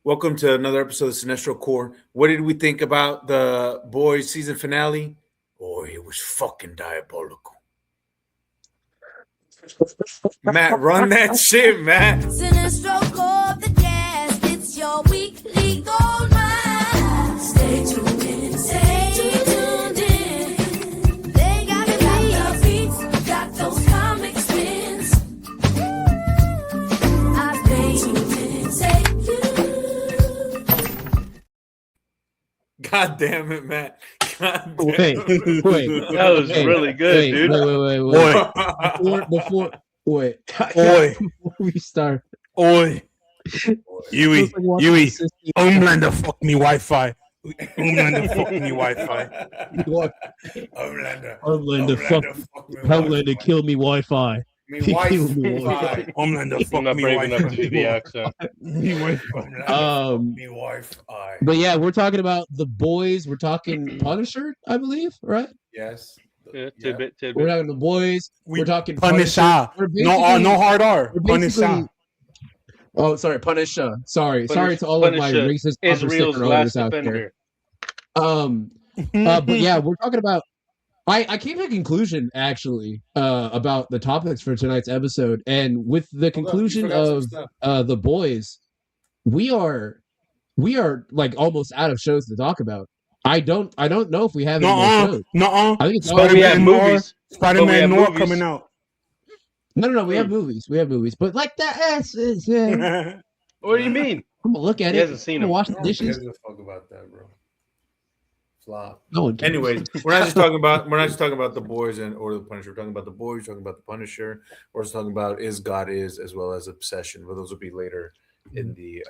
Welcome to another episode of Cinestro Core. What did we think about the boys season finale? Boy, it was fucking diabolical. Matt, run that shit, Matt. Cinestro Core, the cast. It's your weekly gold mine. Stay tuned in. Stay tuned in. They got the beats, got those comic spins. I stay tuned in. Stay tuned. God damn it, Matt. God damn Wait. That was really good, dude. Wait. Before Oi, we start. oi, Yui, Homelander. Homelander, fuck me Wi-Fi. Homelander, fuck me Wi-Fi. Homelander, kill me Wi-Fi. Me He wife. killed me. Homelander, I'm fuck not me brave enough to do Wi-Fi. the accent. Me Wi-Fi. Me wife. But yeah, we're talking about the boys. We're talking Punisher, I believe, right? Yes. Yeah, Yeah. tidbit. We're talking the boys. We're talking Punisher. We're No hard R. we're basically- Punisher. Oh, sorry, Punisher. Sorry to all of my Punisher, racist Israel's sticker last owners out there. defender. But yeah, we're talking about. I came to a conclusion actually about the topics for tonight's episode, and with the conclusion of the boys, we are like almost out of shows to talk about. I don't know if we have any more shows. No. I think it's But we have Spider-Man Noir. movies. Spider-Man Noir movies. coming out. No. We have movies. But like that, yeah, What do you mean? I'm gonna look at He it. hasn't seen I'm gonna them. wash the dishes. Who gives a fuck about that, bro? Flop. No one cares. Anyways, we're not just talking about the boys or the Punisher. We're talking about the boys. We're talking about the Punisher. We're just talking about Is God Is as well as Obsession. But those will be later in the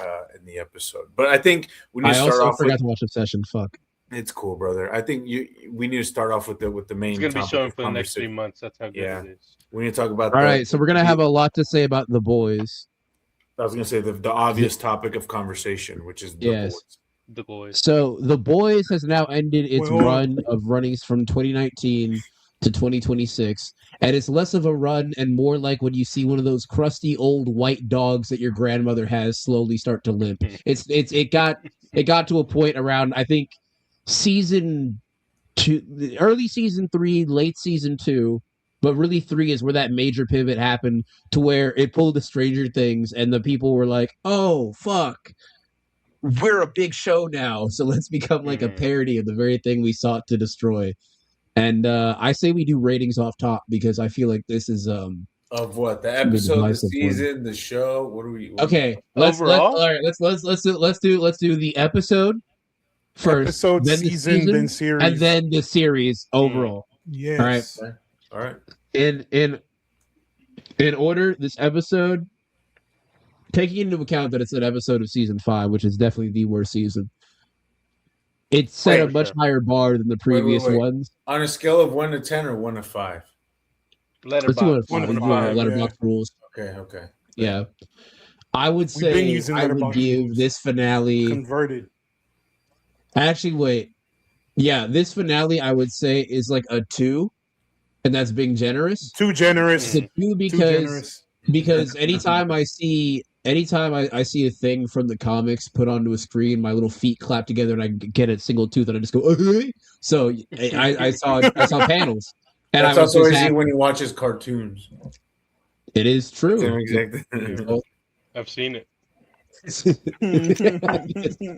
episode. But I think we need to I start also off forgot with, to watch Obsession. Fuck. it's cool, brother. I think we need to start off with the main. It's gonna be topic showing of for the next 3 conversation. months. That's how good Yeah. it is. We need to talk about. All right, so we're gonna have a lot to say about the boys. I was gonna say the obvious topic of conversation, which is the Yes. boys. The boys. So the boys has now ended its Wait, hold on. run of runnings from 2019 to 2026, and it's less of a run and more like when you see one of those crusty old white dogs that your grandmother has slowly start to limp. It got to a point around, I think, season 2, early season 3, late season 2. But really, 3 is where that major pivot happened to where it pulled the Stranger Things, and the people were like, "Oh fuck, we're a big show now, so let's become like a parody of the very thing we sought to destroy." And I say we do ratings off top because I feel like this is Of what, the episode, the divisive one. season, the show? What do we? okay. Let's do the episode first, Episode, then the season, then series. and then the series overall. Yes. All right. In order, this episode, taking into account that it's an episode of season 5, which is definitely the worst season, it set a much higher bar than the previous wait. ones. On a scale of 1 to 10 or 1 to 5? Let's do it. Letterboxd. 1 to 5, Letterboxd rules. Okay. Yeah, I would We've been say using I would Letterboxd give rules. this finale. Converted. Actually, wait. Yeah, this finale I would say is like a 2, and that's being generous. Too generous. It's a 2 Too because generous. anytime I see a thing from the comics put onto a screen, my little feet clap together and I get a single tooth and I just go, "Okay." So I saw panels. And That's I was also just easy happy. when he watches cartoons. It is true. Exactly. I've seen it.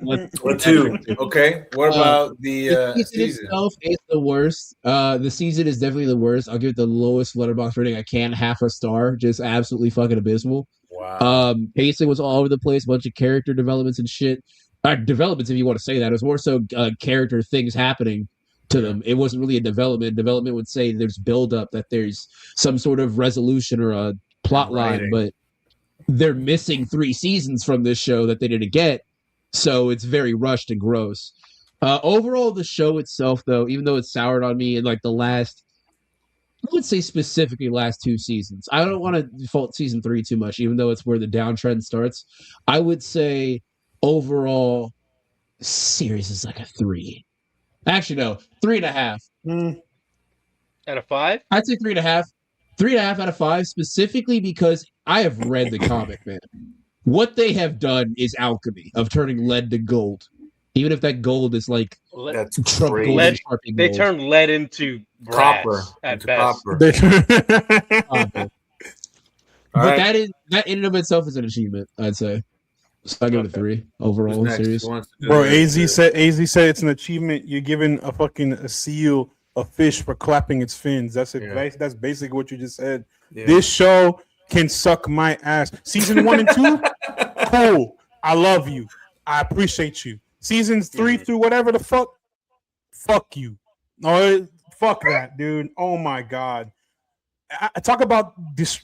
What 2? Okay. What about the The season season? itself is the worst. The season is definitely the worst. I'll give it the lowest letterbox rating I can, 0.5 star. Just absolutely fucking abysmal. Wow. Pacing was all over the place, bunch of character developments and shit. Developments, if you want to say that. It was more so character things happening to them. It wasn't really a development. Development would say there's build up, that there's some sort of resolution or a plot line, Writing. but they're missing 3 seasons from this show that they didn't get. So it's very rushed and gross. Overall, the show itself, though, even though it's soured on me in like the last, I would say specifically last 2 seasons. I don't want to fault season 3 too much, even though it's where the downtrend starts. I would say overall series is like a 3. Actually, no, 3.5. Out of 5? I'd say 3.5. 3.5 out of 5, specifically because I have read the comic, man. What they have done is alchemy of turning lead to gold. Even if that gold is like That's Trump crazy. gold Lead- and Sharpie They gold. turned lead into brass Copper at into best. copper. Copper. All But right. that in and of itself is an achievement, I'd say. So I go to 3 overall Who's next? series. Who wants to do Bro, the- AZ said it's an achievement. You're giving a seal a fish for clapping its fins. That's it. Yeah. That's basically what you just said. Yeah. This show can suck my ass. Season 1 and 2, cool. I love you. I appreciate you. Seasons 3 through whatever the fuck you. No, fuck that, dude. Oh my god. I talk about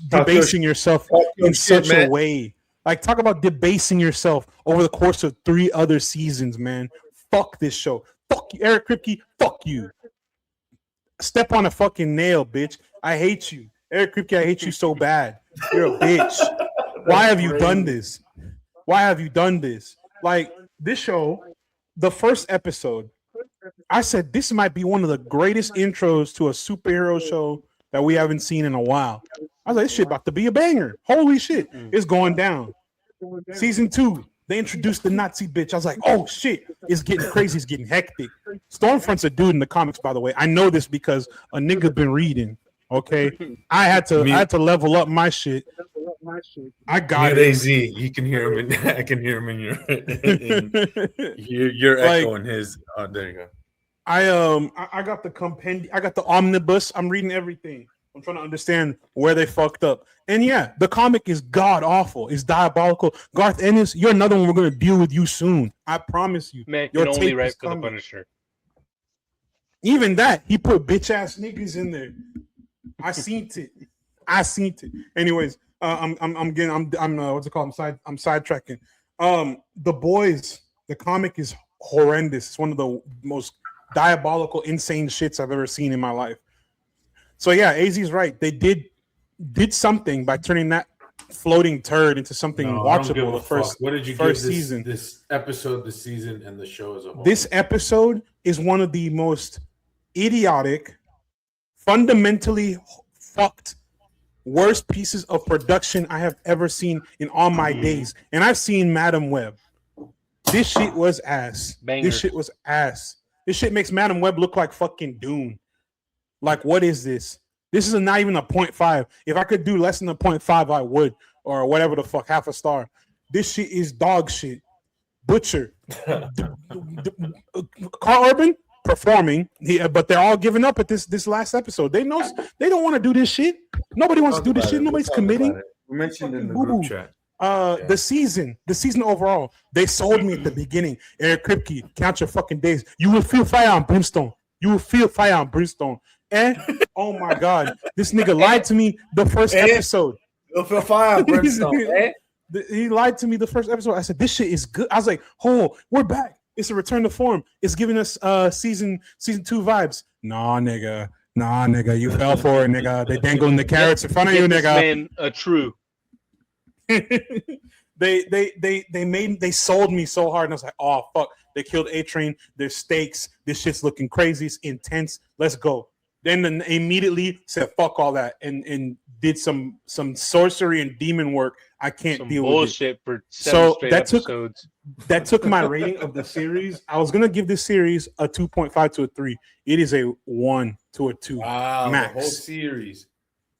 debasing yourself in such a way. Like, talk about debasing yourself over the course of 3 other seasons, man. Fuck this show. Fuck you, Eric Kripke. Fuck you. Step on a fucking nail, bitch. I hate you. Eric Kripke, I hate you so bad. You're a bitch. Why have you done this? Why have you done this? Like, this show, the first episode, I said this might be one of the greatest intros to a superhero show that we haven't seen in a while. I was like, this shit about to be a banger. Holy shit. It's going down. Season 2, they introduced the Nazi bitch. I was like, oh shit, it's getting crazy. It's getting hectic. Stormfront's a dude in the comics, by the way. I know this because a nigga been reading. Okay. I had to level up my shit. I got Mute it. AZ. You can hear him. I can hear him in your Like, echo in his. Oh, there you go. I got the compendium. I got the omnibus. I'm reading everything. I'm trying to understand where they fucked up. And yeah, the comic is god awful. It's diabolical. Garth Ennis, you're another one we're gonna deal with you soon. I promise you. Man Your can only tape write is for the coming. Punisher. Even that, he put bitch ass niggas in there. I seen it. Anyways, I'm what's it called? I'm sidetracking. The Boys, the comic is horrendous. It's one of the most diabolical, insane shits I've ever seen in my life. So yeah, AZ's right. They did something by turning that floating turd into something No, I don't give watchable. a The first fuck. What did you first give this, season. this episode, this season, and the show as a whole? This episode is one of the most idiotic, fundamentally fucked, worst pieces of production I have ever seen in all my days. And I've seen Madam Web. This shit was ass. Banger. This shit was ass. This shit makes Madam Web look like fucking Dune. Like, what is this? This is not even a 0.5. If I could do less than a 0.5, I would. Or whatever the fuck, half a star. This shit is dog shit. Butcher. Carl Urban performing, but they're all giving up at this last episode. They know they don't want to do this shit. Nobody wants to do this shit. Nobody's committing. We mentioned in the Boo-boo. group chat. The season overall, they sold me at the beginning. Eric Kripke, count your fucking days. You will feel fire on brimstone. You will feel fire on brimstone. And oh my god, this nigga lied to me the first episode. You'll feel fire, Brimstone. He lied to me the first episode. I said, this shit is good. I was like, oh, we're back. It's a return to form. It's giving us season 2 vibes. Nah, nigga, you fell for it, nigga. They dangling the carrots in front of you, Get this nigga. man a true. They sold me so hard, and I was like, oh fuck, they killed A-Train. There's stakes. This shit's looking crazy. It's intense. Let's go. Then immediately said fuck all that and did some sorcery and demon work. I can't Some deal with it. bullshit for 7 straight episodes. That took my rating of the series. I was gonna give this series a 2.5 to a 3. It is a 1 to a 2. Wow, max. the whole series.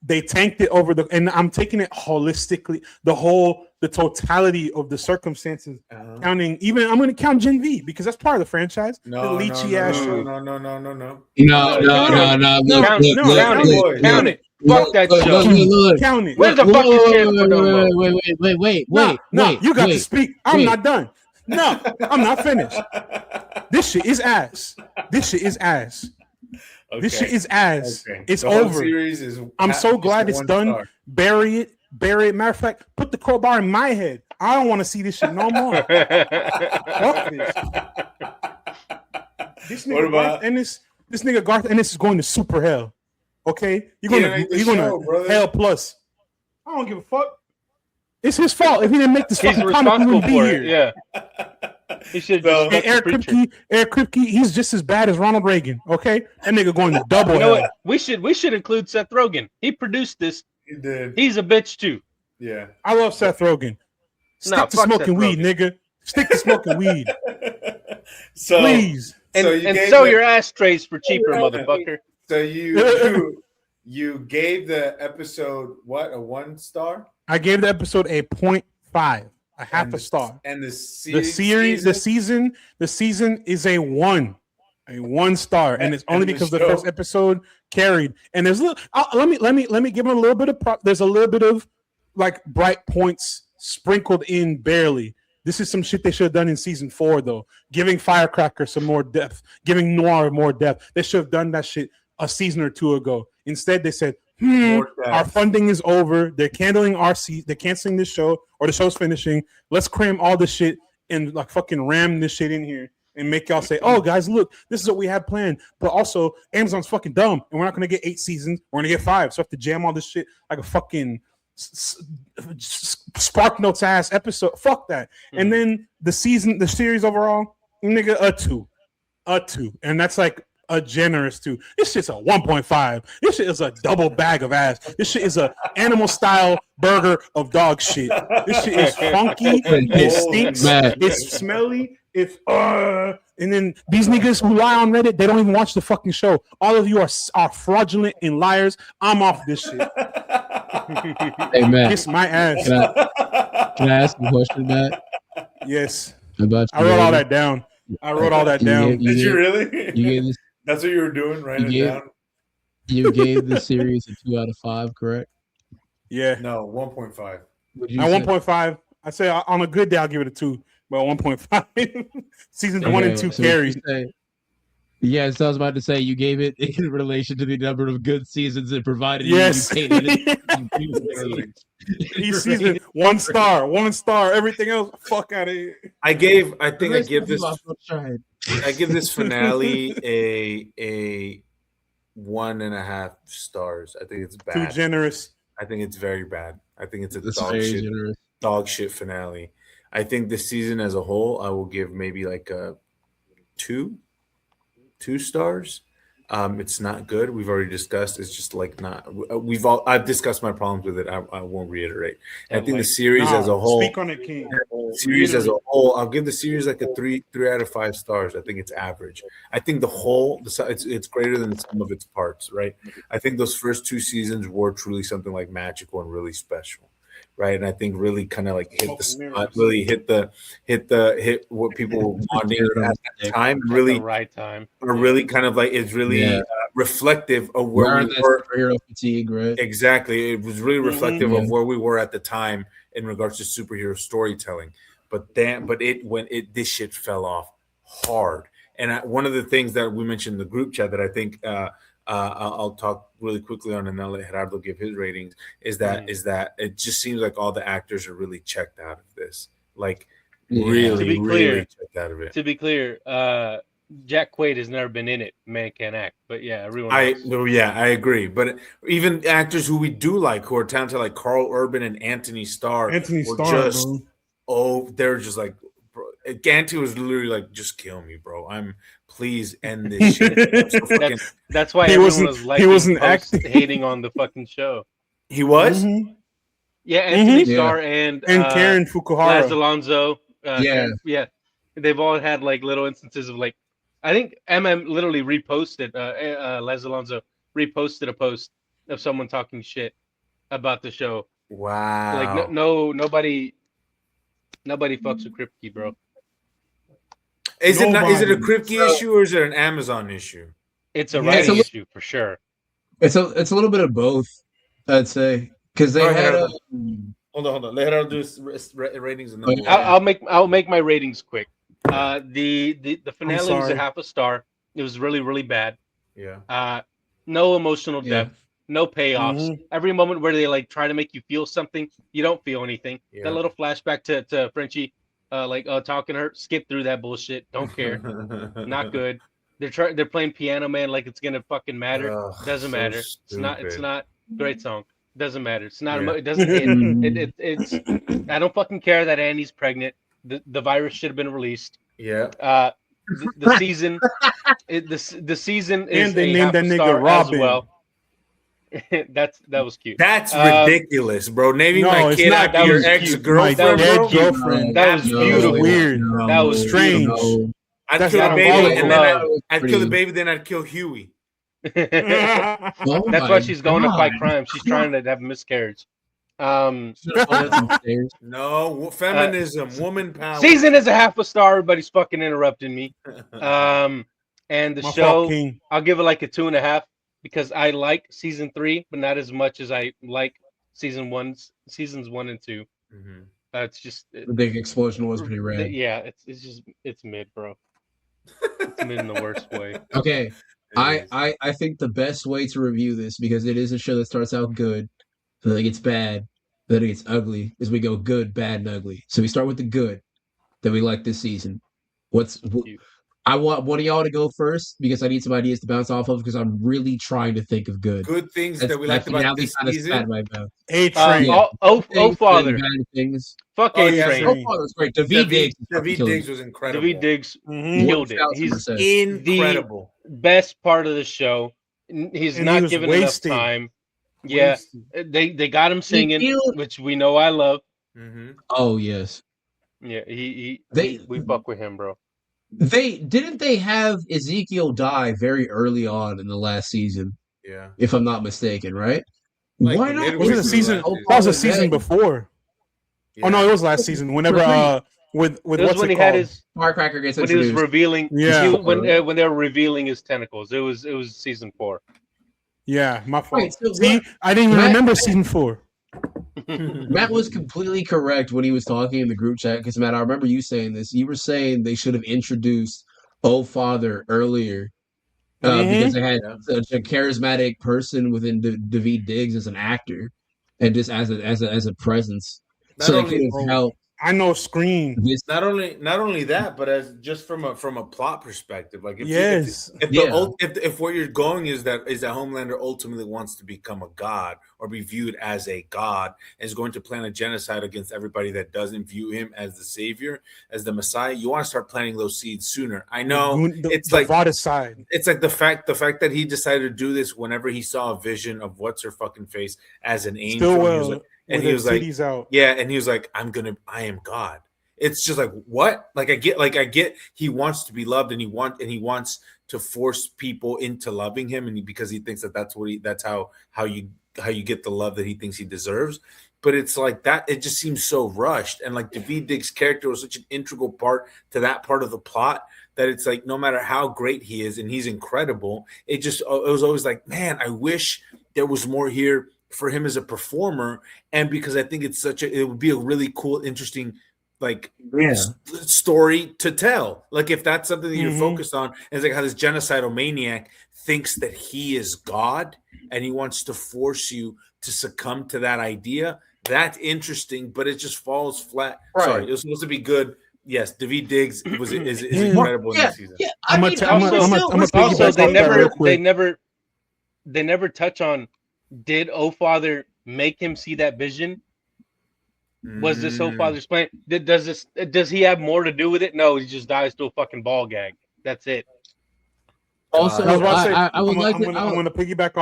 They tanked it over and I'm taking it holistically, the totality of the circumstances, counting even I'm gonna count Gen V because that's part of the franchise. No, the lychee ass show. no. No. Count it. Fuck that show. Count it. Where's the fucking chance for no Wait. No, you got to speak. I'm not done. No, I'm not finished. This shit is ass. This shit is ass. Okay. It's The whole over. series is I'm so glad it's 1 done. star. Bury it. Matter of fact, put the crowbar in my head. I don't want to see this shit no more. Fuck this. This nigga Garth Ennis. This nigga Garth Ennis is going to super hell. Okay, you're gonna hell plus. I don't give a fuck. It's his fault if he didn't make this He's fucking comic. He responsible wouldn't be for here. it. Yeah. He should. And Eric Kripke, he's just as bad as Ronald Reagan. Okay, that nigga going to double You know hell. what? We should include Seth Rogen. He produced this. He did. He's a bitch too. Yeah. I love Seth Rogen. Stick to smoking weed, nigga. Stick to smoking weed, So please. And, So you and gave sell the- your ashtrays for cheaper, motherfucker. So you gave the episode what, a 1 star? I gave the episode a 0.5, a half And a star. And the The season is a 1 star, and it's only And the because the show? first episode carried. And there's let me give him a little bit of there's a little bit of like bright points sprinkled in barely. This is some shit they should have done in season 4, though. Giving Firecracker some more depth, giving Noir more depth. They should have done that shit a season or 2 ago. Instead, they said, our funding is over. They're canceling they're canceling this show, or the show's finishing. Let's cram all this shit and like fucking ram this shit in here and make y'all say, oh, guys, look, this is what we had planned. But also, Amazon's fucking dumb, and we're not going to get 8 seasons. We're going to get 5. So I have to jam all this shit like a fucking Spark Notes ass episode. Fuck that. And then the series overall, nigga, a 2. And that's like a generous 2. This shit's a 1.5. This shit is a double bag of ass. This shit is a animal style burger of dog shit. This shit is funky. It stinks. It's smelly. It's and then these niggas who lie on Reddit, they don't even watch the fucking show. All of you are fraudulent and liars. I'm off this shit. Hey, Matt. Kiss my ass. Can I ask a question, Matt? Yes. About I wrote all that down. Did you really? You gave this, That's what you were doing, writing it down? you gave the series a 2 out of 5, correct? Yeah. No, 1.5. At 1.5, I say on a good day I'll give it a 2, but 1.5. Seasons 1 and 2 carried. Yeah, so I was about to say you gave it in relation to the number of good seasons it provided. Yes. You Each season 1 star. Everything else, fuck out of here. I give this finale a 1.5 stars. I think it's bad. Too generous. I think it's very bad. I think it's a very dog shit finale. I think the season as a whole, I will give maybe like a 2 stars. It's not good. We've already discussed. It's just like not. I've discussed my problems with it. I won't reiterate. I think the series as a whole. Speak on it, King. Series as a whole, I'll give the series like a 3 out of 5 stars. I think it's average. I think the whole, it's greater than the sum of its parts, right? I think those first 2 seasons were truly something like magical and really special, right? And I think really kind of like hit the spot, really hit what people were wanting at that time, really at the right time, or really kind of like it's really reflective of where we were. Superhero fatigue, right? Exactly, it was really reflective of where we were at the time in regards to superhero storytelling. But this shit fell off hard. And one of the things that we mentioned in the group chat that I think I'll talk really quickly on, and I'll let Gerardo give his ratings, is that it just seems like all the actors are really checked out of this. Like really checked out of it. To be clear, Jack Quaid has never been in it. Man can't act, but yeah, everyone. I agree. But even actors who we do like, who are talented, like Carl Urban and Anthony Starr, they're just like, bro. Ganty was literally like, just kill me, bro. Please end this shit. That's why everyone was like, he wasn't hating on the fucking show. He was. Mm-hmm. Yeah, Anthony Starr and Karen Fukuhara, Laz Alonso. They've all had like little instances of like. I think MM literally reposted, Les Alonso reposted a post of someone talking shit about the show. Wow. Like nobody fucks with Kripke, bro. Is it a Kripke issue or is it an Amazon issue? It's a writing issue for sure. It's a little bit of both, I'd say, because they had. Hold on. Let her do ratings, and then I'll make my ratings quick. The finale was a half a star. It was really, really bad. Yeah. No emotional depth, no payoffs. Mm-hmm. Every moment where they like try to make you feel something, you don't feel anything. Yeah. That little flashback to Frenchie, talking to her, skip through that bullshit. Don't care. Not good. They're playing Piano Man like it's gonna fucking matter. Doesn't matter. Stupid. It's not. Great song. Doesn't matter. It's not. Yeah. It doesn't. It's. I don't fucking care that Annie's pregnant. The virus should have been released. Yeah. The season. The season is and they a named half that a nigga star Robin as well. that was cute. That's Um, ridiculous, bro. Naming No, my it's kid not after that your was cute. ex-girlfriend, That was dead bro. cute. girlfriend. That was No, beautiful. Weird. no, That was Strange. no. I'd That's kill the not baby, follow. and then Love. I'd kill the baby, then I'd kill Huey. Oh That's my why she's going to fight God. crime. She's trying to have a miscarriage. Oh, that's upstairs. No, feminism, woman power. Season is a half a star. Everybody's fucking interrupting me. And the My show, fault, King. I'll give it like a 2.5 because I like season 3, but not as much as I like seasons 1 and 2. Mhm. It's just The big explosion was pretty rad. yeah, it's mid, bro. It's mid in the worst way. Okay, It I, is. I think the best way to review this, because it is a show that starts out good, then it gets bad, then it gets ugly, is we go good, bad, and ugly. So we start with the good that we like this season. I want one of y'all to go first because I need some ideas to bounce off of because I'm really trying to think of good. Good things That's, that we that liked about finale this kind of spat season. in my mouth. A-Train. Yeah. Oh, Things, father, bad things. fuck Oh, A yeah, Train. sure. Oh, Father was great. David Diggs. David Diggs was incredible. David Diggs Mhm. killed it. 1000%. He's Incredible. best part of the show. He's And not he was given wasted. enough time. Yeah, they got him singing, feel- which we know I love. Mm-hmm. Oh yes. Yeah, They- we fuck with him, bro. They have Ezekiel die very early on in the last season, Yeah. if I'm not mistaken, right? Like Why not? midway Was it a through season? last Oh, That was a Father season dead. before. Yeah. Oh no, it was last season. Whenever with It was what's when it he had called? his Firecracker gets when he was introduced. revealing. Yeah. When they were revealing his tentacles. It was season 4. Yeah, my fault. Wait, so See, what- I didn't even Matt- remember season 4. Matt was completely correct when he was talking in the group chat. Because Matt, I remember you saying this. You were saying they should have introduced Oh Father earlier because they had Yeah. such a charismatic person within David Diggs as an actor and just as a presence. Not So they only- could have helped I know Scream. this. Not only that, but as just from a plot perspective, like if Yes. if what you're going is that Homelander ultimately wants to become a god or be viewed as a god and is going to plan a genocide against everybody that doesn't view him as the savior, as the Messiah, you want to start planting those seeds sooner. I know it's like side. it's like the fact that he decided to do this whenever he saw a vision of what's her fucking face as an angel. Still And with he was the like, titties out. yeah, and he was like, I am God. It's just like, what? Like I get he wants to be loved and he wants to force people into loving him, and because he thinks that's how you get the love that he thinks he deserves. But it's like that, it just seems so rushed. And like David Diggs' character was such an integral part to that part of the plot that it's like no matter how great he is, and he's incredible, it was always like, man, I wish there was more here for him as a performer. And because I think it would be a really cool, interesting story to tell. Like if that's something that you're focused on, and it's like how this genocidal maniac thinks that he is God and he wants to force you to succumb to that idea. That's interesting, but it just falls flat. Right. Sorry, it was supposed to be good. Yes, David Diggs is incredible in this season. Yeah, I'm gonna Also, piggyback they never touch on, did O Father make him see that vision? Was this O Father's plan? Does he have more to do with it? No, he just dies to a fucking ball gag. That's it. Also, I was about to say, I would like I'm going to piggyback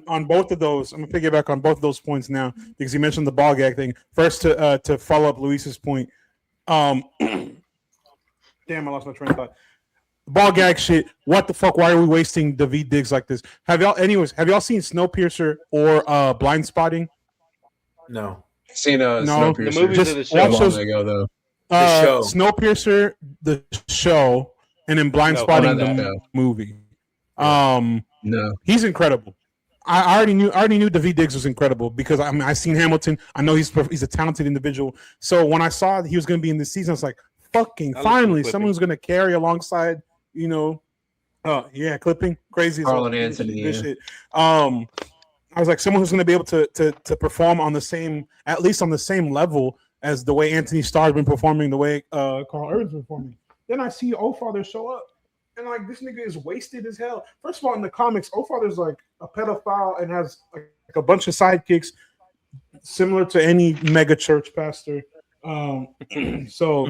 on both of those. I'm going to piggyback on both of those points now because you mentioned the ball gag thing. First, to follow up Luis's point. Damn, I lost my train of thought. Ball gag shit. What the fuck? Why are we wasting David Diggs like this? Have y'all seen Snowpiercer or Blind Spotting? No. seen The movies Just of the show. watch those- ago though. The show. Snowpiercer, the show, and then Blind Spotting, not that the show. movie. No. He's incredible. I already knew David Diggs was incredible because I seen Hamilton. I know he's a talented individual. So when I saw that he was going to be in this season, I was like, fucking finally, someone's going to carry alongside, clipping crazy. Carlin Anthony. This shit. I was like, someone who's going to be able to perform on the same, at least on the same level as the way Anthony Starr's been performing, the way Carl Urban's been performing. Then I see O-Father show up. And like this nigga is wasted as hell. First of all, in the comics, O-Father's like a pedophile and has like a bunch of sidekicks, similar to any mega church pastor. So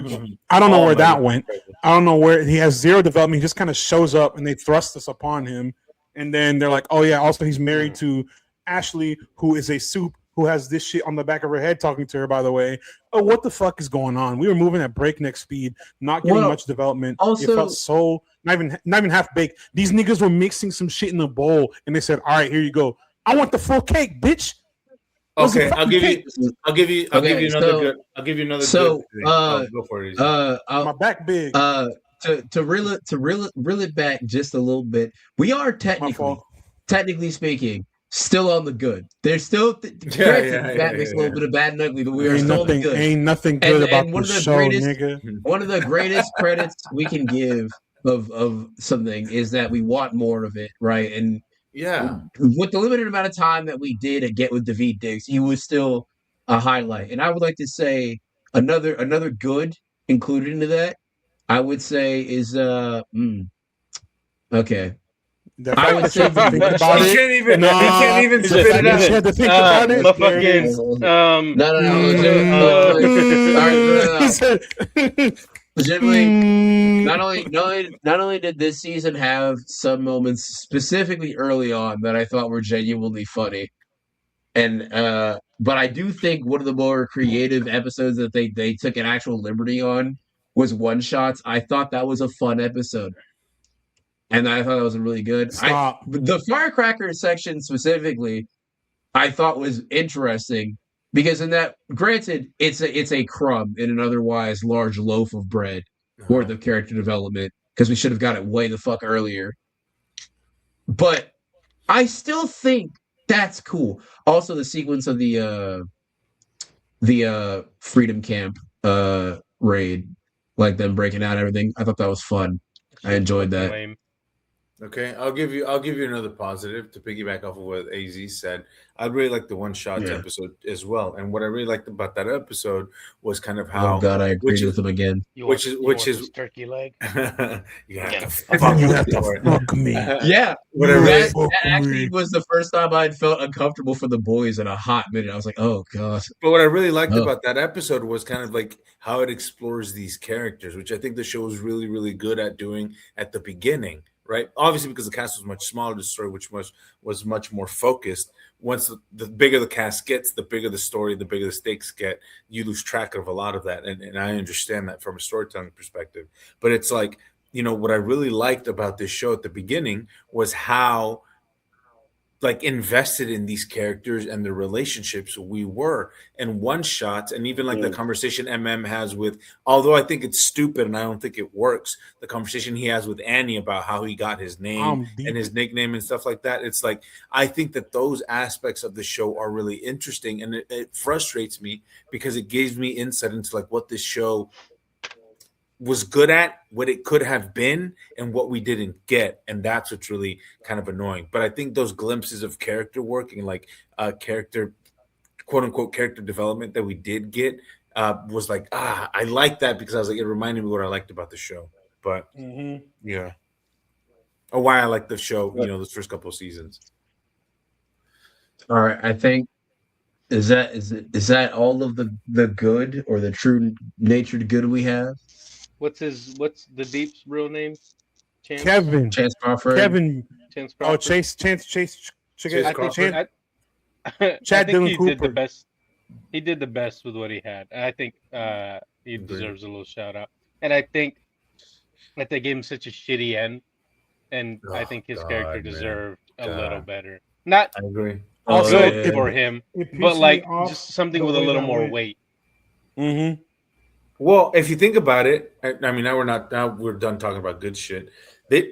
I don't know where that went. I don't know where he has zero development. He just kind of shows up and they thrust this upon him. And then they're like, "Oh yeah, also he's married to Ashley, who is a soup, who has this shit on the back of her head talking to her, by the way. Oh, what the fuck is going on? We were moving at breakneck speed, not getting Well, much development. also- it felt so not even half baked. These niggas were mixing some shit in a bowl, and they said, "All right, here you go. I want the full cake, bitch." Where's the Okay, I'll fucking give cake? you Okay, another so- good. I'll give you another so, good. Thing. Go for it. Easy. My back big. To reel it back just a little bit, we are My fault. technically speaking, still on the good. There's still granted, that makes a little bit of bad and ugly, but we are Ain't still on the nothing, good. ain't nothing good about one of this the show, greatest- nigga. One of the greatest credits we can give of something is that we want more of it, right? And Yeah. with the limited amount of time that we did get with Daveed Diggs, he was still a highlight. And I would like to say another good included into that, I would say is okay. The I fact would that you have to say- think about He it. can't even. Nah, he can't even it's spit the fact it that out. you had to think about it. Motherfucking No. He said, Legitimately, mm, not only did this season have some moments specifically early on that I thought were genuinely funny, and but I do think one of the more creative episodes that they took an actual liberty on was One Shots. I thought that was a fun episode, and I thought that was really good. Stop. The firecracker section specifically, I thought was interesting because in that, granted, it's a crumb in an otherwise large loaf of bread worth of character development because we should have got it way the fuck earlier. But I still think that's cool. Also, the sequence of the Freedom Camp raid, like them breaking out everything, I thought that was fun. I enjoyed that. Lame. Okay, I'll give you another positive to piggyback off of what AZ said. I really liked the One Shots Yeah. episode as well, and what I really liked about that episode was kind of how Oh god, I agreed which with is- them again. Which is this turkey leg. you have Yeah. to You fuck have for to it. fuck me. Yeah, What I really, that actually was the first time I'd felt uncomfortable for the boys in a hot minute. I was like, oh god. but what I really liked Oh. about that episode was kind of like how it explores these characters, which I think the show was really, really good at doing at the beginning. Right, obviously because the cast was much smaller, the story was much more focused. Once the bigger the cast gets, the bigger the story, the bigger the stakes get. You lose track of a lot of that, and I understand that from a storytelling perspective. But it's like, what I really liked about this show at the beginning was how like invested in these characters and the relationships we were, and One Shots, and even like the conversation has with, although I think it's stupid and I don't think it works, the conversation he has with Annie about how he got his name I'm deep. and his nickname and stuff like that. It's like, I think that those aspects of the show are really interesting, and it frustrates me because it gives me insight into like what this show was good at, what it could have been, and what we didn't get, and that's what's really kind of annoying. But I think those glimpses of character work and like character, quote unquote, character development that we did get was like, I like that because I was like, it reminded me what I liked about the show. But yeah, or why I like the show, those first couple of seasons. All right, I think is that all of the good or the true natured good we have? What's the Deep's real name? Chance? Kevin. Chance Crawford. Kevin. Chance Oh, Crawford. Chase. Chase I Crawford. think, I Chad think Dillon he did the Cooper. best. He did the best with what he had. And I think he Agreed. deserves a little shout out. And I think that they gave him such a shitty end, and I think his character God, man. deserved a God. little better. Not I agree. Also, good yeah. for him, It pissed but me like off just something the with a way little that more went. weight. Mm-hmm. Well, if you think about it, I mean, now we're done talking about good shit.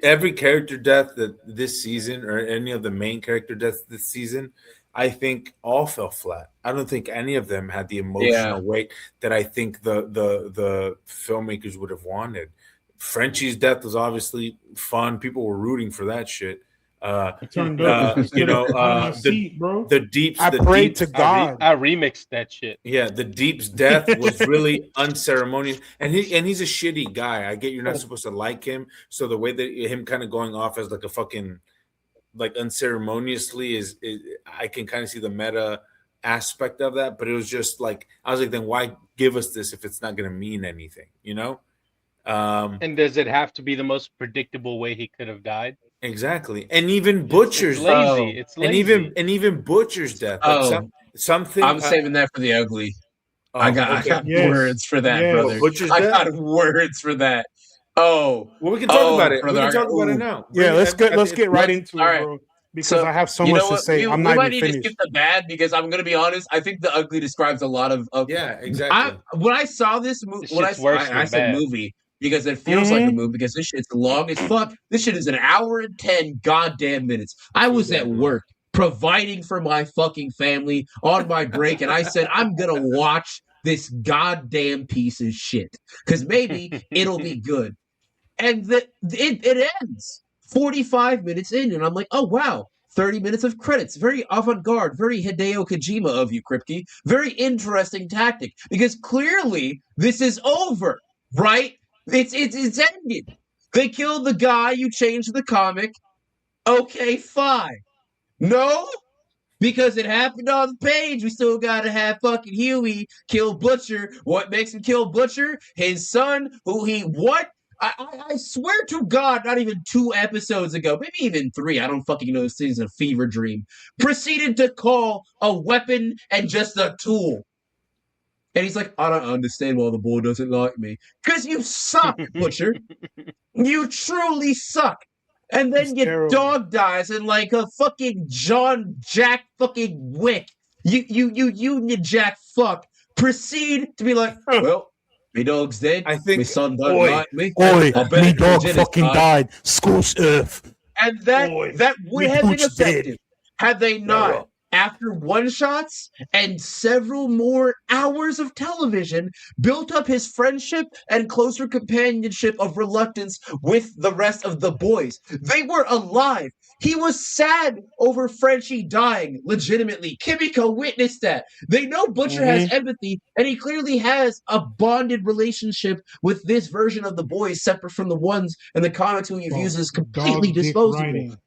Every character death that this season, or any of the main character deaths this season, I think all fell flat. I don't think any of them had the emotional weight that I think the filmmakers would have wanted. Frenchie's death was obviously fun. People were rooting for that shit. Turned up. Bro. The Deeps. I the prayed Deeps, to God. I remixed that shit. Yeah, the Deep's death was really unceremonious, and he's a shitty guy. I get you're not supposed to like him, so the way that him kind of going off as like a fucking like unceremoniously is I can kind of see the meta aspect of that, but it was just like I was like, then why give us this if it's not going to mean anything, And does it have to be the most predictable way he could have died? Exactly, and even Butcher's It's lazy. Oh. It's lazy. and even Butcher's death. Like Oh. something. I'm saving that for the ugly. I got Yes. words for that, Yes. brother. Butcher's I death? got words for that. Oh, Well, we can talk about it. brother, We can talk about it ooh. now. Yeah, let's get right into all it, right. bro. Because So, I have so you much know to what? say. We I'm might not need even to finished. skip the bad because I'm gonna be honest. I think the ugly describes a lot of. Yeah, exactly. When I saw this movie, This shit's worse I than said bad. movie because it feels like a movie because this shit's long as fuck. This shit is an hour and 10 goddamn minutes. I was at work providing for my fucking family on my break, and I said I'm gonna watch this goddamn piece of shit because maybe it'll be good. And it ends 45 minutes in, and I'm like, oh wow, 30 minutes of credits. Very avant-garde, very Hideo Kojima of you, Kripke. Very interesting tactic. Because clearly this is over, right? It's ended. They killed the guy, you changed the comic. Okay, fine. No? Because it happened on the page. We still gotta have fucking Huey kill Butcher. What makes him kill Butcher? His son, who he what? I swear to God, not even 2 episodes ago, maybe even 3, I don't fucking know, this thing's a fever dream, proceeded to call a weapon and just a tool. And he's like, I don't understand why the boy doesn't like me. Because you suck, Butcher. You truly suck. And then It's your terrible. dog dies in like a fucking John Jack fucking Wick. You Union Jack fuck proceed to be like, well, me dog's dead. I think- my son don't Oi, like me. Oi, I bet me it's dog genocide. fucking died. Scorched earth. And that Oi, would me have been pooch dead. effective had they not, well. after one shots and several more hours of television, built up his friendship and closer companionship of reluctance with the rest of the boys. They were alive. He was sad over Frenchie dying, legitimately. Kimiko witnessed that. They know Butcher has empathy, and he clearly has a bonded relationship with this version of the boys, separate from the ones in the comics who he views as completely Dog dick disposable. riding.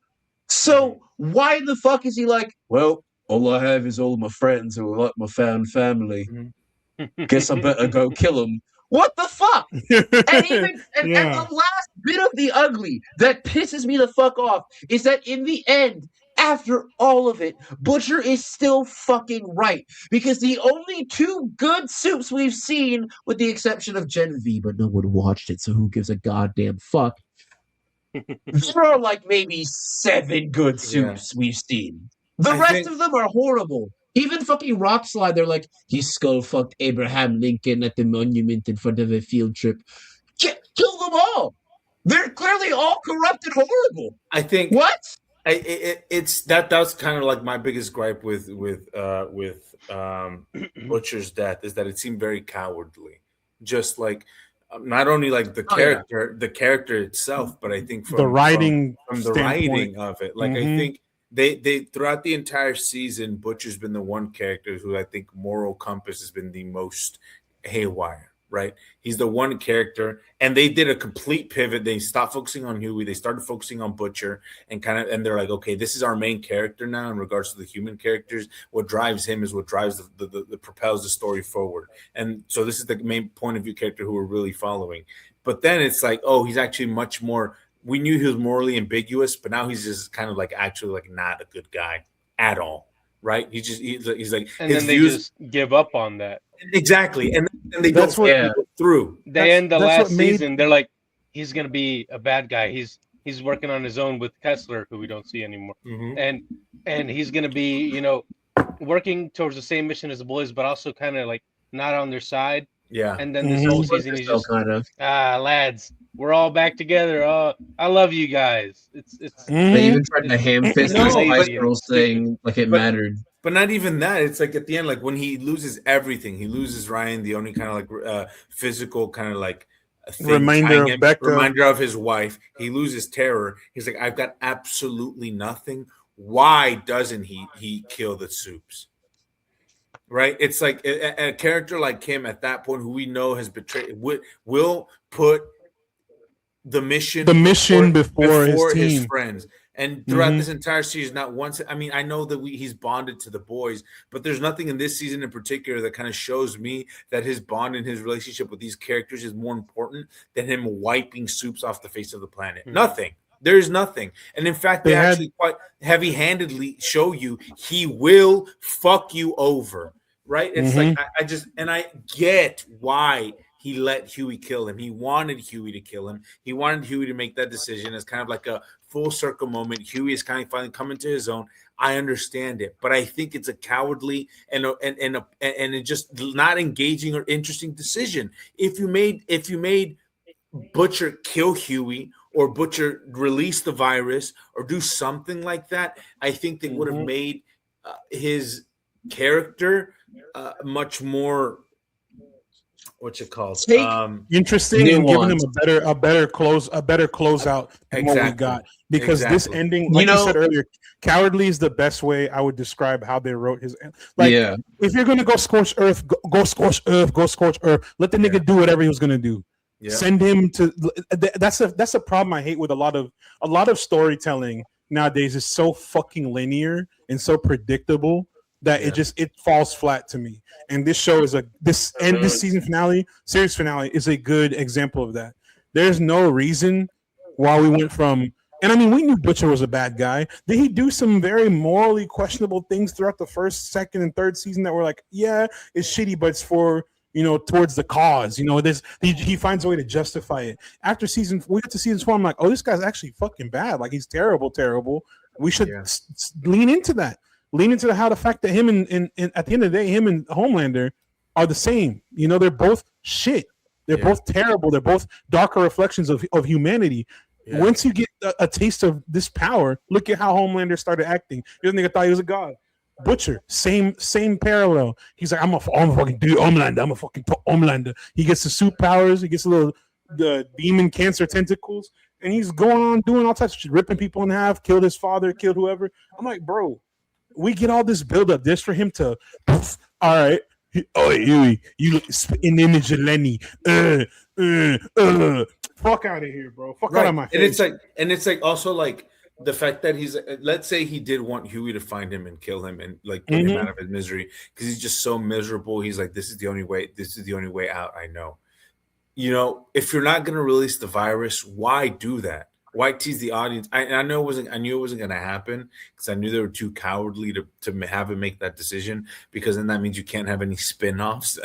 So why the fuck is he like, well, all I have is all my friends who are like my found family. Guess I better go kill them. What the fuck? And even and the last bit of the ugly that pisses me the fuck off is that in the end, after all of it, Butcher is still fucking right. Because the only 2 good soups we've seen, with the exception of Genevieve, but no one watched it, so who gives a goddamn fuck? There are like maybe 7 good soups we've seen. The rest of them are horrible. Even fucking Rockslide, they're like, he skull fucked Abraham Lincoln at the monument in front of a field trip. Kill them all. They're clearly all corrupt and horrible. I think What? it's that's kind of like my biggest gripe with Butcher's death is that it seemed very cowardly. Just like not only like the character itself, but I think from the writing from the writing of it. Like I think they throughout the entire season, Butcher's been the one character who I think moral compass has been the most haywire. Right, he's the one character, and they did a complete pivot. They stopped focusing on Huey, they started focusing on Butcher, and they're like, okay, this is our main character now. In regards to the human characters, what drives him is what drives the propels the story forward, and so this is the main point of view character who we're really following. But then it's like, oh, he's actually much more. We knew he was morally ambiguous, but now he's just kind of like actually like not a good guy at all. Right? He's like, and then they just give up on that. Exactly, and they That's don't what- go through. They end the that's last what made- season. They're like, he's gonna be a bad guy. He's working on his own with Kessler, who we don't see anymore, and he's gonna be, working towards the same mission as the boys, but also kind of like not on their side. Yeah, And then this whole season, he's just kind of. lads, we're all back together. I love you guys. It's They even tried to ham fist No, this but- hospital thing like it mattered. But not even that. It's like at the end, like when he loses everything, he loses Ryan, the only kind of like physical kind of like thing Reminder tying of him, Becca. reminder of his wife. He loses terror. He's like, I've got absolutely nothing. Why doesn't he kill the soups? Right? It's like a character like him at that point, who we know has betrayed, will put the mission before his team. friends. And throughout this entire season, not once. I mean, I know that he's bonded to the boys, but there's nothing in this season in particular that kind of shows me that his bond and his relationship with these characters is more important than him wiping Soups off the face of the planet. Nothing. There's nothing. And in fact, they actually quite heavy-handedly show you he will fuck you over. Right? It's like I get why he let Huey kill him. He wanted Huey to kill him. He wanted Huey to make that decision. It's kind of like a full circle moment. Huey is kind of finally coming to his own. I understand it, but I think it's a cowardly and it just not engaging or interesting decision. If you made Butcher kill Huey or Butcher release the virus or do something like that, I think they would have made his character much more interesting and giving him a better closeout than what we got, because this ending, like you said earlier, cowardly is the best way I would describe how they wrote his if you're gonna go scorch earth, go scorch earth, let the nigga do whatever he was gonna do. Send him to that's a problem I hate with a lot of storytelling nowadays. Is so fucking linear and so predictable that it falls flat to me. And this show is this season series finale is a good example of that. There's no reason why we went from, and I mean, we knew Butcher was a bad guy. Did he do some very morally questionable things throughout the first, second, and third season that were like, yeah, it's shitty, but it's for, towards the cause. He finds a way to justify it. After we get to season 4, I'm like, oh, this guy's actually fucking bad. Like, he's terrible. We should lean into that. Lean into the fact that him and at the end of the day, him and Homelander are the same. They're both shit. They're both terrible. They're both darker reflections of humanity. Yeah. Once you get a taste of this power, look at how Homelander started acting. This nigga thought he was a god. Butcher, same parallel. He's like, I'm a fucking dude, Homelander. I'm a fucking Homelander. He gets the suit powers. He gets the demon cancer tentacles, and he's going on doing all types of shit, ripping people in half, killed his father, killed whoever. I'm like, bro, we get all this build up just for him to, all right, oh, Huey, you spitting image of Lenny. Fuck out of here, bro. Fuck out of my face. And it's like also like the fact that he's, let's say he did want Huey to find him and kill him and like get him out of his misery because he's just so miserable. He's like, this is the only way out I know. If you're not going to release the virus, why do that? Why tease the audience? I knew it wasn't going to happen because I knew they were too cowardly to have him make that decision, because then that means you can't have any spin-offs,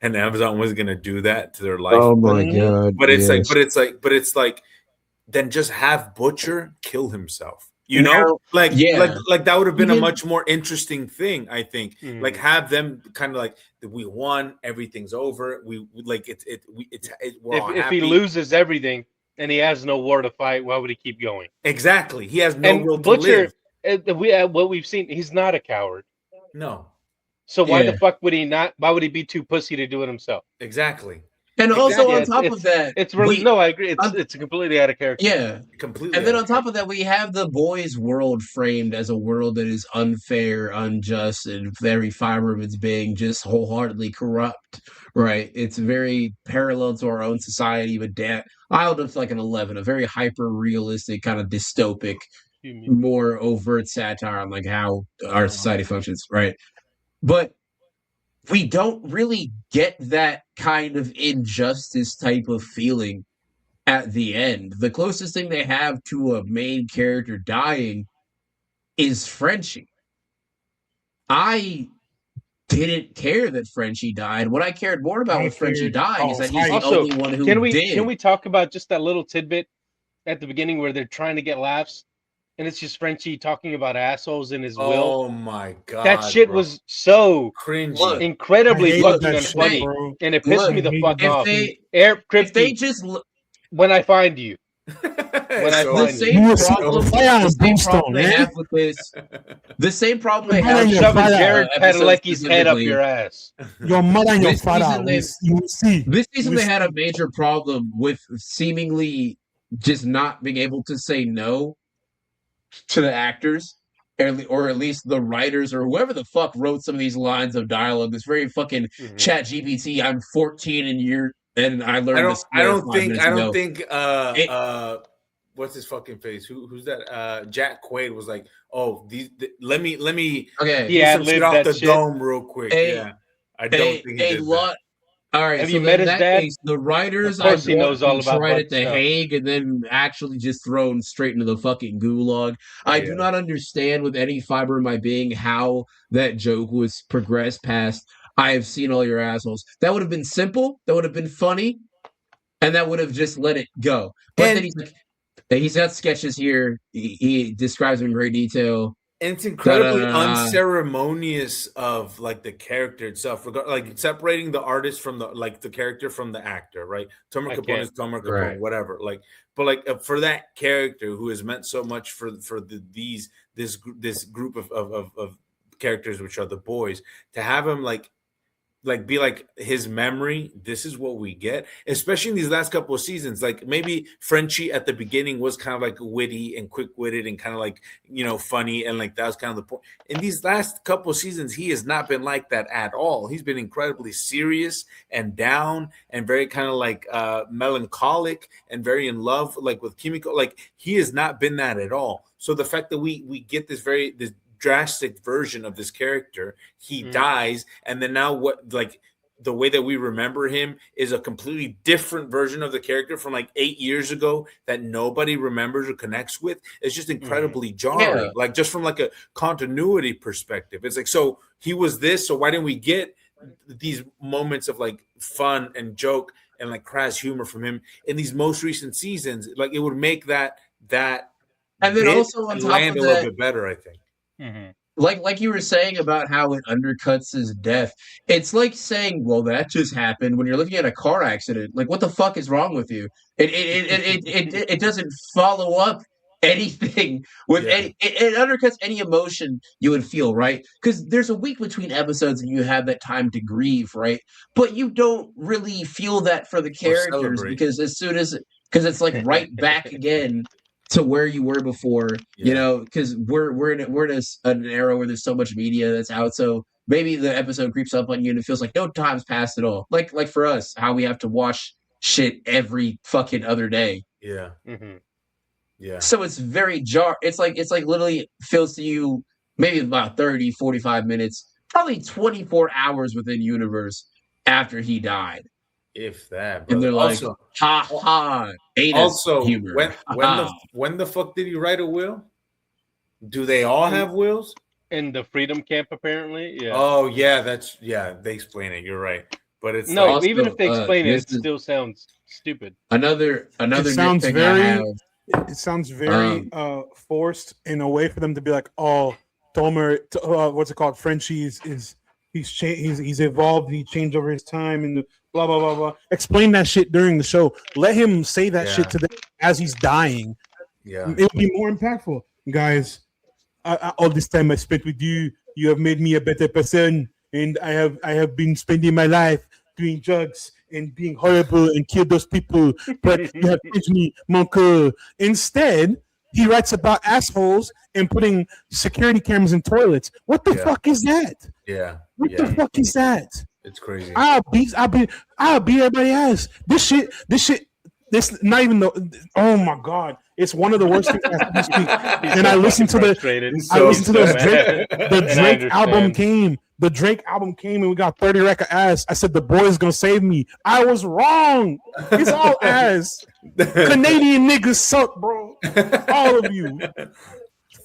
and Amazon wasn't going to do that to their life. Oh my god! But it's like, then just have Butcher kill himself. Like that would have been a much more interesting thing. I think like have them kind of like, we won, everything's over. We like it's we're all happy. If he loses everything and he has no war to fight, why would he keep going? Exactly. He has no will to Butcher, live. What we've seen, he's not a coward. No. So why the fuck would he not? Why would he be too pussy to do it himself? Exactly. And also on top of that, it's really I agree. It's completely out of character. Yeah, completely. And then on top of that, we have the boys' world framed as a world that is unfair, unjust, and every fiber of its being just wholeheartedly corrupt. Right? It's very parallel to our own society, but I would have like an 11, a very hyper realistic kind of dystopic, more overt satire on like how our society functions. Right? But we don't really get that kind of injustice type of feeling at the end. The closest thing they have to a main character dying is Frenchie. I didn't care that Frenchie died. What I cared more about with Frenchie dying is that he's the only one who did. Can we talk about just that little tidbit at the beginning where they're trying to get laughs? And it's just Frenchie talking about assholes in his will. Oh my god! That shit was so cringy, incredibly fucking unfunny, and it pissed me the fuck off. If they just when I find you, the same problem they have with this, the same problem they have shoving Jared Padalecki's head up your ass. Your mother and your father. You see, this season they had a major problem with seemingly just not being able to say no to the actors, or at least the writers, or whoever the fuck wrote some of these lines of dialogue. This very fucking Chat GPT. I'm 14 and I learned. I don't think what's his fucking face? Who's that? Jack Quaid was like, "Oh, let me Okay. do some shit ad-libbed off that the shit. dome real quick." A- I don't think he a did lot. All right, Have so you then met in his that dad? case, the writers Of course I'd he want knows all to about tried butt at The stuff. Hague and then actually just thrown straight into the fucking gulag. I do Yeah. not understand with any fiber of my being how that joke was progressed past. I have seen all your assholes. That would have been simple. That would have been funny, and that would have just let it go. But then And he's like, he's got sketches here. He describes them in great detail. it's Da, da, incredibly da, da. unceremonious of like the character itself, like separating the artist from the character from the actor, right? Tomer I Capone can't. is Tomer Capone, Right. whatever. Like, but like for that character who has meant so much for this group of characters, which are the boys, to have him be like his memory. This is what we get, especially in these last couple of seasons. Like maybe Frenchie at the beginning was kind of like witty and quick-witted and kind of like funny, and like that was kind of the point. In these last couple of seasons, he has not been like that at all. He's been incredibly serious and down and very kind of like melancholic and very in love, like with Kimiko. Like he has not been that at all. So the fact that we get this drastic version of this character, he dies, and then now what, like the way that we remember him is a completely different version of the character from like 8 years ago that nobody remembers or connects with. It's just incredibly jarring. Yeah. Like just from like a continuity perspective, it's like, so he was this, so why didn't we get these moments of like fun and joke and like crass humor from him in these most recent seasons? Like it would make that And then bit also on top land of a little that, bit better, I think. like you were saying about how it undercuts his death. It's like saying, "Well, that just happened," when you're looking at a car accident. Like, what the fuck is wrong with you? It doesn't follow up anything with Yeah. any. It undercuts any emotion you would feel, right? Because there's a week between episodes, and you have that time to grieve, right? But you don't really feel that for the characters celebrate. because because it's like right back again to where you were before, Yeah. because we're in an era where there's so much media that's out. So maybe the episode creeps up on you and it feels like no time's passed at all. Like for us, how we have to watch shit every fucking other day. Yeah. Yeah. So it's very it's like literally feels to you maybe about 30, 45 minutes, probably 24 hours within universe after he died. If that, And brother. they're like, Also, ha ha, anus also humor. when the fuck did he write a will? Do they all have wills? In the Freedom Camp, apparently. Yeah. Oh yeah, they explain it. You're right, but it's No, like, even if they explain it, this it is- still sounds stupid. Another It sounds nitpick very- I have. It sounds very forced in a way for them to be like, "Oh, Tomer, what's it called? Frenchie he's evolved. He changed over his time and blah blah blah blah." Explain that shit during the show. Let him say that shit to them as he's dying. yeah, It would be more impactful, guys. All this time I spent with you, you have made me a better person, and I have been spending my life doing drugs and being horrible and kill those people, but you have changed me, mon coeur. Instead, he writes about assholes and putting security cameras in toilets. What the fuck is that? yeah, What the fuck is that? It's crazy. I'll beat everybody ass. This not even the. Oh my god! It's one of the worst things I have this week. And I listened to the Drake album came. The Drake album came and we got 30 record ass. I said the boy is gonna save me. I was wrong. It's all ass. Canadian niggas suck, bro. All of you.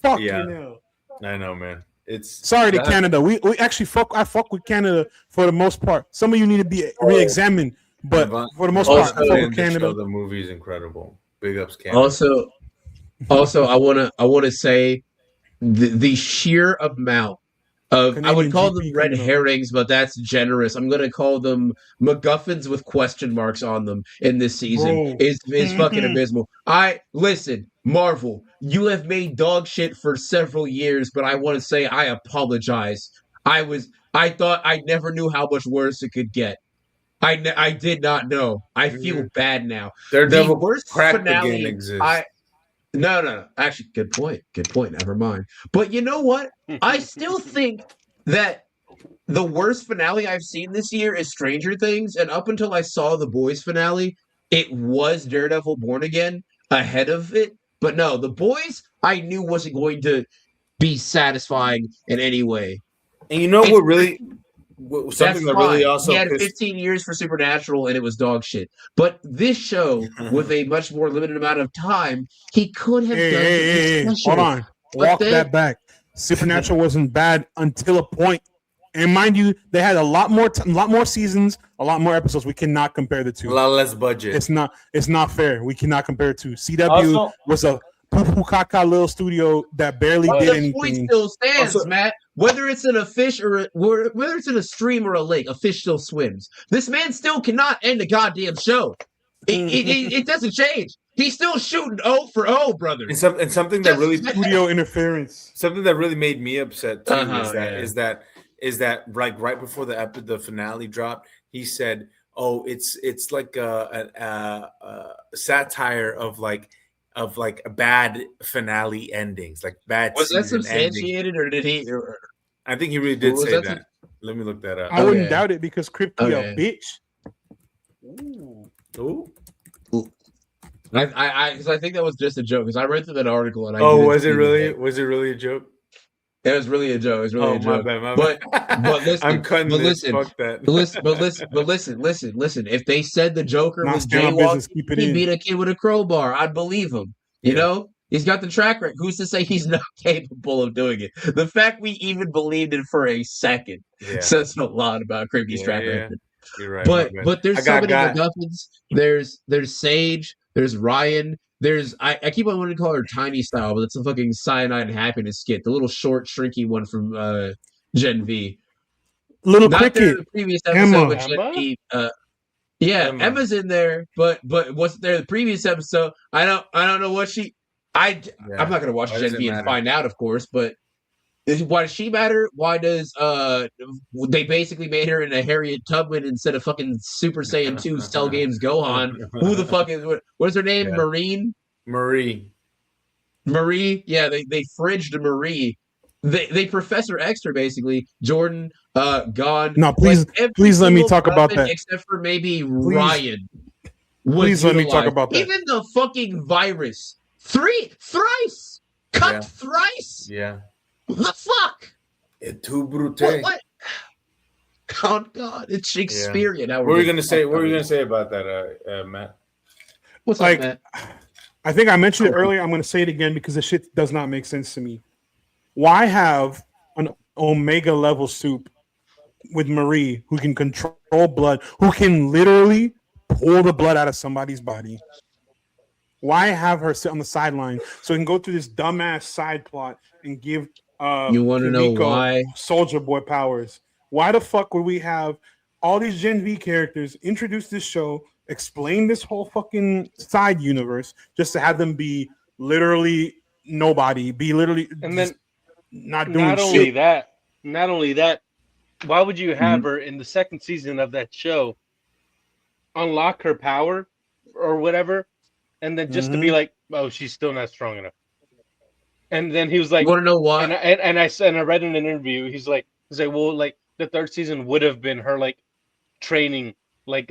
Fuck you now. I know, man. It's sorry to Canada. We actually I fuck with Canada for the most part. Some of you need to be re-examined, but for the most part, I fuck with Canada. The movie is incredible. Big ups, Canada. Also, I wanna say the sheer amount of Canadian, I would call them red herrings, but that's generous. I'm gonna call them MacGuffins with question marks on them in this season. Is fucking abysmal. Listen, Marvel, you have made dog shit for several years, but I want to say I apologize. I thought I never knew how much worse it could get. I did not know. I feel bad now. The worst finale exists. No. Actually, good point. Never mind. But you know what? I still think that the worst finale I've seen this year is Stranger Things, and up until I saw the Boys finale, it was Daredevil Born Again ahead of it. But no, The Boys, I knew wasn't going to be satisfying in any way. And you know what really That's something that fine. really He also had pissed 15 years for Supernatural, and it was dog shit. But this show, with a much more limited amount of time, he could have done something special. Hold on. But Walk then- that back. Supernatural wasn't bad until a point. And mind you, they had a lot more seasons, a lot more episodes. We cannot compare the a two. lot less budget. It's not fair. We cannot compare the two. CW Also- was a poo-poo caca little studio that barely But did the anything. point still stands, Also- Matt. Whether it's in a fish or whether it's in a stream or a lake, a fish still swims. This man still cannot end a goddamn show. It doesn't change. He's still shooting O for O, brother. and something that really Studio interference. something that really made me upset too Uh-huh, is that like right before the finale dropped, he said, "Oh, it's like a satire of like bad finale endings, like bad." Was that season endings." substantiated, or did he? I think he really did Was say that that. Let me look that up. I wouldn't Okay. doubt it because Kripke Okay. a bitch. Ooh. Because I think that was just a joke. Because I read through that article and I. Oh, didn't was it see really? that. Was it really a joke? It was really a joke. It was really Oh, a my joke. bad, my But bad. listen, I'm cutting but this. listen, Fuck that. listen. If they said the Joker Not was stand on business. jaywalking, Keep it he in. beat a kid with a crowbar. I'd believe him. You Yeah. know, he's got the track record. Who's to say he's not capable of doing it? The fact we even believed it for a second Yeah, says a lot about Creepy's track Yeah, record. you're right. my bad. But there's I so got- many got- MacGuffins. There's Sage. There's Ryan. There's I keep on wanting to call her Tiny Style, but it's a fucking Cyanide and Happiness skit. The little short, shrinky one from Gen V. Little Not there in Cricket. the previous episode Emma. with Gen Emma? V. Yeah, Emma. Emma's in there, but wasn't there the previous episode? I don't know what she. I'm not gonna watch Why Gen does it V and matter? find out, of course. But why does she matter? Why does they basically made her into Harriet Tubman instead of fucking Super Saiyan 2 Cell Games Gohan? Who the fuck is what is her name? Yeah. Marie. Yeah, they fridged Marie. They Professor X her basically. Jordan, gone. No, please, every please let me single talk about weapon that. Except for maybe Ryan. was Please let me talk utilized. about that. Even the fucking virus. Thrice. Cut Yeah. thrice. Yeah. The fuck? Et tu brute. What? Oh God, it's Shakespearean. What were you gonna say? What were you gonna say about that, Matt? What's Like, up, Matt? I think I mentioned it earlier. I'm going to say it again because the shit does not make sense to me. Why have an Omega level soup with Marie who can control blood, who can literally pull the blood out of somebody's body? Why have her sit on the sideline so we can go through this dumbass side plot and give You want to know Kimiko why? Soldier Boy powers? Why the fuck would we have all these Gen V characters introduce this show, explain this whole fucking side universe, just to have them be literally nobody, be literally And then not doing not shit. only that, why would you Mm-hmm. have her in the second season of that show unlock her power or whatever, and then just to Mm-hmm. be like, oh, she's still not strong enough. And then he was like, You want to know why? and I read in an interview, he's like, well, like the third season would have been her like training like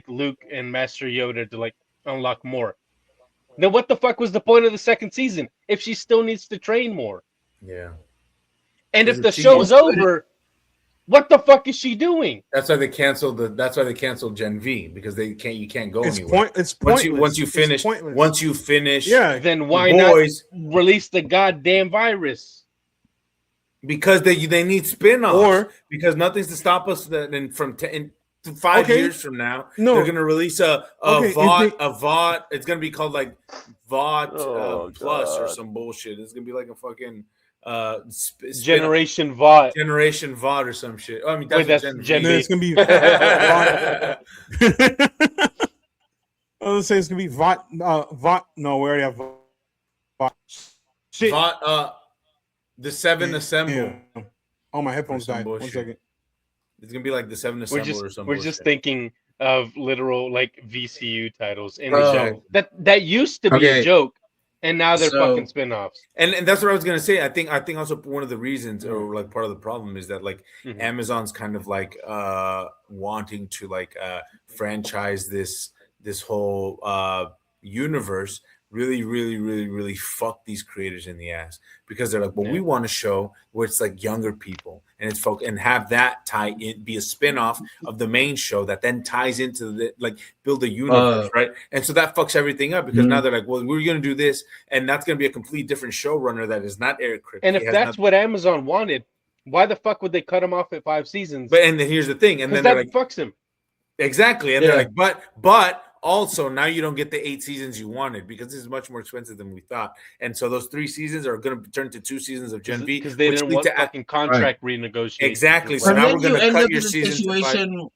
Luke and Master Yoda to like unlock more. Then what the fuck was the point of the second season if she still needs to train more? Yeah. And if the She- show's over, what the fuck is she doing? That's why they canceled Gen V, because you can't go It's anywhere. It's pointless. Once you It's finish pointless. Yeah, Then the why boys, not release the goddamn virus? because they need spin-offs, Or- because nothing's to stop us from 5 Okay. years from now. No. They're gonna release a Okay, if VOD. It's gonna be called like VOD Oh, Plus or God. some bullshit. It's gonna be like a fucking Generation VOD. Generation VOD or some shit. Oh, I mean, Wait, that's that's what Gen And then V. it's gonna be. I was say it's gonna be VOT. No, we already have VOT. Shit. VOD, the Seven Assemble. Yeah. Oh, my headphones some died. bullshit. 1 second. It's gonna be like the Seven Assemble or something. We're just thinking of literal like VCU titles in the Bro. show. That used to be Okay. a joke, and now they're So- fucking spin-offs. and that's what I was gonna say. I think also one of the reasons, or like part of the problem, is that like Mhm. Amazon's kind of like wanting to like franchise this whole universe really, really, really, really fuck these creators in the ass because they're like, well, we want a show where it's like younger people and it's and have that tie in, be a spin-off of the main show that then ties into the like build a universe, right? And so that fucks everything up because now they're like, well, we're gonna do this, and that's gonna be a complete different showrunner that is not Eric Kripke. And if that's what Amazon wanted, why the fuck would they cut him off at 5 seasons? But and then here's the thing, and then that they're like, fucks him. Exactly, and they're like, but also now you don't get the 8 seasons you wanted because this is much more expensive than we thought, and so those 3 seasons are going to turn to 2 seasons of Gen V because they didn't want fucking contract renegotiation. Exactly. So now we're going to cut your situation.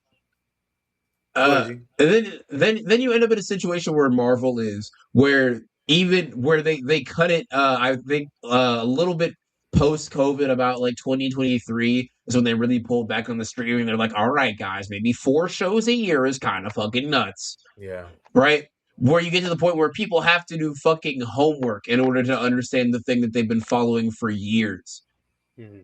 Then you end up in a situation where Marvel is where they cut it. I think a little bit post-COVID, about like 2023 is when they really pulled back on the streaming. They're like, all right, guys, maybe 4 shows a year is kind of fucking nuts. Yeah. Right? Where you get to the point where people have to do fucking homework in order to understand the thing that they've been following for years. Mm-hmm.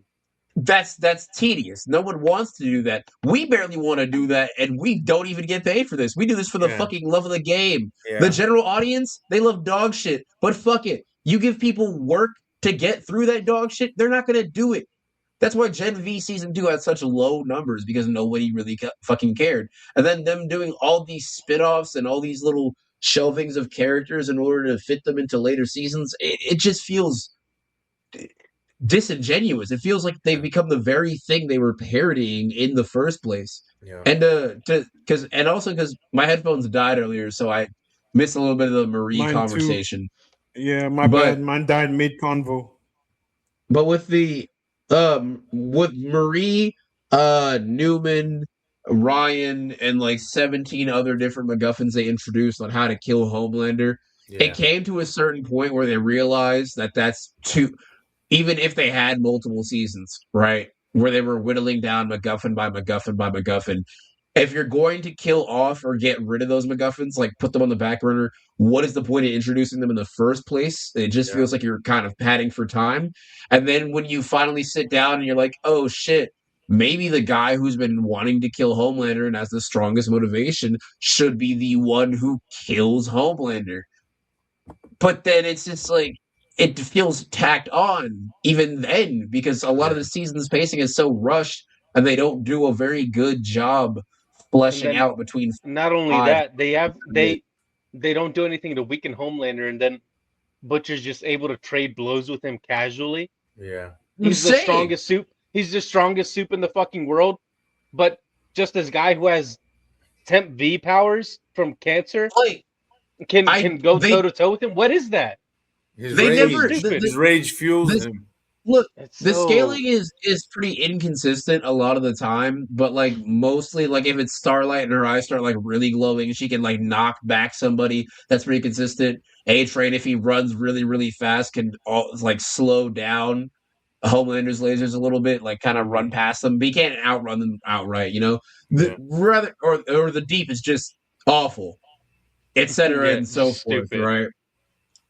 That's tedious. No one wants to do that. We barely want to do that, and we don't even get paid for this. We do this for the fucking love of the game. Yeah. The general audience, they love dog shit. But fuck it. You give people work to get through that dog shit, they're not going to do it. That's why Gen V Season 2 had such low numbers, because nobody really fucking cared. And then them doing all these spin-offs and all these little shelvings of characters in order to fit them into later seasons, it just feels disingenuous. It feels like they've become the very thing they were parodying in the first place. Yeah. And because my headphones died earlier, so I missed a little bit of the Marie conversation. Yeah, my bad. Mine died mid-convo. But with with Marie, Newman, Ryan, and like 17 other different MacGuffins they introduced on how to kill Homelander, it came to a certain point where they realized that that's too. Even if they had multiple seasons, right, where they were whittling down MacGuffin by MacGuffin by MacGuffin, if you're going to kill off or get rid of those MacGuffins, like put them on the back burner, what is the point of introducing them in the first place? It just feels like you're kind of padding for time. And then when you finally sit down and you're like, oh shit, maybe the guy who's been wanting to kill Homelander and has the strongest motivation should be the one who kills Homelander. But then it's just like, it feels tacked on even then, because a lot of the season's pacing is so rushed and they don't do a very good job fleshing out between. Not only that, they don't do anything to weaken Homelander, and then Butcher's just able to trade blows with him casually. Yeah. He's the strongest soup. He's the strongest soup in the fucking world. But just this guy who has temp V powers from cancer can go toe to toe with him. What is that? His rage fuels him. Look, the scaling is pretty inconsistent a lot of the time, but like mostly, like if it's Starlight and her eyes start like really glowing, she can like knock back somebody. That's pretty consistent. A-Train, if he runs really, really fast, can like slow down Homelander's lasers a little bit, like kind of run past them, but he can't outrun them outright, you know? Or the Deep is just awful, etc. and so forth, right?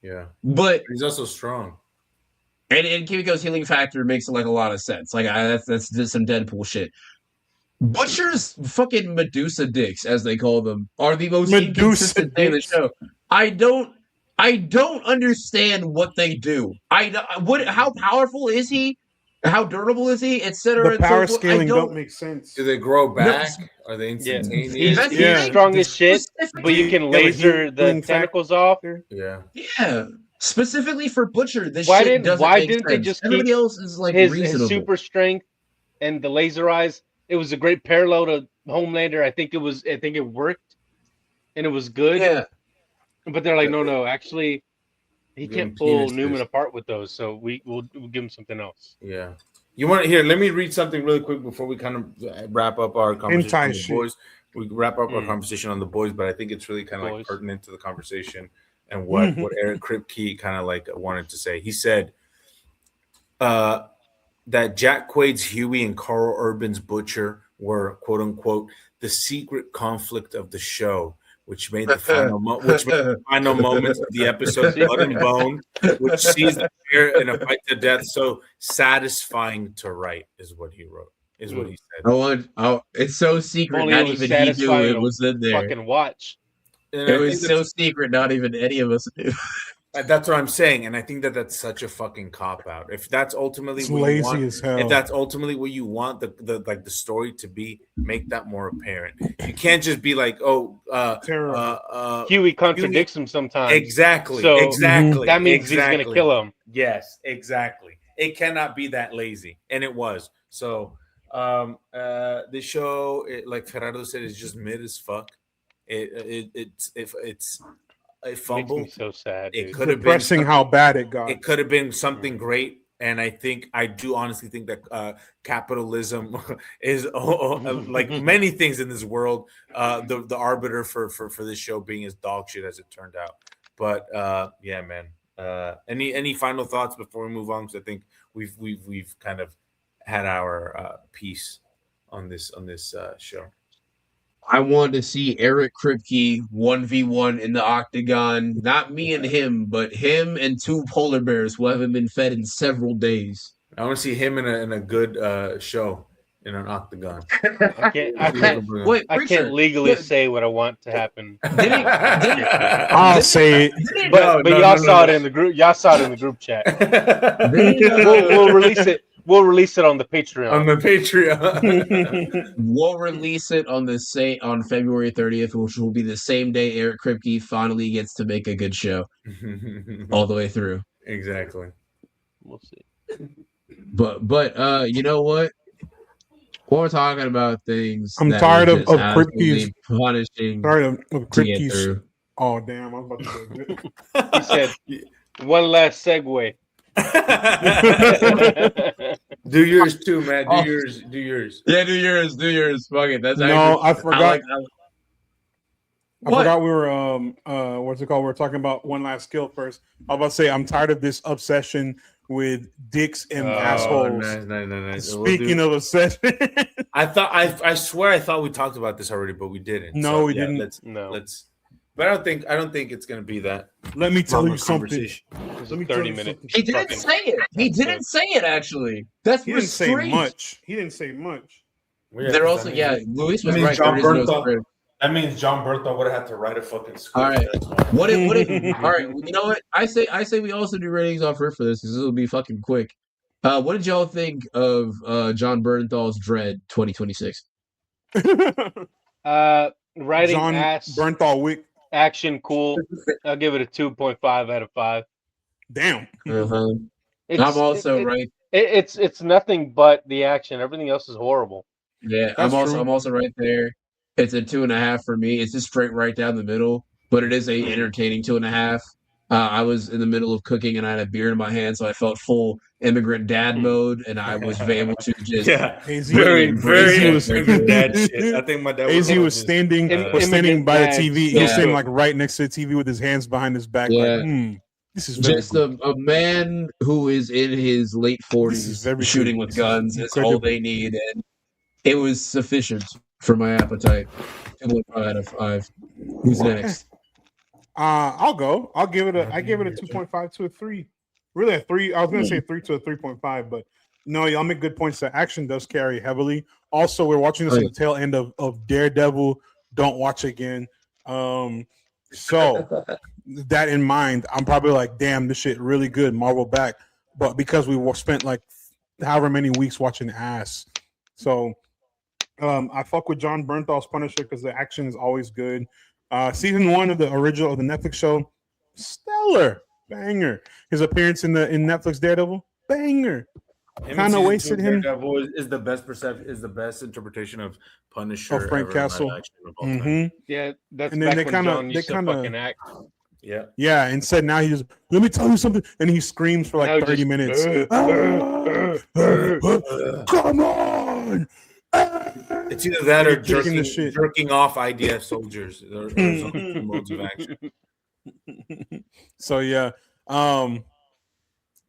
Yeah. But he's also strong. And Kimiko's healing factor makes like a lot of sense. Like that's just some Deadpool shit. Butcher's fucking Medusa dicks, as they call them, are the most inconsistent thing in the show. I don't understand what they do. How powerful is he? How durable is he? Etc. The power scaling don't make sense. Do they grow back? Are they instantaneous? He's strong as shit, but you can laser the tentacles off. Yeah. Yeah. Specifically for Butcher, this shit doesn't make sense. They just everybody else is like his super strength and the laser eyes? It was a great parallel to Homelander. I think it worked, and it was good. Yeah. But they're like, no, actually, he can't pull Newman apart with those, so we'll give him something else. Yeah. You want to hear? Let me read something really quick before we kind of wrap up our conversation on the boys. We wrap up our conversation on the boys, but I think it's really kind of like pertinent to the conversation. And what Eric Kripke kind of like wanted to say. He said that Jack Quaid's Huey and Carl Urban's Butcher were, quote unquote, the secret conflict of the show, which made the final moments of the episode blood and bone, which sees the pair in a fight to death so satisfying to write, is what he wrote. Is what he said. Oh, it's so secret. Not even he knew it was in there. Fucking watch. It was so secret, not even any of us knew. That's what I'm saying, and I think that that's such a fucking cop out. If that's ultimately It's what you lazy want, as hell. if that's ultimately what you want the story to be, make that more apparent. You can't just be like, Terrible. Huey contradicts him sometimes. Exactly. So Exactly. that means he's exactly. gonna kill him. Yes, exactly. It cannot be that lazy, and it was. So, the show, like Gerardo said, is just mid as fuck. It's a Makes fumble. me so sad. It Dude. could have been Depressing how bad it got. it could have been something great, and I do honestly think that capitalism is like many things in this world, the arbiter for this show being as dog shit as it turned out. But yeah, man. Any final thoughts before we move on? Because I think we've kind of had our piece on this show. I wanted to see Eric Kripke 1v1 in the octagon. Not me and him, but him and two polar bears who haven't been fed in several days. I want to see him in a good show in an octagon. I can't Wait, I Preacher, can't legally yeah. say what I want to happen. I'll say it. But y'all saw it in the group. Y'all saw it in the group chat. We'll release it. We'll release it on the Patreon. On the Patreon. We'll release it on on February 30th, which will be the same day Eric Kripke finally gets to make a good show all the way through. Exactly. We'll see. But you know what? While we're talking about things, I'm that tired were of just absolutely Kripke's- punishing Sorry of to get Kripke's. through. Oh damn! I was about to go. He said, "One last segue." Do yours too, man. Oh. Do yours. Yeah, do yours. Fuck it. That's No, actually, I forgot. I What? forgot we were what's it called? We were talking about one last skill first. I was about to say I'm tired of this obsession with dicks and assholes. Nice. Speaking of obsession, I swear I thought we talked about this already, but we didn't. No, we didn't. No. But I don't think it's gonna be that. let me tell longer you something. conversation. This is Let me a tell 30 you minute. something. He didn't say it. He didn't say it. Actually, that's He didn't say restraint. much. He didn't say much. They're also Luis was means right. John There is no Bernthal- script. That means John Bertha would have had to write a fucking script. All right. What if all right, you know what? I say we also do ratings off rip for this because this will be fucking quick. What did y'all think of John Bernthal's Dread 2026? Writing John ass, Bernthal Wick. action cool. I'll give it a 2.5 out of 5. Damn. It's, I'm also right. It's nothing but the action. Everything else is horrible. Yeah, That's true. I'm also right there. It's a 2.5 for me. It's just straight right down the middle, but it is a entertaining 2.5. I was in the middle of cooking and I had a beer in my hand, so I felt full immigrant dad mode, and I was able to just AZ very was- dad shit. I think my dad AZ was just- standing Immigrant by the dads. TV. He Yeah. was standing like right next to the TV with his hands behind his back. Yeah. Like, this is very just good. a man who is in his late This is 40s very shooting good. with This is guns. That's all incredible. they need, and it was sufficient for my appetite. 2.5 out of 5. Who's next? I'll go. I give it a 2.5 to a 3. Really a 3. I was gonna say 3 to a 3.5, but no, y'all make good points. The action does carry heavily. Also, we're watching this Oh, in yeah. the tail end of Daredevil. Don't watch again. So that in mind, I'm probably like, damn, this shit really good. Marvel back, but because we spent like however many weeks watching ass, so I fuck with John Bernthal's Punisher because the action is always good. Season 1 of the original of the Netflix show, stellar banger. His appearance in Netflix Daredevil, banger. Kind of wasted him. Daredevil is the best perception. Is the best interpretation of Punisher. Of Frank ever in live Castle. action of all time. Mhm. Yeah, that's And then back they when kinda- John they used to kinda- fucking act. Yeah. Yeah, and said now he just let me tell you something, and he screams for Now like 30 just- minutes. Come on! It's either that or Kicking the shit. jerking off IDF soldiers. Or some modes of action. So yeah,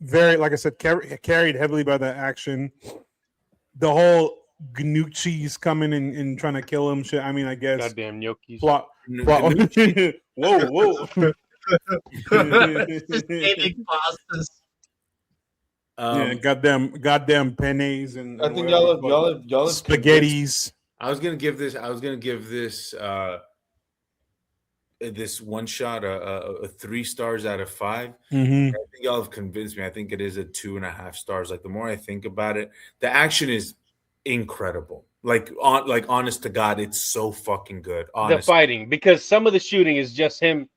very like I said, carried heavily by the action. The whole Gnucci's coming and trying to kill him. Shit. I mean, I guess Goddamn gnocchis. plot. Whoa. Gaming pastas. Yeah, goddamn pennies and I think whatever, y'all have spaghettis. I was gonna give this. this one shot a 3 stars out of 5. Mhm. I think y'all have convinced me. I think it is a 2.5 stars. Like the more I think about it, the action is incredible. Like honest to God, it's so fucking good. The Honest. fighting, because some of the shooting is just him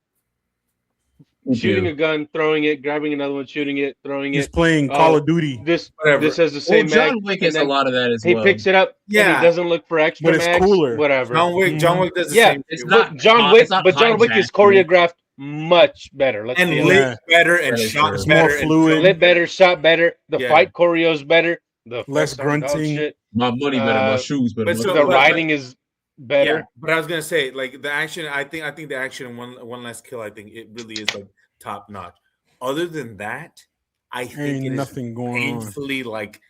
shooting a gun, throwing it, grabbing another one, shooting it, throwing He's it. playing Call of Duty, This Whatever. this has the Well, same John mag, Wick and has a then lot of that as he well. picks it up and Yeah. he doesn't look for extra but it's mags, cooler. whatever. John Wick does the Yeah, same. It's thing. not But John hot- Wick, it's not but John Wick is hijacked, dude. choreographed much better. Let's And be lit honest. better and That is shot true. It's better. more and fluid. filmed Lit better, shot better. The Yeah. fight choreo's better. The Less fucks aren't dog grunting. shit. My money better, my Uh, shoes better. but my so- The clothes. writing is better. Yeah, but I was gonna say, like the action. I think the action in one last kill. I think it really is like top notch. Other than that, I think Ain't it is nothing going on. painfully like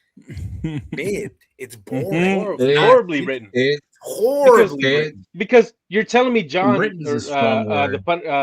mid. It's Mhm. boring. Horribly written. Horribly Because- written. Because you're telling me John Written is a or, strong word.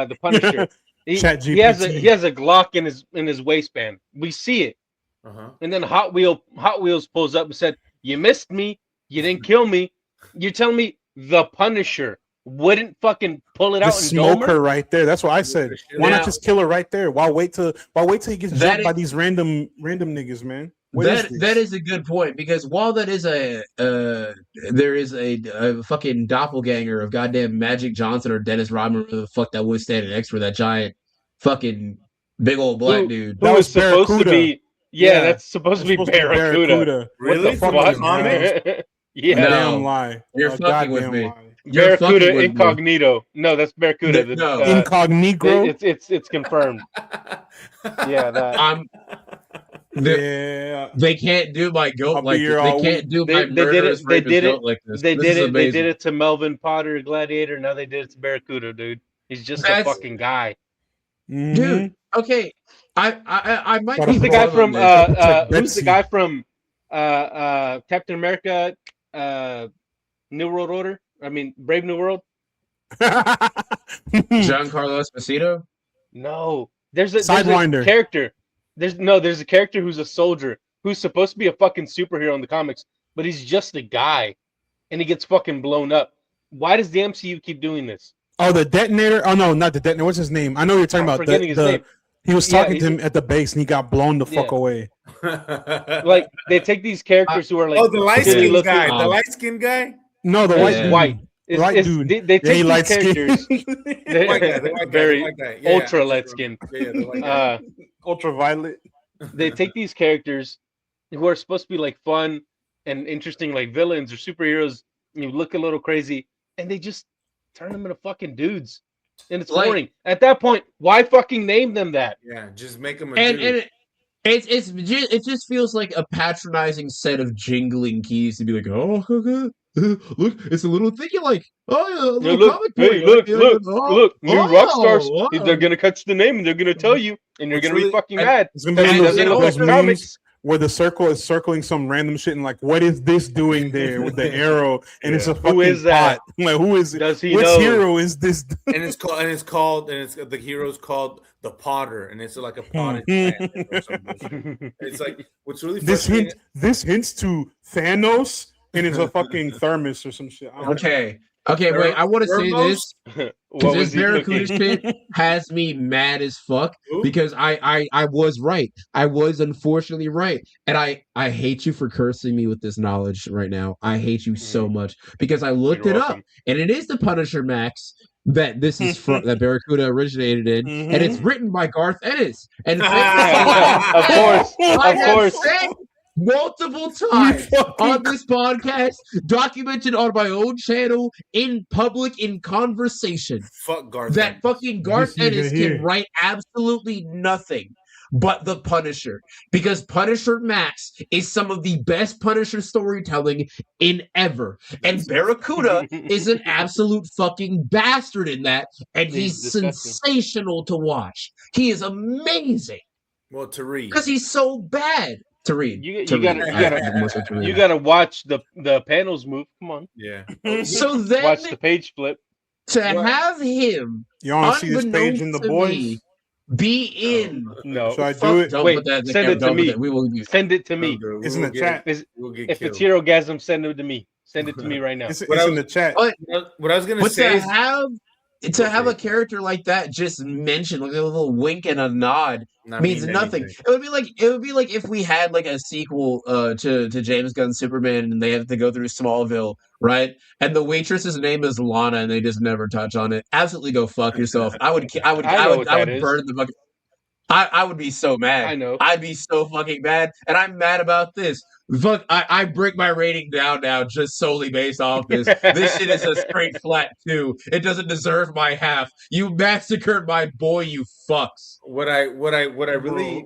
the Punisher, he has a Glock in his waistband. We see it, Uh-huh. and then Hot Wheels pulls up and said, "You missed me. You didn't kill me." You're telling me the Punisher wouldn't fucking pull it The out and dome smoker her? right there. That's what I said. Why Now- not just kill her right there? Why wait till he gets That jumped by is- these random niggas, man? What That this? that is a good point, because while that is there is a fucking doppelganger of goddamn Magic Johnson or Dennis Rodman, whatever the fuck that was standing next for that giant fucking big old black dude. That Who was is supposed to Barracuda. be? Yeah, that's supposed to be Barracuda. Really? What the fuck From the is comics? that? Yeah, No. Damn lie. You're A fucking with goddamn me. lie. You're fucking Barracuda with me. Incognito. No, that's Barracuda. No. Incognito. It's confirmed. Yeah, that. I'm. Yeah. They can't do my goat I'll be like here this. They all can't week. do They my did it- murderous they rapist did it- goat like this. They This did is it. They amazing. did it to Melvin Potter, Gladiator. Now they did it to Barracuda, dude. He's just a That's- fucking guy. Mhm. Dude. Okay, I might Gotta be Who's the put guy wrong from? on this. Check Who's the Betsy. guy from? Captain America. New World Order. I mean, Brave New World. Giancarlo Esposito. No, there's a Sidewinder. character. There's a character who's a soldier who's supposed to be a fucking superhero in the comics, but he's just a guy, and he gets fucking blown up. Why does the MCU keep doing this? Oh, the detonator. Oh no, not the detonator. What's his name? I know you're talking I'm about. forgetting his name. He was Yeah, talking to him at the base, and he got blown the fuck Yeah. away. Like they take these characters who are like Oh, the light silly skinned looking- guy. The Um, light skinned guy. No, the Yeah. white dude. white. It's, White it's- dude. They Yeah, take he these light skin. characters. The white guy. The white guy. Very the white guy. Yeah, ultra yeah. light skin. Yeah, the white guy. Ultraviolet. They take these characters who are supposed to be like fun and interesting, like villains or superheroes. You look a little crazy, and they just turn them into fucking dudes, and it's Like- boring. At that point, why fucking name them that? Yeah, just make him a And dude. it just feels like a patronizing set of jingling keys to be like, oh, look, it's a little thing you like. Oh, yeah, a little Yeah, look, comic hey, book. look, new rock stars. Oh, They're gonna catch the name and they're gonna tell you, and you're It's gonna be really- fucking and- mad. It's gonna be Because one it of doesn't those, look like those comics. memes where the circle is circling some random shit and like, what is this doing there with the arrow? And it's a Yeah. fucking Who is that? bot. I'm like, who is it? Does he Which know? hero is this? And it's the hero's called the Potter, and it's like a potted plant or some bullshit. It's like what's really frustrating. This hints to Thanos, and it's a fucking thermos or some shit. I don't know. Okay, wait. I want to say Thermos? this. What This was he Barracuda cooking? shit has me mad as fuck Who? because I was right. I was unfortunately right. And I hate you for cursing me with this knowledge right now. I hate you so much because I looked You're it up welcome. and it is the Punisher Max that this is from that Barracuda originated in, and it's written by Garth Ennis. And Of course, I of have course. said multiple times on this podcast, documented on my own channel, in public, in conversation, Fuck Garth. that fucking Garth This you're Ennis gonna hear. can write absolutely nothing but the Punisher, because Punisher Max is some of the best Punisher storytelling in ever, and Barracuda is an absolute fucking bastard in that, and He's he's disgusting. sensational to watch. He is amazing Well, to read. because he's so bad to read. You To gotta- read. you I gotta- have more so to read. You gotta watch the panels move. Come on, Yeah. So then watch the page flip. to What? have him You want to see this page in the unbeknownst to boys? me, be in. No, Should I Fuck, do it? don't Wait, put that in the send camera, it to don't put me. that- We will use. send it to me. It's in the We'll chat. get- We'll get If killed. it's Hero Gasm, send it to me. Send it to me right now. It's What in I the chat. But What I was gonna but say to is have to have a character like that just mentioned, like a little wink and a nod, means nothing. Anything. It would be like if we had like a sequel to James Gunn's Superman and they have to go through Smallville, right? And the waitress's name is Lana and they just never touch on it. Absolutely go fuck yourself. I would I know what I that would is. burn the fucking I would be so mad. I know. I'd be so fucking mad. And I'm mad about this. Fuck, I break my rating down now just solely based off this. This shit is a straight flat 2. It doesn't deserve my half. You massacred my boy, you fucks. What really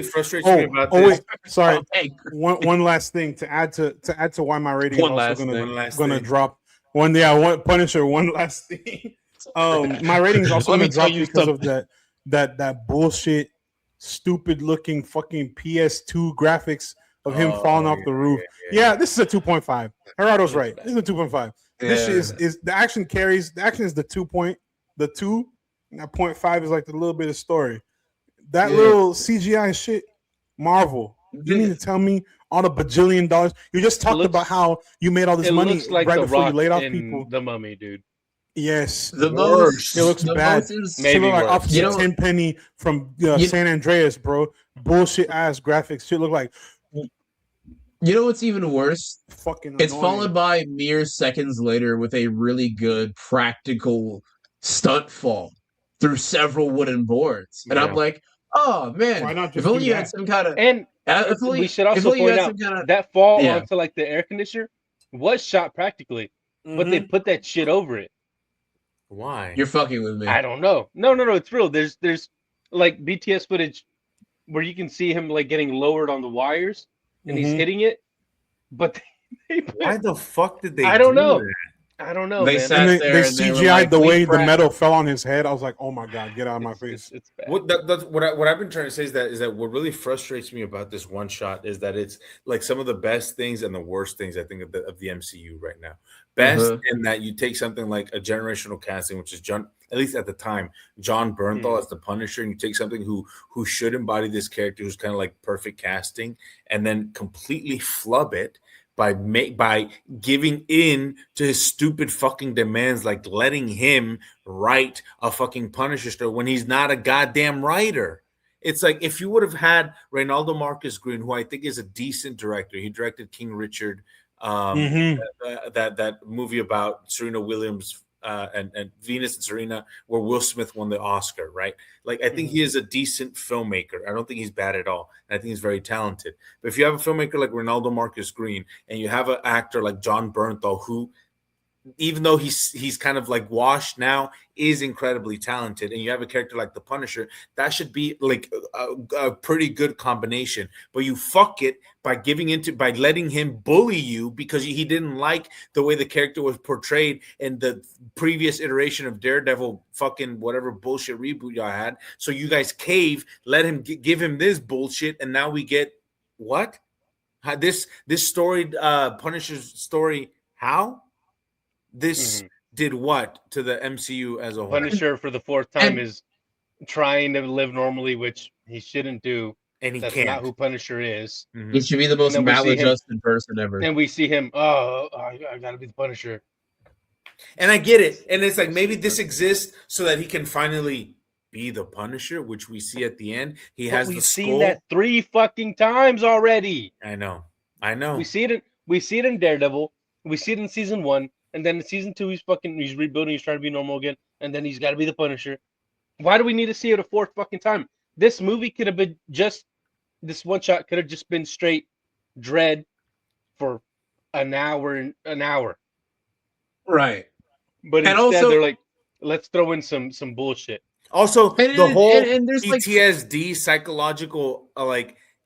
frustrates me about this. Wait, sorry. One last thing to add to why my rating is also gonna drop. One Punisher. One last thing. My rating is also gonna drop because of that bullshit, stupid looking fucking PS2 graphics of him falling off the roof. Yeah, this is a 2.5. Gerardo's right. This is a 2.5. This shit is the action carries. The action is the 2 point. The 2. And that 0.5 is like the little bit of story. That little CGI shit, Marvel. You mean to tell me all the bajillion dollars? You just talked about how you made all this money like right before you laid off in people. The Mummy, dude. Yes, the most. It looks bad. Maybe look like worse. Officer Tenpenny from San Andreas, bro. Bullshit ass graphics. Shit look like. You know what's even worse? Fucking. It's annoying. followed by mere seconds later with a really good practical stunt fall through several wooden boards, and I'm like, oh man, why not just if only do you that? had some kind of. And we should also point out that fall onto like the air conditioner was shot practically, but they put that shit over it. Why? You're fucking with me. I don't know. No, it's real. There's like BTS footage where you can see him like getting lowered on the wires and he's hitting it, but why the fuck did they? I don't know. That? I don't know. They man. sat And there they and they were CGI'd like, the way "We the metal fell on his head. I was like, oh my god, get out of my face. It's bad. That's what I've been trying to say is that what really frustrates me about this one shot is that it's like some of the best things and the worst things I think of the MCU right now. Best in that you take something like a generational casting, which is John, at least at the time, John Bernthal as the Punisher, and you take something who should embody this character, who's kind of like perfect casting, and then completely flub it by giving in to his stupid fucking demands, like letting him write a fucking Punisher story when he's not a goddamn writer. It's like if you would have had Reynaldo Marcus Green, who I think is a decent director. He directed King Richard, that movie about Serena Williams and Venus and Serena, where Will Smith won the Oscar, right? Like, I think he is a decent filmmaker. I don't think he's bad at all. And I think he's very talented. But if you have a filmmaker like Reynaldo Marcus Green and you have an actor like John Bernthal, who, even though he's kind of like washed now, is incredibly talented, and you have a character like the Punisher, that should be like a pretty good combination. But you fuck it by by letting him bully you because he didn't like the way the character was portrayed in the previous iteration of Daredevil, fucking whatever bullshit reboot y'all had. So you guys cave, let him give him this bullshit, and now we get what? How this story, Punisher's story? How? This did what to the MCU as a whole? Punisher for the fourth time is trying to live normally, which he shouldn't do. And he That's can't. not who Punisher is. He should be the most maladjusted person ever. And we see him, I gotta be the Punisher. And I get it. And it's like maybe this exists so that he can finally be the Punisher, which we see at the end. He has the skull. We've seen that 3 fucking times already. I know. We see it in Daredevil. We see it in season 1. And then in season 2, he's rebuilding. He's trying to be normal again. And then he's got to be the Punisher. Why do we need to see it a 4th fucking time? This movie could have been this one shot could have just been straight Dread for an hour. Right. But instead they're like, let's throw in some bullshit. Also, the whole there's PTSD psychological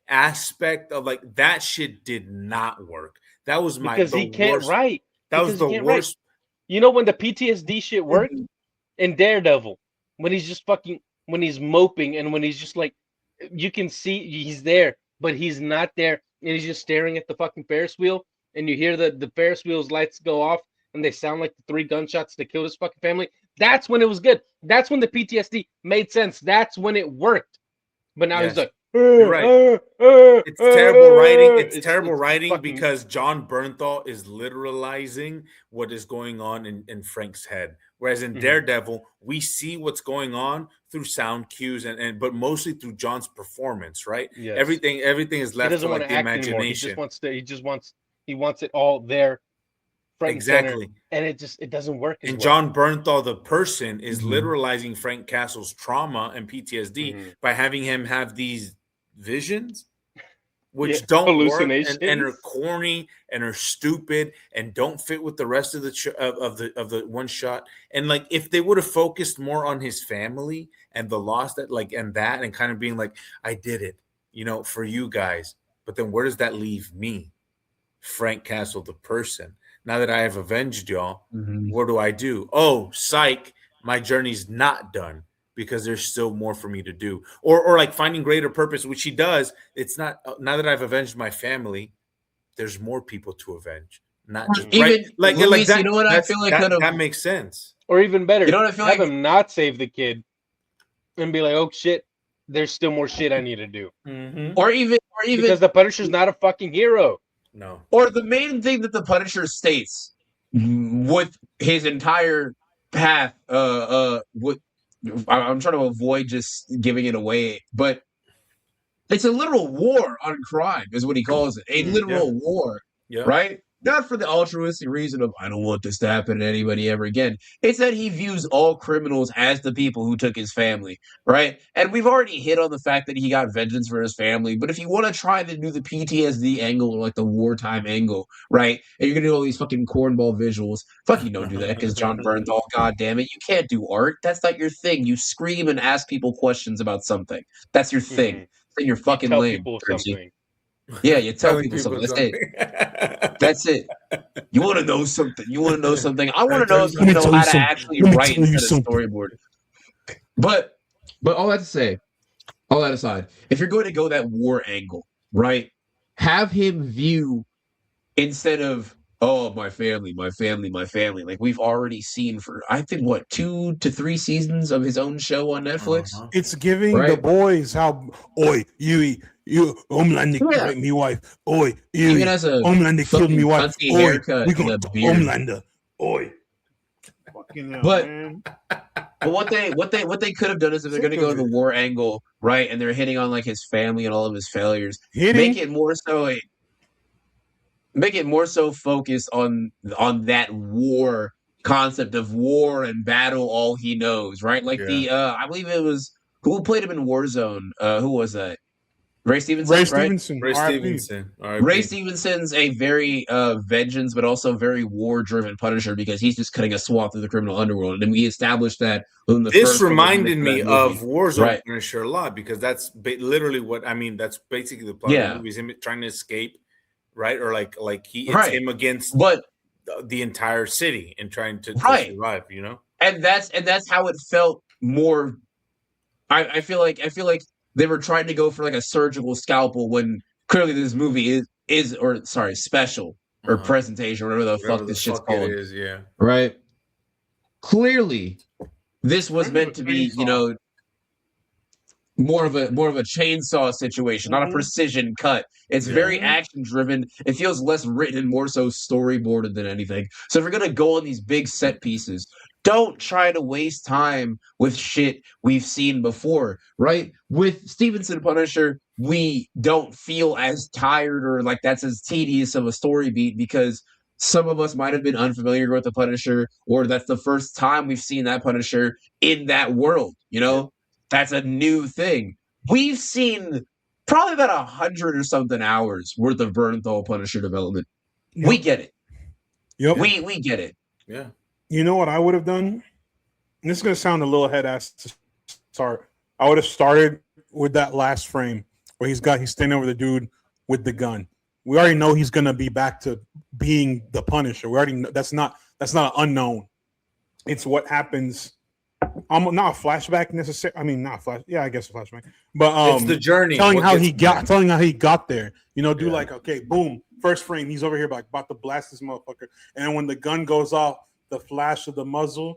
aspect of that shit did not work. That was because he can't worst. write. That was the worst. Write. You know when the PTSD shit worked? In Daredevil. When he's just when he's moping and when he's just like, you can see he's there, but he's not there. And he's just staring at the fucking Ferris wheel. And you hear the Ferris wheel's lights go off and they sound like the 3 gunshots to kill his fucking family. That's when it was good. That's when the PTSD made sense. That's when it worked. But now he's like, you're right. It's terrible writing. It's terrible writing because John Bernthal is literalizing what is going on in Frank's head, Whereas in Daredevil, we see what's going on through sound cues and but mostly through John's performance, right? Yes. Everything is He left to doesn't want like to the act anymore. imagination. He wants it all there, front Exactly. and center, and it doesn't work. And John Bernthal, the person, is Mhm. literalizing Frank Castle's trauma and PTSD by having him have these visions, which don't work hallucinations. and are corny and are stupid and don't fit with the rest of the one shot. And like, if they would have focused more on his family and the loss that and kind of being like, I did it, for you guys. But then where does that leave me, Frank Castle, the person? Now that I have avenged y'all, what do I do? Oh, psych, my journey's not done because there's still more for me to do. Or like finding greater purpose, which he does. It's not, now that I've avenged my family, there's more people to avenge. Not just Even like Luis, that, you know what I feel like that makes sense. Or even better, You know what I feel have like? him not save the kid and be like, oh shit, there's still more shit I need to do. Or even Because the Punisher's not a fucking hero. No. or the main thing that the Punisher states with his entire path, I'm trying to avoid just giving it away, but it's a literal war on crime, is what he calls it. A literal war, right? Not for the altruistic reason of, I don't want this to happen to anybody ever again. It's that he views all criminals as the people who took his family, right? And we've already hit on the fact that he got vengeance for his family, but if you want to try to do the PTSD angle or like the wartime angle, right? And you're going to do all these fucking cornball visuals, fucking don't do that because John Bernthal, God damn it, you can't do art. That's not your thing. You scream and ask people questions about something. That's your thing. Then you're fucking Tell lame. people Percy. something. Yeah, you tell Telling people something. That's something. it. That's it. You want to know something. You want to know something. I want to know if Let me you know tell how you to something. actually Let me write tell you instead of something. storyboard. But all that to say, all that aside, if you're going to go that war angle, right? Have him view instead of, oh, my family, my family, my family. Like we've already seen for I think 2 to 3 seasons of his own show on Netflix. It's giving the Right. boys how, oi, you Homelander Yeah. raped me wife. Oi, Even you as a Homelander killed me fucking wife. cunty Oi, haircut we and gonna a talk beard. Homelander. Oi. Fucking hell, But- man. But what they could have done is if they're going to go the war angle, right, and they're hitting on like his family and all of his failures, make it more so focused on that war concept of war and battle, all he knows, right? Like I believe it was who played him in Warzone. Who was that? Ray Stevenson, Ray right? Stevenson. Ray RIP. Stevenson. Ray Stevenson's a very vengeance, but also very war-driven Punisher because he's just cutting a swath through the criminal underworld, and we established that within the This first couple reminded minutes me of that movie. of Warzone Right. Punisher a lot because that's literally what I mean. That's basically the plot of the movie: is him trying to escape, right? Or like it's him against But the entire city and trying to survive. and that's how it felt more. I feel like they were trying to go for like a surgical scalpel when clearly this movie is special or presentation or whatever the fuck this shit's called. It is, yeah. Right. Clearly, this was meant to be, more of a chainsaw situation, not a precision cut. It's very action driven. It feels less written and more so storyboarded than anything. So if you're gonna go on these big set pieces, don't try to waste time with shit we've seen before, right? With Stevenson Punisher, we don't feel as tired or like that's as tedious of a story beat because some of us might have been unfamiliar with the Punisher, or that's the first time we've seen that Punisher in that world, That's a new thing. We've seen probably about 100 or something hours worth of Bernthal Punisher development. Yep. We get it. Yep. We get it. Yeah. You know what I would have done? And this is going to sound a little head-ass to start. I would have started with that last frame where he's standing over the dude with the gun. We already know he's going to be back to being the Punisher. We already know that's not an unknown. It's what happens. Not a flashback necessarily. I mean, not flash. Yeah, I guess a flashback. But it's the journey. telling how he got there. Like, okay, boom, first frame, he's over here like about to blast this motherfucker, and then when the gun goes off, the flash of the muzzle,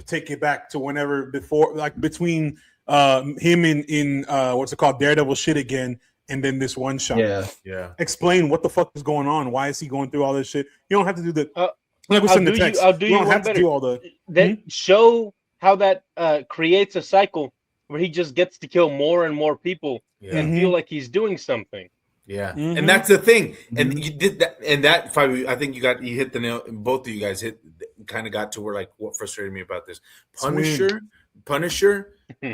take it back to whenever before, like between him in what's it called, Daredevil shit again, and then this one shot. Yeah. Explain what the fuck is going on. Why is he going through all this shit? You don't have to do the Like we said in the text, I'll do we you don't one have to better. do all the. That show how that creates a cycle where he just gets to kill more and more people Yeah. and feel like he's doing something. Yeah, Mhm. and that's the thing. And Mhm. you did that, and that Fabi, I think you hit the nail. Both of you guys kind of got to where like what frustrated me about this Punisher,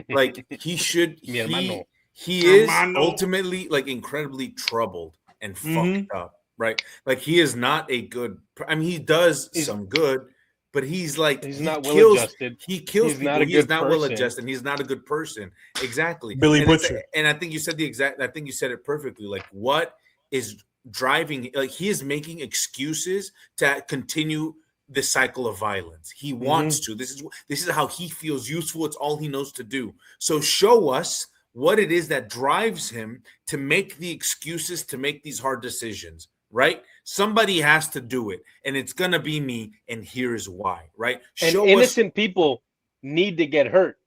like he should Mi hermano. he is Hermano. ultimately like incredibly troubled and fucked up, right? Like he is not a good. I mean, he does some good, but he's like He's he not well kills. adjusted. He kills He's people. not a He is good not well person. adjusted. He's not a good person. Exactly. Billy And it's- Butcher. And I think you said I think you said it perfectly. Like what is driving? Like he is making excuses to continue the cycle of violence. He wants to. This is how he feels useful. It's all he knows to do. So show us what it is that drives him to make the excuses to make these hard decisions. Right? Somebody has to do it, and it's gonna be me. And here's why. Right? And Show us. innocent people need to get hurt,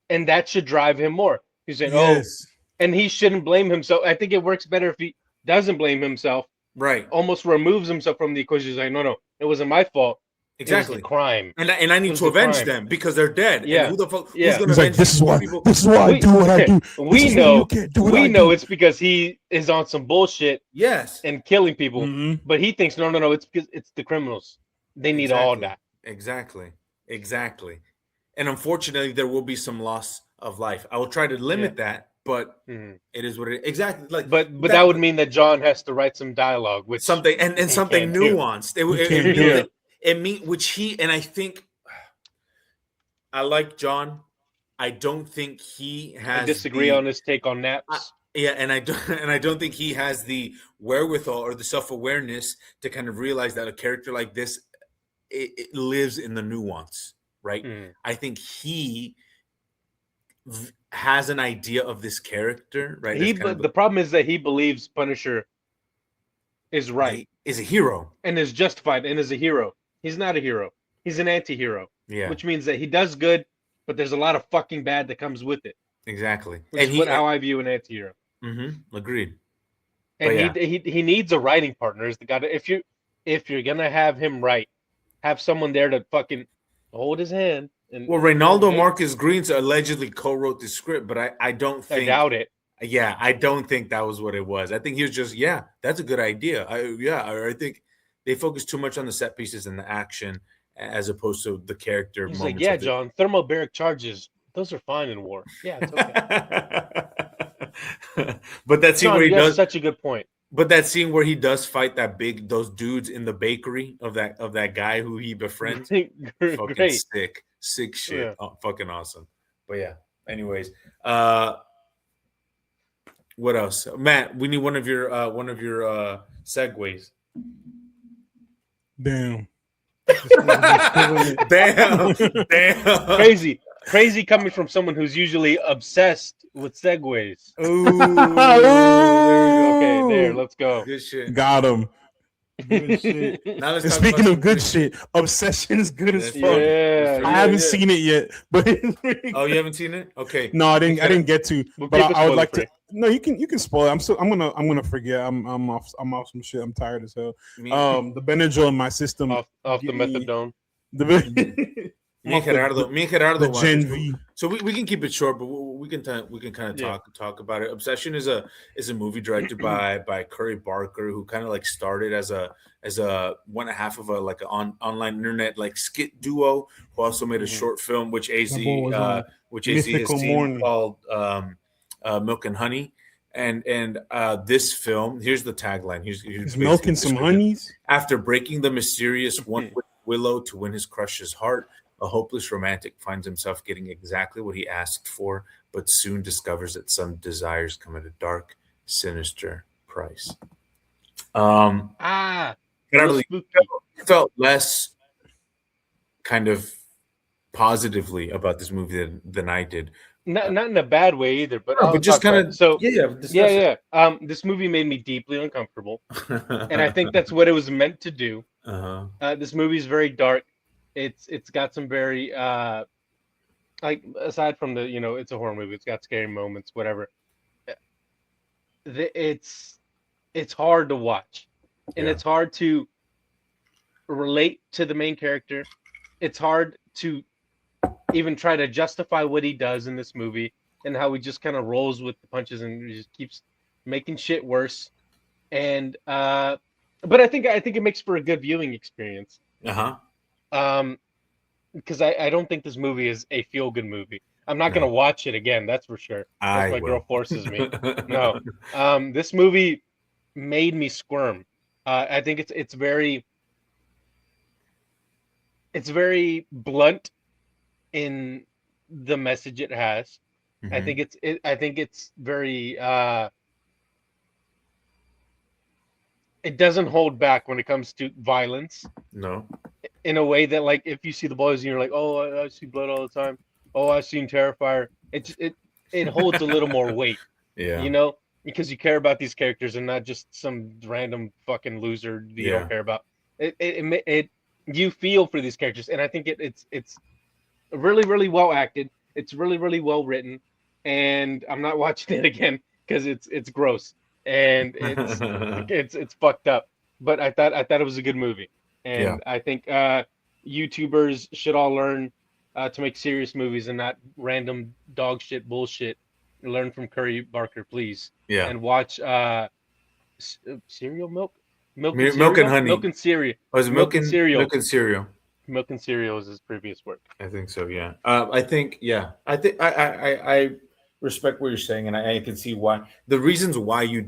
and that should drive him more. He's saying, Yes. and he shouldn't blame himself. I think it works better if he doesn't blame himself, Right. almost removes himself from the equation. He's like, no, it wasn't my fault. Exactly. It was the crime. And I need was to the avenge crime. them because they're dead. Yeah. And who the fuck? Yeah. Who's gonna He's like, avenge this is these why. people? This is why I do what I do. We This is why know. you can't do what We I know do. it's because he is on some bullshit Yes. and killing people. Mhm. But he thinks, no, it's because it's the criminals. They need all that. Exactly. And unfortunately, there will be some loss of life. I will try to limit that, but Mhm. it is what it is. Exactly. Like, But that would mean that John has to write some dialogue, which something and he something can't do. nuanced. He can't do it. It mean which he and I think I like John. I don't think he has. I disagree on his take on naps. Yeah, and I don't think he has the wherewithal or the self-awareness to kind of realize that a character like this it lives in the nuance, right? I think he has an idea of this character, right? The problem is that he believes Punisher is right, is a hero, and is justified, and is a hero. He's not a hero. He's an anti-hero. Yeah, which means that he does good, but there's a lot of fucking bad that comes with it. Exactly, Which is how I view an anti-hero. Agreed. And he needs a writing partner. Is the guy if you're gonna have him write, have someone there to fucking hold his hand. And well, Reynaldo Marcus Green allegedly co-wrote the script, but I don't think. I doubt it. Yeah, I don't think that was what it was. I think he was just, that's a good idea. I think they focus too much on the set pieces and the action as opposed to the character. He's like, John, thermobaric charges, those are fine in war. Yeah, it's okay. But that scene where he does such a good point. But that scene where he does fight those dudes in the bakery of that guy who he befriends, fucking sick shit. Yeah. Oh, fucking awesome. But yeah. Anyways, what else, Matt? We need one of your segues. Damn. Damn. Crazy coming from someone who's usually obsessed with segues. Ooh. Okay, there, let's go. Good shit. Got him. Good shit. Now let's and talk speaking about of good shit, Obsession is good as fuck. Yeah, I haven't seen it yet, but oh, you haven't seen it? Okay. No, I didn't get to. We'll but I would like free. to. No, you can spoil it. I'm gonna forget. I'm off some shit. I'm tired as hell. The Benadryl in my system off the methadone. Me and Gerardo the Gen V. So we can keep it short, but we can kind of talk about it. Obsession is a movie directed by Curry Barker, who kind of like started as a one half of an online internet like skit duo, who also made a short film which AZ has seen called Milk and Honey. And this film, here's the tagline. Here's Milk and some honeys. After breaking the mysterious one Willow to win his crush's heart, a hopeless romantic finds himself getting exactly what he asked for, but soon discovers that some desires come at a dark, sinister price. I felt less kind of positively about this movie than I did. Not in a bad way either, but just kind of This movie made me deeply uncomfortable, and I think that's what it was meant to do. This movie is very dark. It's got some very like, aside from the it's a horror movie, it's got scary moments, whatever. It's hard to watch, and it's hard to relate to the main character. It's hard to even try to justify what he does in this movie and how he just kind of rolls with the punches and just keeps making shit worse. And but I think it makes for a good viewing experience. Because I don't think this movie is a feel good movie. I'm not gonna watch it again, that's for sure. Unless my girl forces me. No. This movie made me squirm. I think it's very blunt in the message it has. I think it's very it doesn't hold back when it comes to violence. No. In a way that, like, if you see the boys and you're like, oh, I see blood all the time. Oh, I've seen Terrifier. It holds a little more weight. Yeah. You know, because you care about these characters and not just some random fucking loser you don't care about. You feel for these characters, and I think it's really, really well acted. It's really, really well written, and I'm not watching it again because it's gross and it's fucked up. But I thought it was a good movie, and I think YouTubers should all learn to make serious movies and not random dog shit bullshit. Learn from Curry Barker, please. Yeah. And watch cereal milk. Milk and honey. Milk and cereal. Was it milk and cereal? Milk and cereal. Milk and cereal is his previous work. I think so. Yeah. I think I respect what you're saying, and I can see why the reasons why you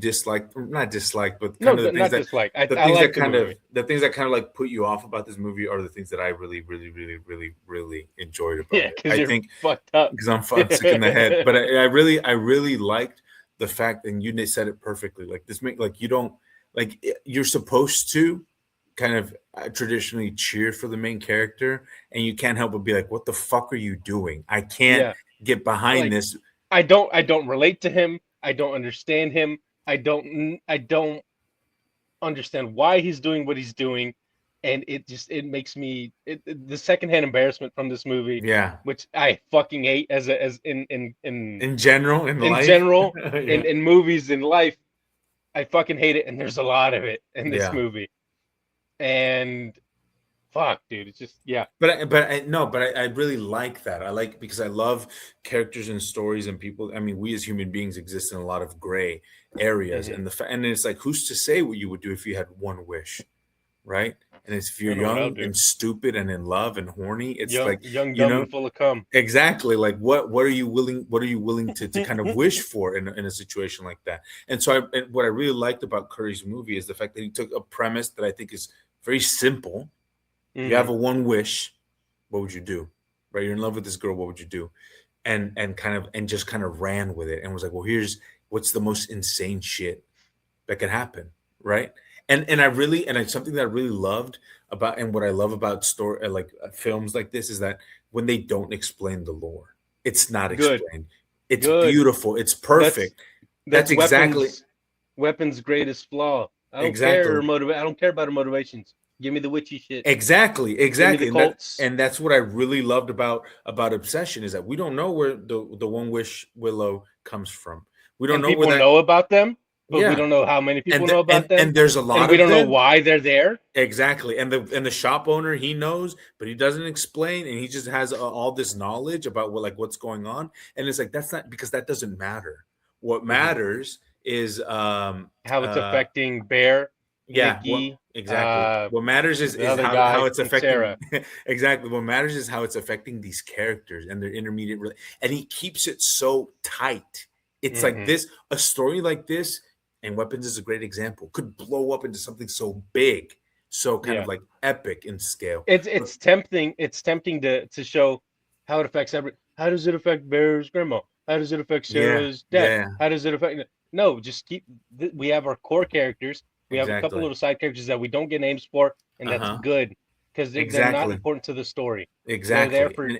not dislike, but kind of the things that dislike. The things that kind of like put you off about this movie are the things that I really, really, really, really, really enjoyed about it. I think fucked up because I'm sick in the head, but I really liked the fact, and you said it perfectly. Like this, you don't like you're supposed to kind of traditionally cheer for the main character, and you can't help but be like, "What the fuck are you doing? I can't get behind this." I don't relate to him. I don't understand him. I don't understand why he's doing what he's doing, and it makes me the secondhand embarrassment from this movie. Yeah, which I fucking hate in general in movies in life. I fucking hate it, and there's a lot of it in this movie. And fuck, dude, it's just But I really like that. I like because I love characters and stories and people. I mean, we as human beings exist in a lot of gray areas, and and it's like, who's to say what you would do if you had one wish, right? And it's if you're young and stupid and in love and horny, it's young, like dumb, and full of cum. Exactly. Like what are you willing to kind of wish for in a situation like that? And so what I really liked about Curry's movie is the fact that he took a premise that I think is very simple. You have a one wish, what would you do? Right? You're in love with this girl, what would you do? And just kind of ran with it and was like, well, here's what's the most insane shit that could happen, right? And it's something that I really loved about, and what I love about films like this is that when they don't explain the lore, it's not explained. It's beautiful. It's perfect. That's exactly Weapon's greatest flaw. I don't care I don't care about her motivations. Give me the witchy shit. Exactly. And that's what I really loved about Obsession is that we don't know where the One Wish Willow comes from. We don't know people know about them, but we don't know how many people know about them. And there's a lot and we don't know why they're there. Exactly. And the shop owner, he knows, but he doesn't explain, and he just has all this knowledge about what's going on. And it's like that's not because that doesn't matter. What matters is how it's affecting Bear. Nikki, exactly. What matters is how it's affecting Sarah. Exactly. What matters is how it's affecting these characters and their intermediate. And he keeps it so tight. It's like this. A story like this, and Weapons is a great example. Could blow up into something so big, so kind of like epic in scale. It's tempting. It's tempting to show how it affects How does it affect Bear's grandma? How does it affect Sarah's dad? How does it affect? No, just we have our core characters. We have a couple little side characters that we don't get names for, and that's good because they're not important to the story. Exactly. They're there for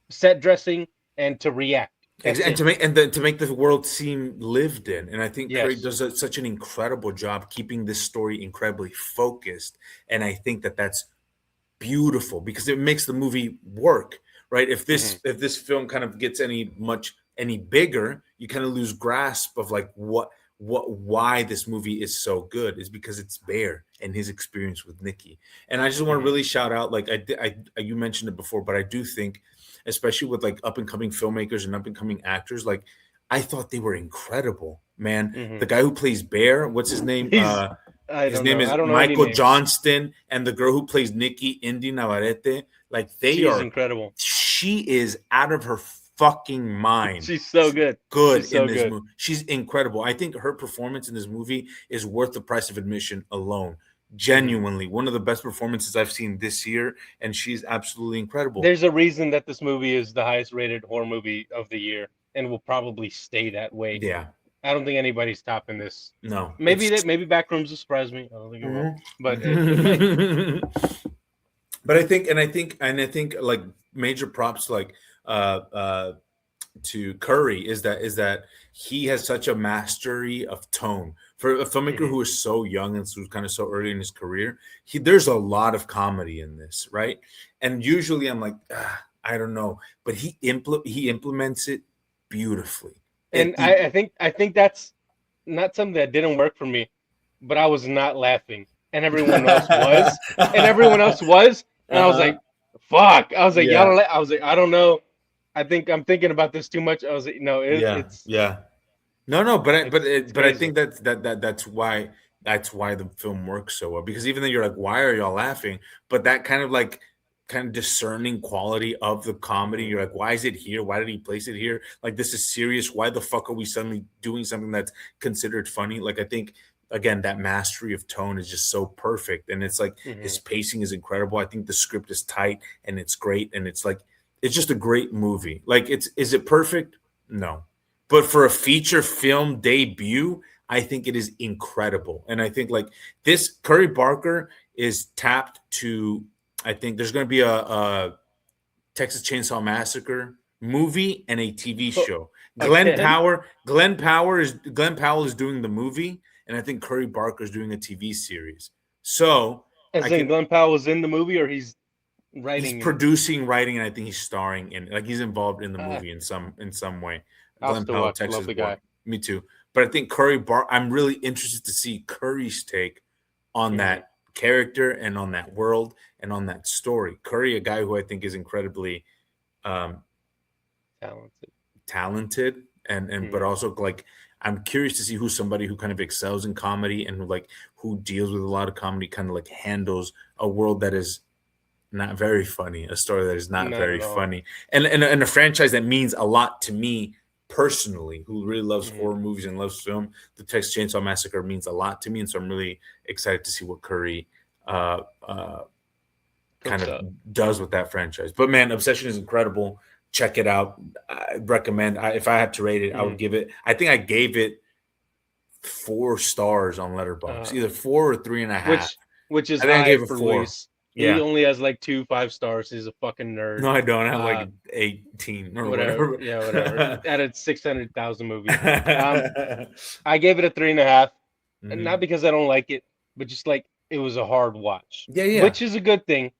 set dressing and to react. And to make the world seem lived in. And I think Curry does such an incredible job keeping this story incredibly focused. And I think that's beautiful because it makes the movie work, right? If this film kind of gets any bigger, you kind of lose grasp of like why this movie is so good is because it's Bear and his experience with Nikki. And I just want to really shout out, like you mentioned it before, but I do think, especially with like up and coming filmmakers and up and coming actors, like I thought they were incredible, man. The guy who plays Bear, what's his name? His name is Michael Johnston, and the girl who plays Nikki, Indy Navarrete. Like she's incredible. She is out of her fucking mind. She's so good. She's so in this movie. She's incredible. I think her performance in this movie is worth the price of admission alone. Genuinely, one of the best performances I've seen this year, and she's absolutely incredible. There's a reason that this movie is the highest rated horror movie of the year, and will probably stay that way. Yeah. I don't think anybody's topping this. No. Maybe Backrooms will surprise me. I don't think it will. But but I think like major props like to Curry is that he has such a mastery of tone for a filmmaker who is so young and who's kind of so early in his career. There's a lot of comedy in this, right? And usually I'm like, I don't know, but he implements it beautifully. And I think that's not something that didn't work for me, but I was not laughing, and everyone else was, and I was like, "Fuck!" I was like, "Y'all," I was like, "I don't know." I think I'm thinking about this too much. I was like, "No, it's no." But I think that's why the film works so well, because even though you're like, "Why are y'all laughing?" But that kind of discerning quality of the comedy. You're like, why is it here? Why did he place it here? Like, this is serious. Why the fuck are we suddenly doing something that's considered funny? Like, I think, again, that mastery of tone is just so perfect. And it's like, his pacing is incredible. I think the script is tight and it's great. And it's like, it's just a great movie. Like, is it perfect? No. But for a feature film debut, I think it is incredible. And I think like this, Curry Barker is tapped to, I think there's going to be a Texas Chainsaw Massacre movie and a TV show. Glenn Powell is doing the movie, and I think Curry Barker is doing a TV series. So, Glenn Powell was in the movie, or he's writing? He's producing, writing, and I think he's starring in. Like, he's involved in the movie in some way. Glenn Powell, Texas boy. Me too. But I think I'm really interested to see Curry's take on that character and on that world and on that story. Curry, a guy who I think is incredibly talented and but also like, I'm curious to see who's somebody who kind of excels in comedy and who deals with a lot of comedy, kind of like handles a world that is not very funny, a story that is not very funny, and a franchise that means a lot to me personally, who really loves horror movies and loves film. The Texas Chainsaw Massacre means a lot to me, and so I'm really excited to see what Curry kind of does with that franchise. But man, Obsession is incredible. Check it out. I recommend. If I had to rate it, I would give it. I think I gave it 4 stars on Letterboxd, either 4 or 3.5. Which is I think high I gave it for 4. Luis. Yeah. He only has like 2 5 stars. He's a fucking nerd. No, I don't. I have like 18 or whatever. Yeah, whatever. Added 600,000 movies. I gave it a 3.5, and not because I don't like it, but just like it was a hard watch. Yeah. Which is a good thing.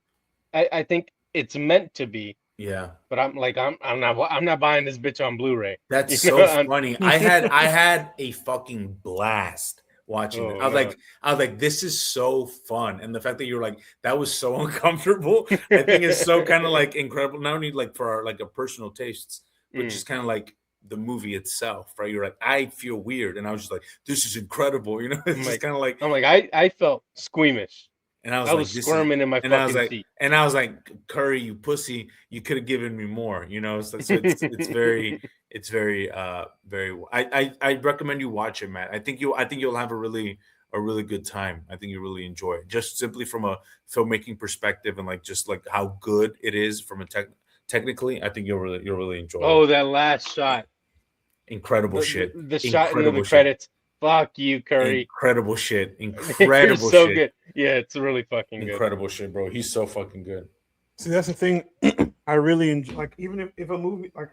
I think it's meant to be. Yeah. But I'm not buying this bitch on Blu-ray. That's so funny. I had a fucking blast watching it. I was like, this is so fun. And the fact that you're like, that was so uncomfortable, I think is so kind of like incredible. Not only like for our like a personal tastes, but just kind of like the movie itself, right? You're like, I feel weird. And I was just like, this is incredible. You know, it's just kind of like, I'm like, I felt squeamish. And I was squirming in my fucking seat. And I was like, Curry, you pussy, you could have given me more, you know. So it's very I recommend you watch it, Matt. I think you'll have a really good time. I think you really enjoy it, just simply from a filmmaking perspective and like just like how good it is from a technically. I think you'll really enjoy it. Oh, that last shot, incredible shit. The shot in the credits. Fuck you, Curry. Incredible shit. Incredible so shit. Good. Yeah, it's really fucking good. Incredible shit, bro. He's so fucking good. See, that's the thing. I really enjoy. Like, even if a movie, like,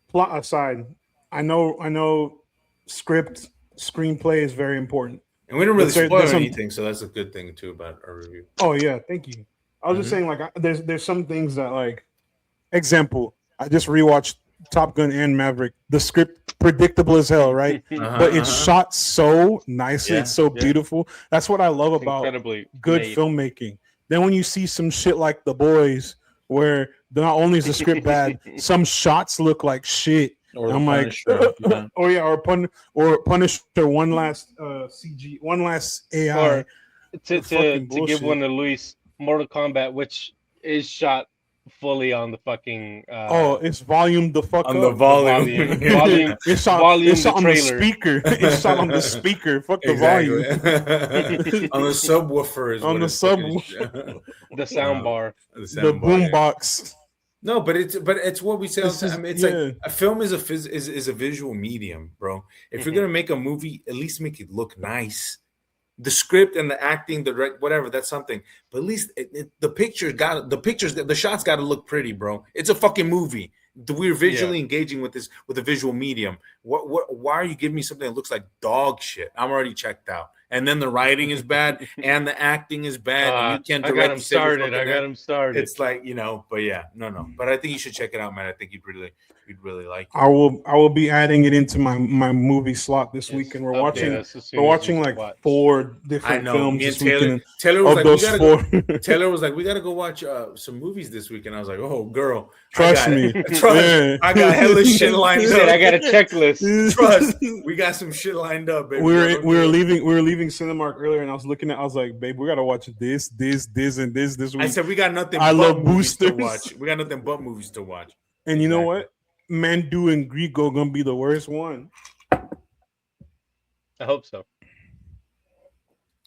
plot aside, I know script, screenplay is very important. And we don't really spoil anything, so that's a good thing too about our review. Oh yeah, thank you. I was just saying, like, there's some things that, like, example, I just rewatched Top Gun and Maverick. The script predictable as hell, right? But it's Uh-huh. shot so nicely. Yeah, It's so yeah. beautiful. That's what I love about Incredibly good made. filmmaking. Then when you see some shit like The Boys, where not only is the script bad, some shots look like shit. Or the I'm like, Punisher. Yeah. oh yeah, or Punisher, one last CG, one last AI. Or to fucking give bullshit. one to Luis, Mortal Kombat, which is shot fully on the fucking Oh, it's volume the fuck On up. the volume. volume, It's shot, volume it's shot the on the trailer. speaker. It's shot on the speaker. Fuck the Exactly. volume. On the subwoofer is On what the it's fucking subwoofer. the sound bar. the The sound bar, boom yeah. box. No, but it's what we say all It's the time. just- It's yeah. like a film is is a visual medium, bro. If you're Mhm. gonna make a movie, at least make it look nice. The script and the acting, whatever, that's something. But at least the shots got to look pretty, bro. It's a fucking movie. We're visually engaging with this with a visual medium. Why are you giving me something that looks like dog shit? I'm already checked out. And then the writing is bad and the acting is bad. And you can't I got direct him to save your started. fucking I got head. him started. It's like, but yeah, no. But I think you should check it out, man. I think you'd really like it. I will be adding it into my movie slot this weekend. We're watching like watch. 4 I different know. films Me and this weekend. Taylor was Of like, those we gotta 4, go. Taylor was like, we gotta go watch some movies this weekend. I was like, oh, girl, Trust I got me. it. Trust. Yeah. I got hella shit lined He up. said, I got a checklist. Trust. We got some shit lined up, baby. we were leaving Cinemark earlier, and I was like, babe, we gotta watch this, and this week. I said we got nothing. I but love movies to boosters. watch. We got nothing but movies to watch. And you know Exactly. what? Mandu and Grigo gonna be the worst one. I hope so.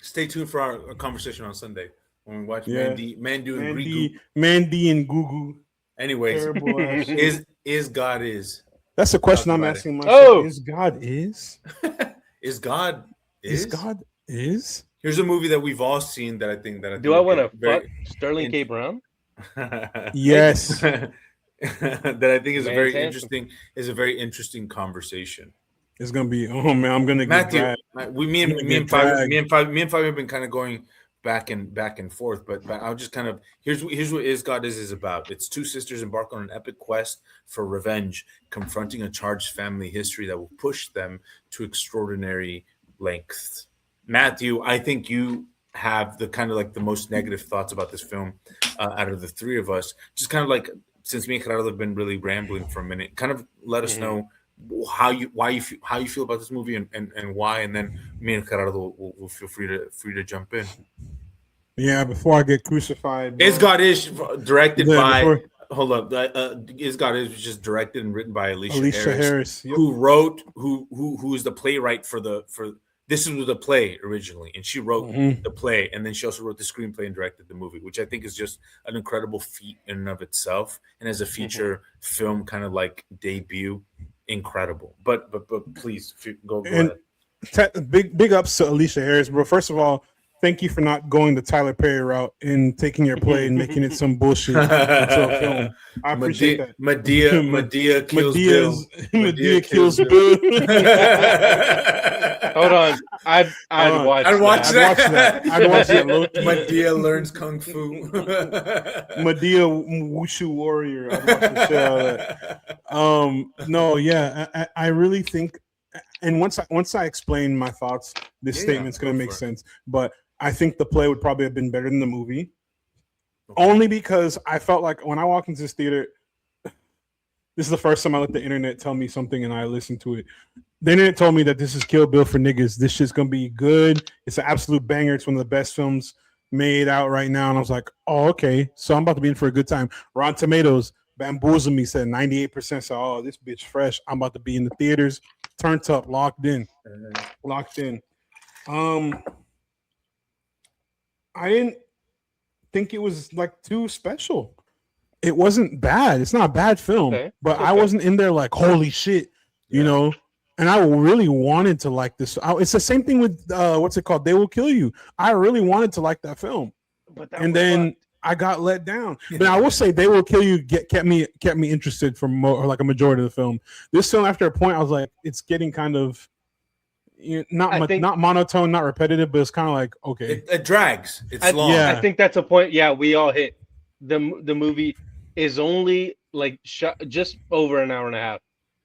Stay tuned for our conversation on Sunday when we watch Yeah. Mandu and Grigu. Mandy and Gugu. Anyways, Terrible ass shit. is God is? That's the question Talk I'm about asking myself. Oh! Is God is? Is God Is God is? Here's a movie that we've all seen that I think Do I want to very- fuck Sterling K. Brown? Yes. that I think is Man's a very interesting conversation. It's gonna be. Oh man, I'm gonna get Matthew, dragged. me gonna and get Five dragged. have been kind of going back and forth, but I'll just kind of here's what Is God is about. It's 2 sisters embark on an epic quest for revenge, confronting a charged family history that will push them to extraordinary lengths. Matthew, I think you have the kind of like the most negative thoughts about this film out of the 3 of us. Just kind of like, since me and Gerardo have been really rambling for a minute, kind of let us know how you feel about this movie and why, and then me and Gerardo will feel free to jump in. Yeah, before I get crucified. Bro. Is God is directed Yeah, by before- hold up. Is God is just directed and written by Alicia Harris. Yep. who is the playwright for this was the play originally, and she wrote Mhm. the play, and then she also wrote the screenplay and directed the movie, which I think is just an incredible feat in and of itself, and as a feature film kind of like debut, incredible. But please go And ahead. big ups to Alicia Harris, bro. First of all, thank you for not going the Tyler Perry route and taking your play and making it some bullshit into a film. I appreciate that. Medea kills Bill. Medea kills Bill. Hold on. I'd watch I'd watch that. I'd watch that. Low-key. Medea learns kung fu. Medea Wushu Warrior. I'd watch the shit out of that. No, yeah, I really think, and once I explain my thoughts, this statement's gonna make sense. But I think the play would probably have been better than the movie, only because I felt like when I walked into this theater, this is the first time I let the internet tell me something and I listened to it. The internet told me that this is Kill Bill for niggas. This shit's gonna be good. It's an absolute banger. It's one of the best films made out right now. And I was like, oh, okay. So I'm about to be in for a good time. Rotten Tomatoes bamboozled me, said 98%. So, oh, this bitch fresh. I'm about to be in the theaters, turned up, locked in. I didn't think it was like too special. It wasn't bad. It's not a bad film, but I wasn't in there like, holy shit, you know. And I really wanted to like this. It's the same thing with what's it called? They Will Kill You. I really wanted to like that film, and then I got let down. But I will say, They Will Kill You kept me interested for like a majority of the film. This film, after a point, I was like, it's getting kind of not monotone, not repetitive, but it's kind of like, okay, it drags. It's long. Yeah. I think that's a point. Yeah, we all hit. The movie is only like just over an hour and a half.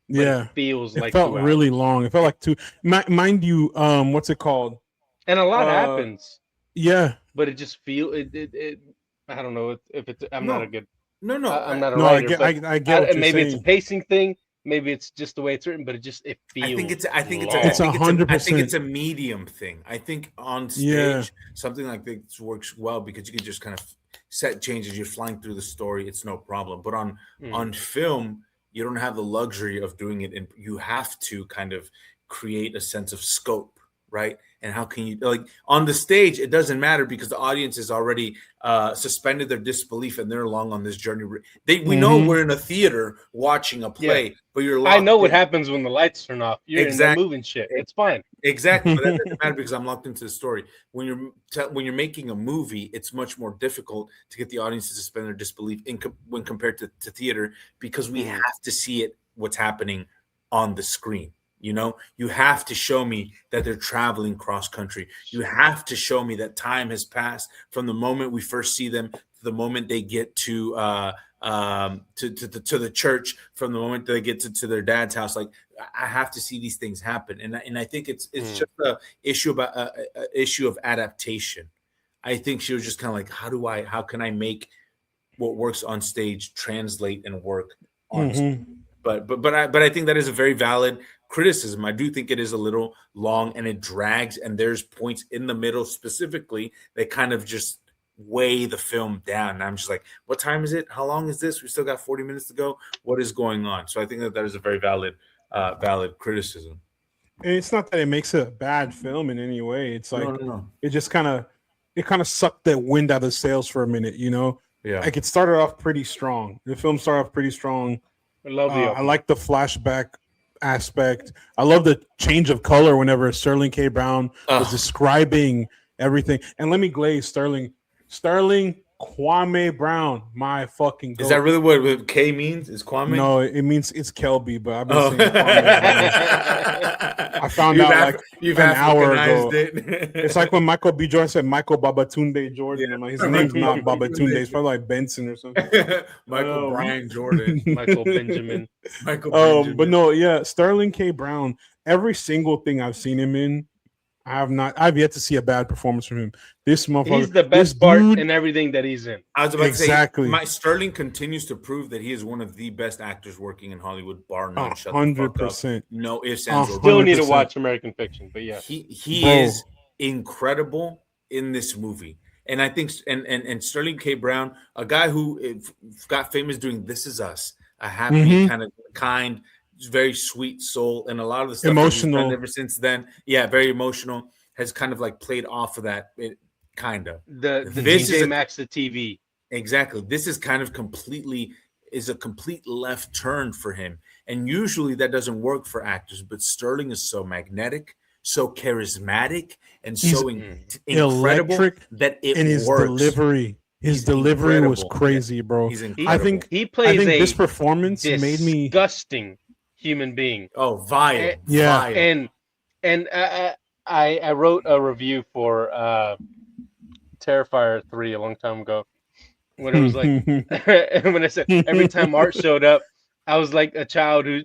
Yeah, it feels it like felt 2 really hours. long. It felt like two. Mind you, what's it called? And a lot Uh, happens, Yeah, but it just feel it. I don't know if it's. I'm not a No, good. no. I'm not a no, I writer, get, but I get what you're maybe it's a saying. pacing thing. Maybe it's just the way it's written, but it I think feels it's I think it's long. I It's think it's a I think 100%. it's a medium thing. I think on Yeah. stage something like this works well because you can just kind of set changes. You're flying through the story, it's no problem. But on film, you don't have the luxury of doing it, and you have to kind of create a sense of scope, right? And how can you like on the stage? It doesn't matter because the audience is already suspended their disbelief and they're along on this journey. We know we're in a theater watching a play, but you're I locked know what in. happens when the lights turn off. You're in there Exactly. moving shit. It's fine. Exactly, but that doesn't matter because I'm locked into the story. When you're making a movie, it's much more difficult to get the audience to suspend their disbelief when compared to theater because we have to see it what's happening on the screen. You know, you have to show me that they're traveling cross country. You have to show me that time has passed from the moment we first see them to the moment they get to the church, from the moment they get to their dad's house. Like I have to see these things happen, and I think it's just a issue about issue of adaptation. I think she was just kind of like, how can I make what works on stage translate and work on stage? But I think that is a very valid criticism. I do think it is a little long and it drags, and there's points in the middle specifically that kind of just weigh the film down. And I'm just like, what time is it? How long is this? We still got 40 minutes to go. What is going on? So I think that is a very valid criticism. And it's not that it makes it a bad film in any way. It's like No. it just kind of sucked that wind out of the sails for a minute, you know? Yeah. Like it started off pretty strong. The film started off pretty strong. I love the I like the flashback aspect. I love the change of color whenever Sterling K. Brown was describing everything. And let me glaze Sterling Kwame Brown, my fucking goat. Is that really what K means? Is Kwame? No, it means it's Kelby, but I've been saying Kwame Brown. I found out like an hour ago. It's like when Michael B. Jordan said Michael Babatunde Jordan. I'm like, his name's not Babatunde. It's probably like Benson or something. Michael Brian Jordan. Michael Benjamin. But no, yeah, Sterling K. Brown. Every single thing I've seen him in, I've yet to see a bad performance from him. This motherfucker, He's the best part in everything that he's in. I was about exactly. to say, Sterling continues to prove that he is one of the best actors working in Hollywood, bar none. 100%. No ifs, ands, or Still need to 100%. watch American Fiction, but yeah, he is incredible in this movie. And I think, and Sterling K. Brown, a guy who got famous doing This Is Us, a happy kind of kind, very sweet soul, and a lot of the stuff emotional that he's done ever since then, very emotional, has kind of like played off of that. Kind of the this DJ is Maxx the TV. Exactly. This is kind of a complete left turn for him. And usually that doesn't work for actors, but Sterling is so magnetic, so charismatic, and so incredible electric that it and his works. delivery. His delivery was crazy, bro. He's incredible. I think He plays this performance made me disgusting human being. Oh, vile. Yeah. Vile. And I wrote a review for Terrifier 3 a long time ago when it was like when I said every time Art showed up, I was like a child who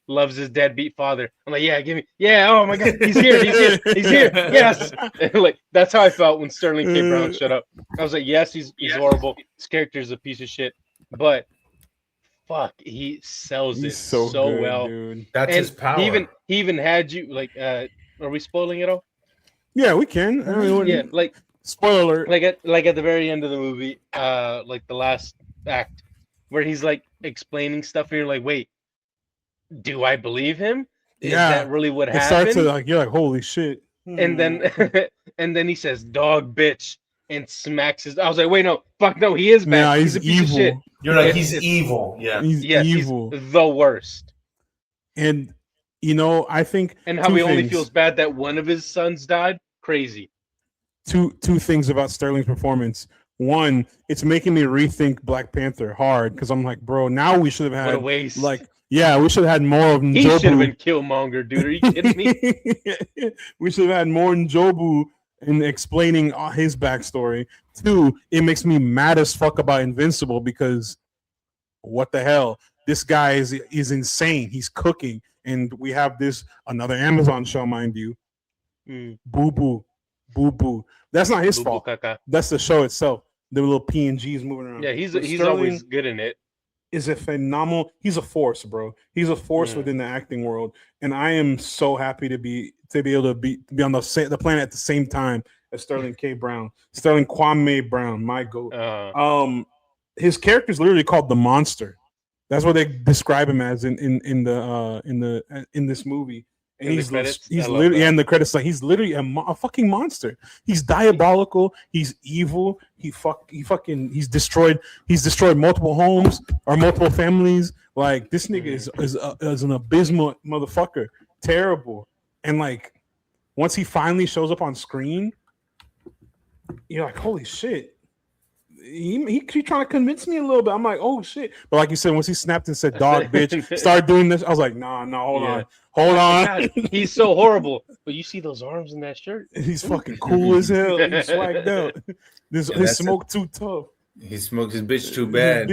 loves his deadbeat father. I'm like, oh my god, he's here, yes. Like that's how I felt when Sterling K. Brown showed up. I was like, yes, he's horrible. His character is a piece of shit, but fuck, he sells it so good, well. Dude. That's his power. He even had you like. Are we spoiling it all? Yeah, we can. I mean, Yeah, like spoiler. Like at the very end of the movie, like the last act, where he's like explaining stuff, and you're like, wait, do I believe him? Is that really what happened? It starts to like, you're like, holy shit. And then and then he says, "Dog, bitch," and smacks his. I was like, wait, no, fuck, no, he is bad. Nah, he's a piece evil. of shit. You're like, he's evil. Yeah. He's evil. He's the worst. And you know, I think And how he only feels bad that one of his sons died. Crazy. Two things about Sterling's performance. One, it's making me rethink Black Panther hard because I'm like, bro, now we should have had What a waste. like, yeah, we should have had more of Njobu. He should have been Killmonger, dude. Are you kidding me? We should have had more Njobu in explaining his backstory. Two, it makes me mad as fuck about Invincible because what the hell? this guy is insane. He's cooking, and we have this another Amazon show, mind you. Boo boo, boo boo. That's not his Boo Boo fault. Caca. That's the show itself. The little PNGs moving around. Yeah, he's But he's Sterling always good in it. is a phenomenal. He's a force, bro. He's a force within the acting world, and I am so happy to be able to be on the planet at the same time as Sterling K. Brown, Sterling Kwame Brown, my goat. His character is literally called the Monster. That's what they describe him as in this movie. And he's literally in the credits, like he's literally a fucking monster. He's diabolical. He's evil. He's destroyed multiple homes or multiple families. Like this nigga is an abysmal motherfucker. Terrible. And like once he finally shows up on screen, you're like, holy shit. He trying to convince me a little bit. I'm like, oh shit. But like you said, once he snapped and said, dog, bitch, start doing this, I was like, nah, hold on. God, he's so horrible. But you see those arms in that shirt? He's fucking cool as hell. He's swagged out. His smoke too tough. He smoked his bitch too bad.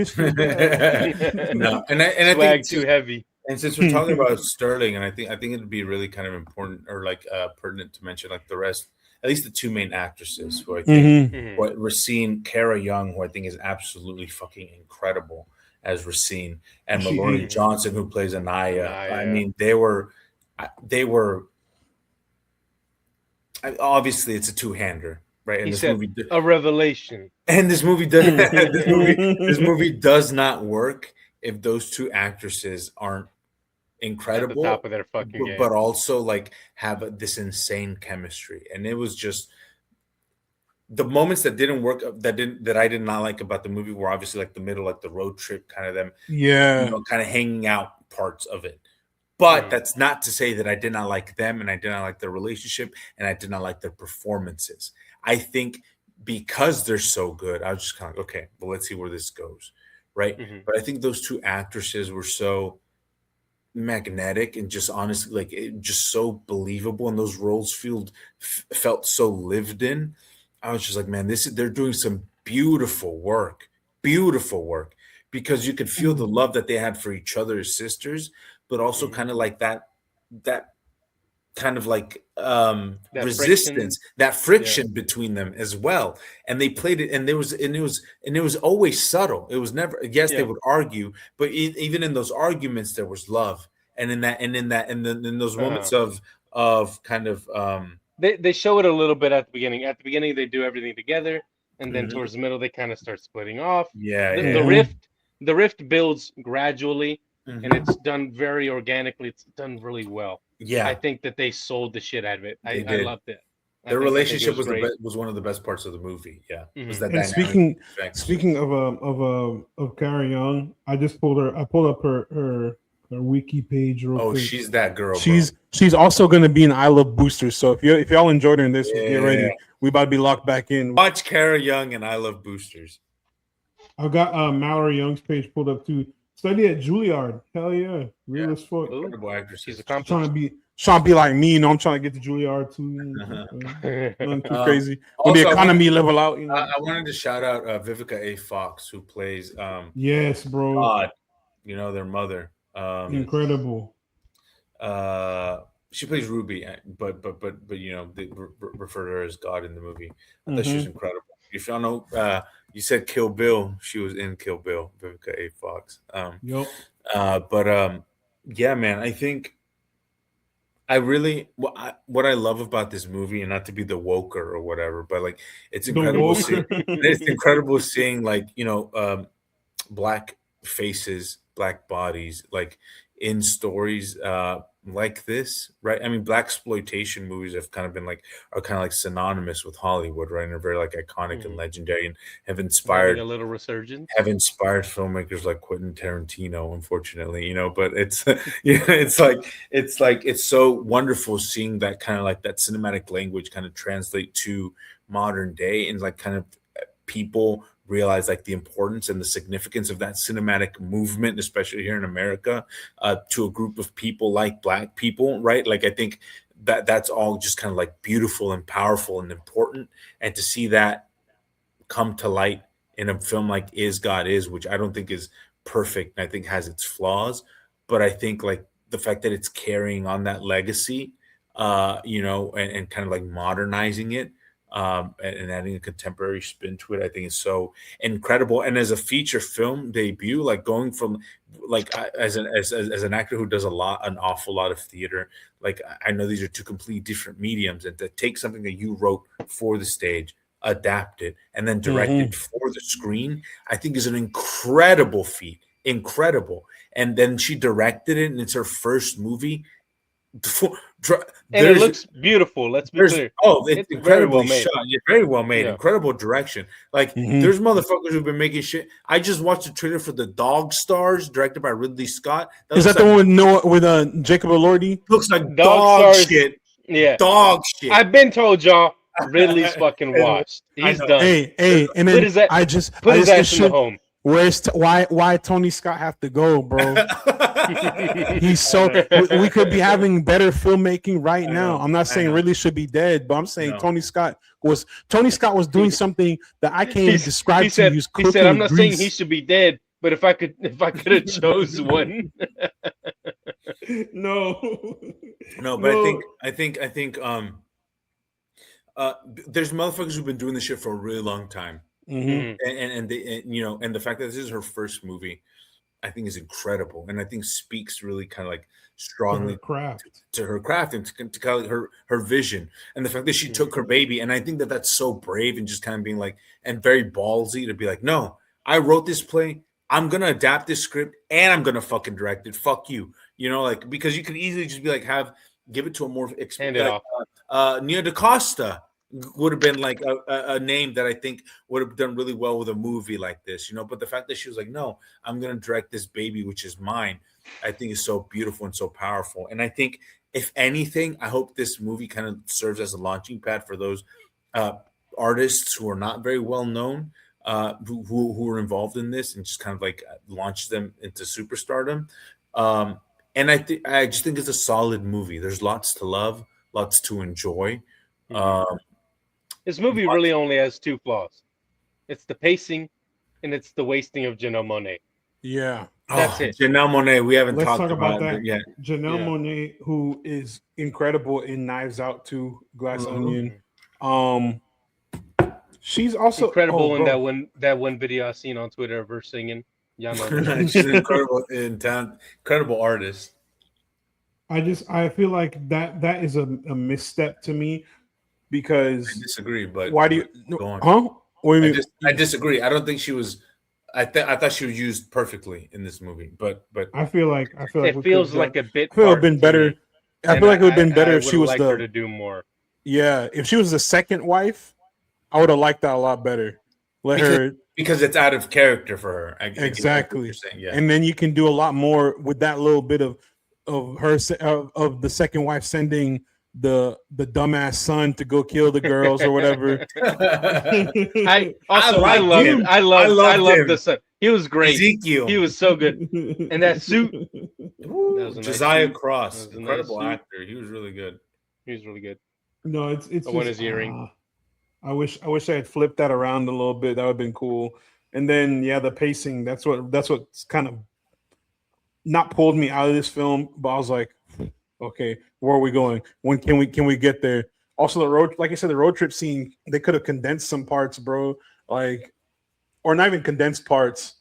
No, and I Swag think too heavy. And since we're talking about Sterling, and I think it'd be really kind of important or like pertinent to mention like the rest, at least the two main actresses who I think what Racine, Cara Young, who I think is absolutely fucking incredible as Racine, and Mallory Johnson, who plays Anaya. I mean, they were obviously it's a two-hander, right? And this movie, a revelation. And this movie does this movie does not work if those two actresses aren't incredible at the top of their fucking game, but also like have this insane chemistry. And it was just the moments that didn't work, that I did not like about the movie were obviously like the middle, like the road trip, kind of them, kind of hanging out parts of it. But that's not to say that I did not like them, and I did not like their relationship, and I did not like their performances. I think because they're so good, I was just kind of okay, well, let's see where this goes, right? But I think those two actresses were so magnetic and just honestly, like just so believable, and those roles felt so lived in. I was just like, man, they're doing some beautiful work, because you could feel the love that they had for each other as sisters, but also kind of like that kind of like resistance, that friction between them as well. And they played it, and it was always subtle. It was never, yes, they would argue, but even in those arguments there was love. And in those moments of kind of they show it a little bit at the beginning. At the beginning they do everything together, and then towards the middle they kind of start splitting off. The rift builds gradually, and it's done very organically. It's done really well. I think that they sold the shit out of it. I loved it. Their relationship was one of the best parts of the movie. Was that. And speaking of Cara Young, I pulled up her wiki page real quick. She's that girl. She's also going to be in I Love Boosters. So if y'all enjoyed her in this, get ready. We about to be locked back in. Watch Cara Young and I Love Boosters. I've got Mallory Young's page pulled up too. Study at Juilliard. Hell yeah. Real as fuck. Incredible actress. She's trying to be like me, I'm trying to get to Juilliard too. Nothing too crazy. When the economy level out, I wanted to shout out Vivica A. Fox, who plays yes, bro. God, their mother. Incredible. She plays Ruby, but they refer to her as God in the movie. I thought she was incredible. If y'all know, you said Kill Bill. She was in Kill Bill, Vivica A. Fox. Yeah, man. I think I really what I love about this movie, and not to be the woker or whatever, but like it's incredible. It's incredible seeing like black faces, black bodies, like in stories like this, right? I mean, black exploitation movies are kind of like synonymous with Hollywood, right? And are very like iconic and legendary, and have inspired a little resurgence. Have inspired filmmakers like Quentin Tarantino, unfortunately, But it's it's so wonderful seeing that kind of like that cinematic language kind of translate to modern day, and like kind of people realize like the importance and the significance of that cinematic movement, especially here in America, to a group of people like Black people, right? Like I think that's all just kind of like beautiful and powerful and important, and to see that come to light in a film like Is God Is, which I don't think is perfect. And I think has its flaws, but I think like the fact that it's carrying on that legacy, and kind of like modernizing it, and adding a contemporary spin to it, I think is so incredible. And as a feature film debut, like going from like as an actor who does an awful lot of theater, like I know these are two completely different mediums, and to take something that you wrote for the stage, adapt it, and then direct it for the screen, I think is an incredible feat. Incredible. And then she directed it, and it's her first movie. And it looks beautiful. Let's be clear. Oh, it's very well incredibly made. shot. It's very well made. Yeah. Incredible direction. Like there's motherfuckers who've been making shit. I just watched the trailer for The Dog Stars, directed by Ridley Scott. Is that the one with Jacob Elordi? Looks like Dog dog Stars. shit. Yeah. Dog shit. I've been told y'all Ridley's fucking washed. He's done. Hey, and Put then his a- I just Put his ass in the should, home. why Tony Scott have to go, bro? He's so we could be having better filmmaking right now. I'm not saying Ridley should be dead, but I'm saying Tony Scott was doing something that I can't even describe He to said, you. he said, I'm not saying he should be dead, but if I could have chose one. No, but I think there's motherfuckers who've been doing this shit for a really long time. And the fact that this is her first movie, I think is incredible, and I think speaks really kind of like strongly to her craft and to kind of like her vision, and the fact that she took her baby, and I think that that's so brave and just kind of being like, and very ballsy to be like, no, I wrote this play, I'm gonna adapt this script, and I'm gonna fucking direct it. Fuck you, like, because you could easily just be like give it to a more Nia DaCosta would have been like a name that I think would have done really well with a movie like this, but the fact that she was like, no, I'm going to direct this baby, which is mine, I think is so beautiful and so powerful. And I think if anything, I hope this movie kind of serves as a launching pad for those artists who are not very well known, who are involved in this, and just kind of like launch them into superstardom. And I just think it's a solid movie. There's lots to love, lots to enjoy. This movie really only has two flaws. It's the pacing, and it's the wasting of Janelle Monáe. Yeah. That's it. Janelle Monáe, we haven't Let's talked talk about that yet. Janelle Monáe, who is incredible in Knives Out 2, Glass Onion. She's also incredible in that one video I seen on Twitter of her singing. Y'all know she's an incredible artist. I feel like that is a misstep to me, because I disagree. But why do you? Go on. Huh? What do you mean? I disagree. I don't think she was. I thought she was used perfectly in this movie, but I feel like it feels like a bit. I feel it would have been better. I feel like it would have been better if she was her to do more. Yeah, if she was the second wife, I would have liked that a lot better. Because it's out of character for her. Exactly. And then you can do a lot more with that little bit of her of the second wife sending the dumbass son to go kill the girls or whatever. I love the son. He was great. Ezekiel. He was so good. And that suit. Josiah Cross, incredible actor. He was really good. He was really good. No, it's I want his earring. I wish I had flipped that around a little bit. That would have been cool. And then the pacing. That's what's kind of not pulled me out of this film. But I was like, okay, where are we going? When can we get there? Also, the road, like I said, the road trip scene, they could have condensed some parts, bro. Like, or not even condensed parts.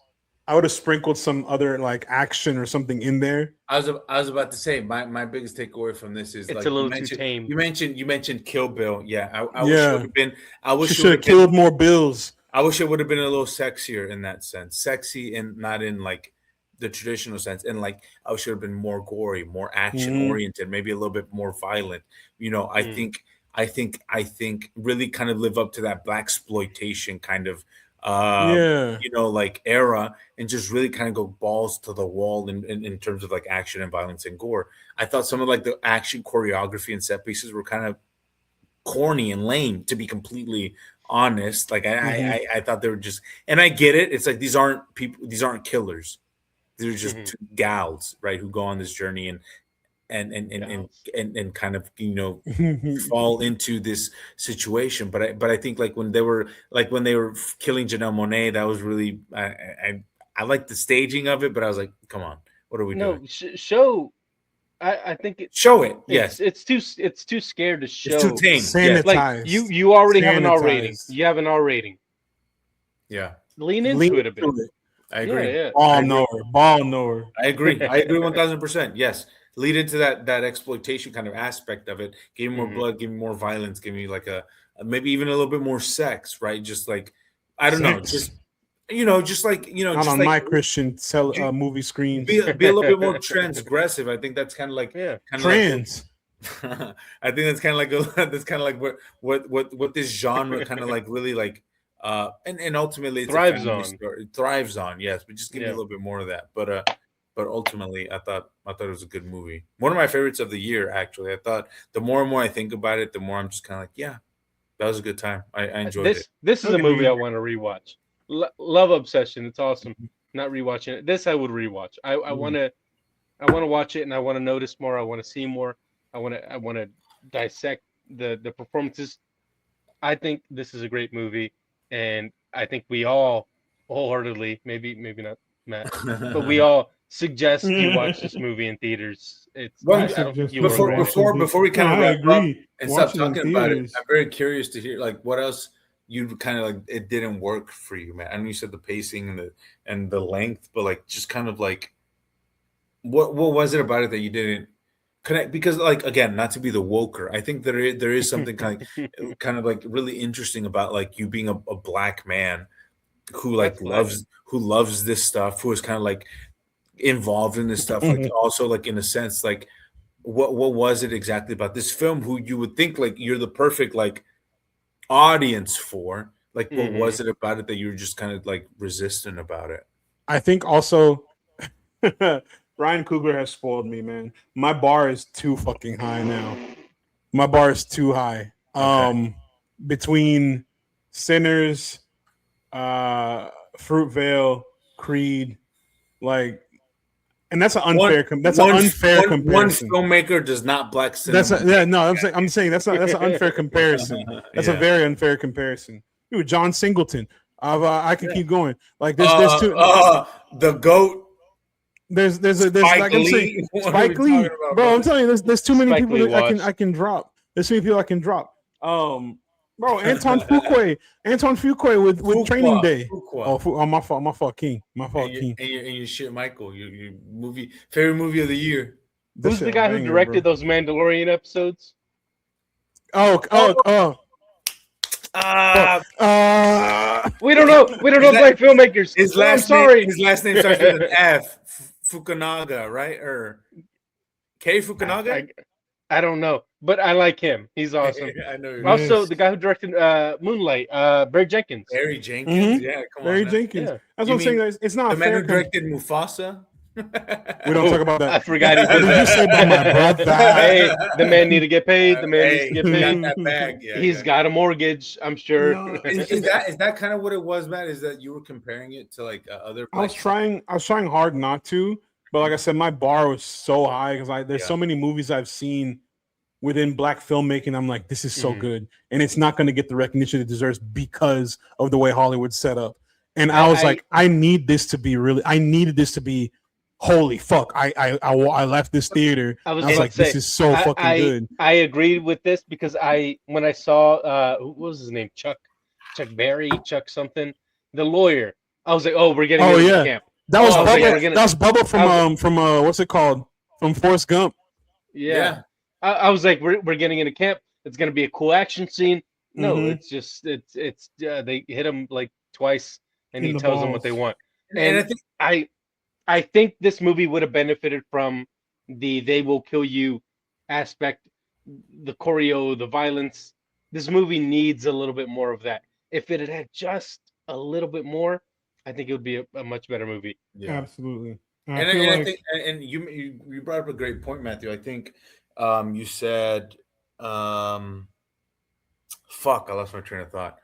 I would have sprinkled some other like action or something in there. I was about to say my biggest takeaway from this is it's a little too tame. You mentioned Kill Bill. Yeah, I wish it would have been. I wish she should have killed more bills. I wish it would have been a little sexier in that sense, sexy and not in like the traditional sense, and like I wish it would have been more gory, more action oriented, maybe a little bit more violent. I think really kind of live up to that blaxploitation kind of like era, and just really kind of go balls to the wall in terms of like action and violence and gore. I thought some of like the action choreography and set pieces were kind of corny and lame, to be completely honest. Like I thought they were just, and I get it. It's like these aren't killers. They're just two gals, right, who go on this journey and kind of fall into this situation. But I think like when they were killing Janelle Monáe, that was really I liked the staging of it, but I was like, come on, what are we doing? Show. I think Show it. Yes, it's too scared to show. it's too tame. Sanitized. Like you already have an R rating. Sanitized. You have an R rating. Yeah, Lean into Lean it a bit. into it. I agree. Yeah. Ball knower. I agree. I agree 1000%. Yes, lead into that exploitation kind of aspect of it. Give me more blood. Give me more violence. Give me like a maybe even a little bit more sex, right? Just like I don't know, just just like Not just on like, my Christian movie screens. be a little bit more transgressive. I think that's kind of like Trans. I think that's kind of like what this genre kind of like really like and ultimately it's it thrives on, yes, but just give me a little bit more of that. But ultimately I thought it was a good movie. One of my favorites of the year, actually. I thought the more and more I think about it, the more I'm just kind of like, yeah, that was a good time. I enjoyed it. This is a movie I want to rewatch. Love Obsession. It's awesome. Not rewatching it. This I would rewatch. I want to watch it, and I want to notice more. I want to see more. I want to dissect the performances. I think this is a great movie, and I think we all wholeheartedly, maybe not Matt, but we all suggest you watch this movie in theaters. It's I don't think you will regret it. Before we kind of wrap up and stop Watch it in talking about it, theaters. I'm very curious to hear like what else you kind of like it didn't work for you, man. I know you said the pacing and the length, but like just kind of like what was it about it that you didn't connect? Because like again, not to be the woker, I think there is something kind of like really interesting about like you being a black man who like loves this stuff, who is kind of like involved in this stuff, like also like in a sense like what was it exactly about this film who you would think like you're the perfect like audience for, like what was it about it that you were just kind of like resistant about it? I think also Ryan Coogler has spoiled me, man. My bar is too fucking high now. My bar is too high. Between Sinners, Fruitvale, Creed, like, and that's an unfair. Comparison. One filmmaker does not black cinema. I'm saying that's an unfair comparison. That's a very unfair comparison. Dude, John Singleton. I can keep going. Like there's two. The GOAT. There's like I'm saying Spike Lee, bro. I'm telling you, there's too many people that I can drop. There's too many people I can drop. Bro, Anton Fuqua with Training Day. My fault, King. King. And your shit, Michael. Your favorite movie of the year. Who's the guy who directed those Mandalorian episodes? We don't know black filmmakers. His last name starts with an F. Fukunaga, right? Or K Fukunaga? I don't know, but I like him. He's awesome. I know. Also, the guy who directed Moonlight, Barry Jenkins. Barry Jenkins, yeah, come on. Barry Jenkins. Yeah. That's what I'm saying. It's not the man who directed Mufasa. We don't talk about that. I forgot he did that. You say about my brother? Hey, the man need to get paid. The man needs to get paid. Got that bag. Yeah, he's got a mortgage, I'm sure. No, is that kind of what it was, Matt? Is that you were comparing it to like other? I was trying hard not to, but like I said, my bar was so high because there's so many movies I've seen within black filmmaking. I'm like, this is so good, and it's not going to get the recognition it deserves because of the way Hollywood's set up. And I was like, I needed this to be. Holy fuck! I left this theater. I was like, this is so fucking good. I agreed with this because when I saw what was his name, Chuck Berry, Chuck something, the lawyer. I was like, oh, we're getting into camp. That was Bubba. That was Bubba from what's it called? From Forrest Gump. Yeah. I was like, we're getting into camp. It's gonna be a cool action scene. No, it's just they hit him like twice, and he tells them what they want. And I think this movie would have benefited from the "they will kill you" aspect, the choreo, the violence. This movie needs a little bit more of that. If it had just a little bit more, I think it would be a much better movie. Yeah, absolutely. I think you brought up a great point, Matthew. I think you said, "Fuck," I lost my train of thought.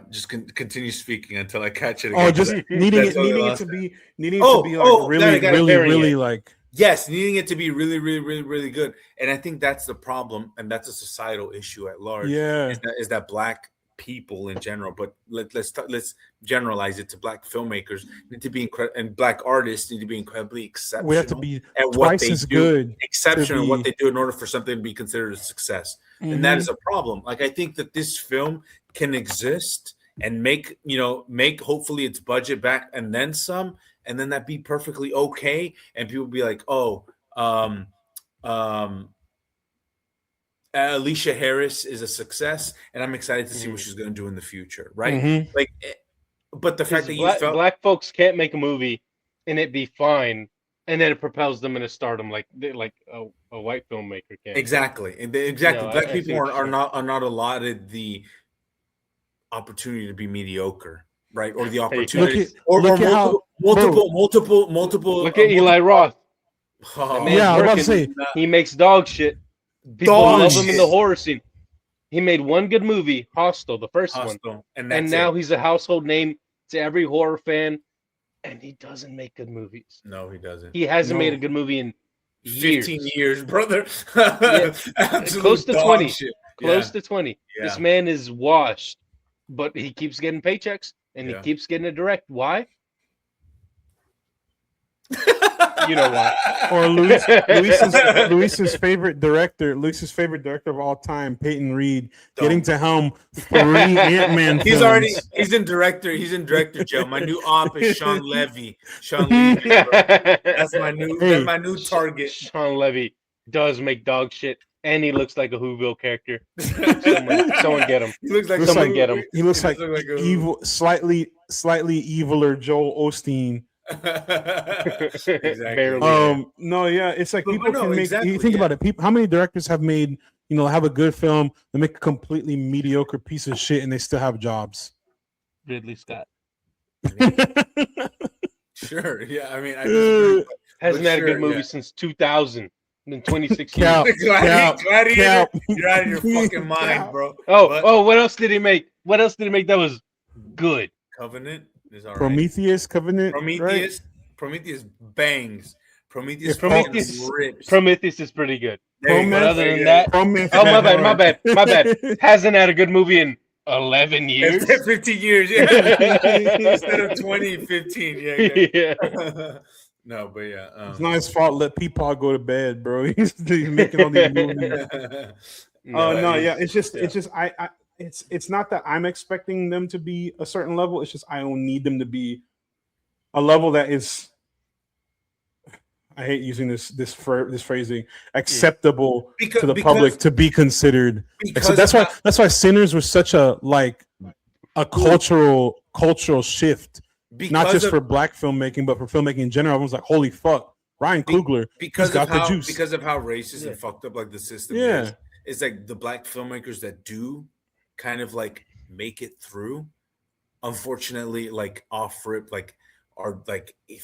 Just continue speaking until I catch it again. Oh, just needing it to be like really like yes, needing it to be really, really, really, really good. And I think that's the problem, and that's a societal issue at large. Yeah, is that black people in general, but let's generalize it to black filmmakers need to be and black artists need to be incredibly exceptional. We have to be at what twice they as do, good. exceptional in what they do in order for something to be considered a success. And that is a problem. Like, I think that this film can exist and make hopefully its budget back and then some, and then that be perfectly okay, and people be like, Alicia Harris is a success, and I'm excited to see what she's going to do in the future, right? Like, but the fact that you felt black folks can't make a movie and it be fine, and then it propels them into stardom like a white filmmaker can. Exactly. Black people are not allotted the opportunity to be mediocre, right? Or the opportunity, multiple. Look at Eli Roth. I was about to say he makes dog shit. People love him in the horror scene. He made one good movie, Hostel, the first one, and now he's a household name to every horror fan. And he doesn't make good movies. No, he doesn't. He hasn't made a good movie in 15 years, brother. Close to 20. Shit. Close to 20. Yeah. This man is washed, but he keeps getting paychecks and he keeps getting a direct. Why? You know why? Or Luis's favorite director of all time, Peyton Reed, getting to helm 3 Ant-Man films. He's in director jail. My new op is Sean Levy. That's my new target. Sean Levy does make dog shit, and he looks like a Whoville character. Someone get him. He looks like get him. He looks like evil, slightly eviler Joel Osteen. Exactly. No, yeah, it's like people can make. You think about it. How many directors have made, have a good film, they make a completely mediocre piece of shit, and they still have jobs? Ridley Scott. Sure. Yeah. I mean, hasn't had a good movie since 2000. In 2016. Glad you're out of your fucking mind, bro. What else did he make? That was good? Covenant is all right. Covenant. Prometheus bangs. Prometheus rips. Prometheus is pretty good. But other than that, my bad. Hasn't had a good movie in 11 years. 15 years, yeah. Instead of 20, 15. Yeah. No, but yeah. It's not his fault. Let Peepaw go to bed, bro. He's making all these movies. It's not that I'm expecting them to be a certain level. It's just I don't need them to be a level that is. I hate using this phrasing. Acceptable to the public to be considered. That's why Sinners was such a cultural shift. Not just for black filmmaking, but for filmmaking in general. Everyone's like, "Holy fuck, Ryan Coogler!" Because of how racist and fucked up the system is. It's like the black filmmakers that do kind of make it through. Unfortunately, off rip, are